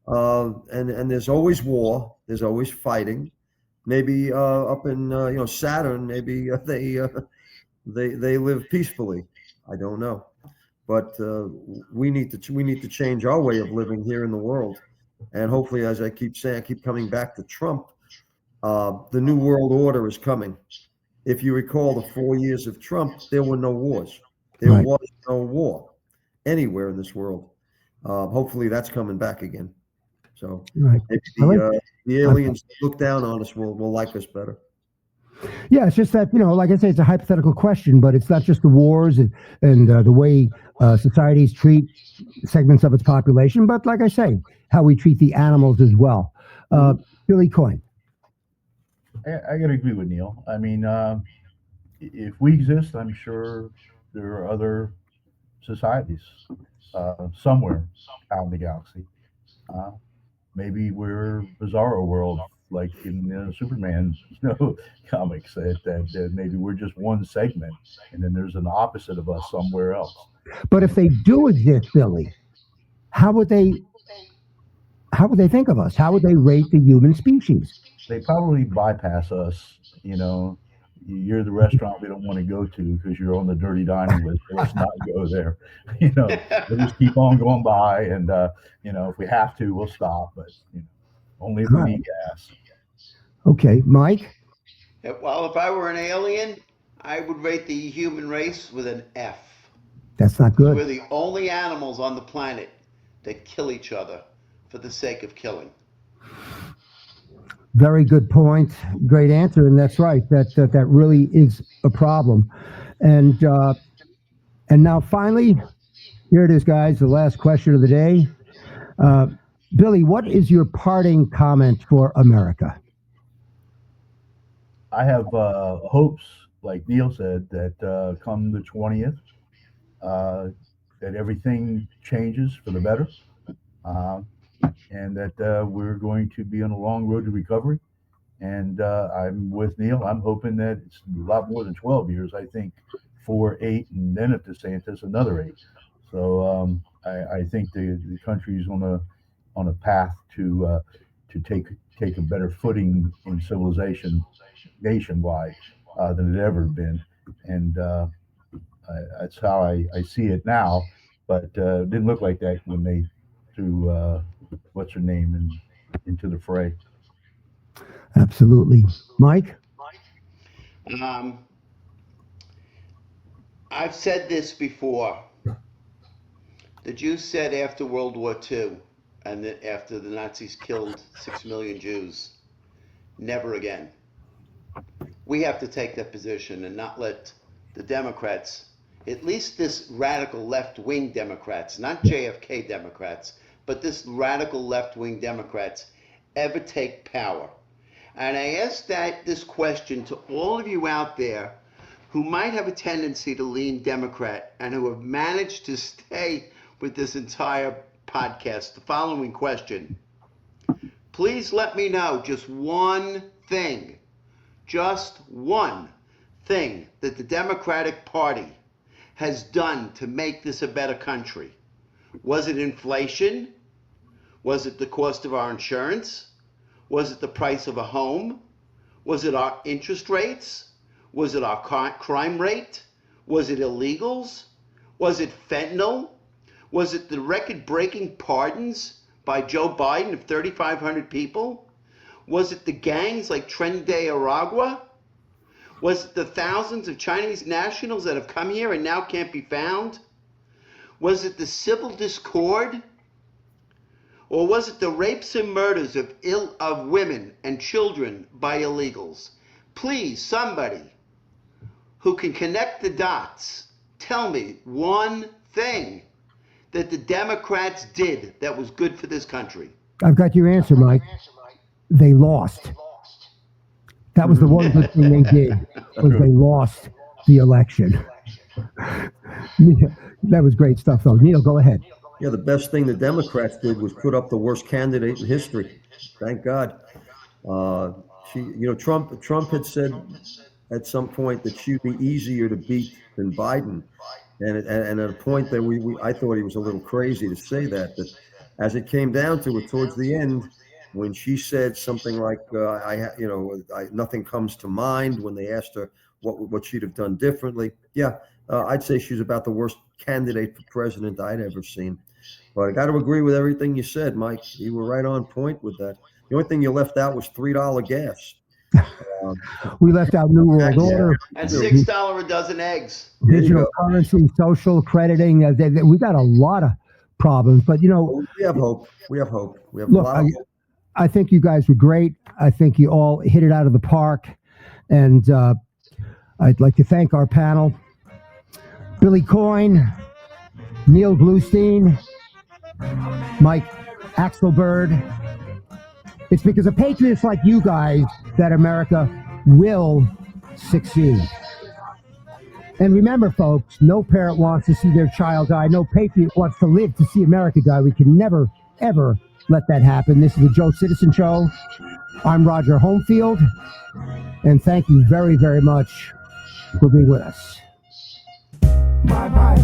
And there's always war. There's always fighting. Maybe up in Saturn, maybe they live peacefully. I don't know. but we need to change our way of living here in the world. And hopefully, as I keep saying, I keep coming back to Trump. The new world order is coming. If you recall the 4 years of Trump, there were no wars. There Right. was no war anywhere in this world. Hopefully, that's coming back again. So Right. maybe I like- the aliens that look down on us will like us better. Yeah, it's just that, like I say, it's a hypothetical question, but it's not just the wars and the way societies treat segments of its population, but like I say, how we treat the animals as well. Billy Coyne. I got to agree with Neil. I mean, if we exist, I'm sure there are other societies somewhere out in the galaxy. Uh, Maybe we're Bizarro World, like in Superman, comics. That maybe we're just one segment, and then there's an opposite of us somewhere else. But if they do exist, Billy, how would they think of us? How would they rate the human species? They probably bypass us. You're the restaurant we don't want to go to because you're on the dirty dining list. So let's not go there. We'll just keep on going by, and if we have to, we'll stop. But only if we need gas. Okay, Mike. Well, if I were an alien, I would rate the human race with an F. That's not We're good. the only animals on the planet that kill each other for the sake of killing. Very good point. Great answer, and that's right. That really is a problem. And now finally, here it is, guys. The last question of the day. Billy, what is your parting comment for America? I have hopes, like Neil said, that come the 20th, that everything changes for the better, and that we're going to be on a long road to recovery. And I'm with Neil. I'm hoping that it's a lot more than 12 years. I think 4, 8, and then if DeSantis, another 8. So I think the country is on a path to take a better footing in civilization nationwide than it ever been, and that's how I see it now. But it didn't look like that when they threw what's her name into the fray. Absolutely, Mike. Um, I've said this before. The Jews said after World War II, and that after the Nazis killed 6 million Jews, never again. We have to take that position and not let the Democrats, at least this radical left-wing Democrats, not JFK Democrats, but this radical left-wing Democrats, ever take power. And I ask this question to all of you out there who might have a tendency to lean Democrat and who have managed to stay with this entire podcast. The following question. Please let me know just one thing that the Democratic Party has done to make this a better country. Was it inflation? Was it the cost of our insurance? Was it the price of a home? Was it our interest rates? Was it our crime rate? Was it illegals? Was it fentanyl? Was it the record-breaking pardons by Joe Biden of 3,500 people? Was it the gangs like Tren de Aragua? Was it the thousands of Chinese nationals that have come here and now can't be found? Was it the civil discord? Or was it the rapes and murders of women and children by illegals? Please, somebody who can connect the dots, tell me one thing that the Democrats did that was good for this country. I've got your answer, Mike. They lost. That was the one good thing they did, was they lost the election. That was great stuff, though. Neil, go ahead. Yeah, the best thing the Democrats did was put up the worst candidate in history. Thank God. Trump had said at some point that she'd be easier to beat than Biden, and at a point that I thought he was a little crazy to say that. But as it came down to it, towards the end, when she said something like, nothing comes to mind when they asked her what she'd have done differently. Yeah, I'd say she's about the worst candidate for president I'd ever seen. But I got to agree with everything you said, Mike. You were right on point with that. The only thing you left out was $3 gas. We left out New World That's- Order, And $6 a dozen eggs. There you digital go. currency, social crediting. We got a lot of problems, but We have hope. We have hope. We have look, a lot of hope. I think you guys were great. I think you all hit it out of the park. And I'd like to thank our panel, Billy Coyne, Neil Bluestein, Mike Axelberd. It's because of patriots like you guys that America will succeed. And remember, folks, no parent wants to see their child die. No patriot wants to live to see America die. We can never, ever let that happen. This is the Joe Citizen Show. I'm Roger Homefield. And thank you very, very much for being with us. Bye bye.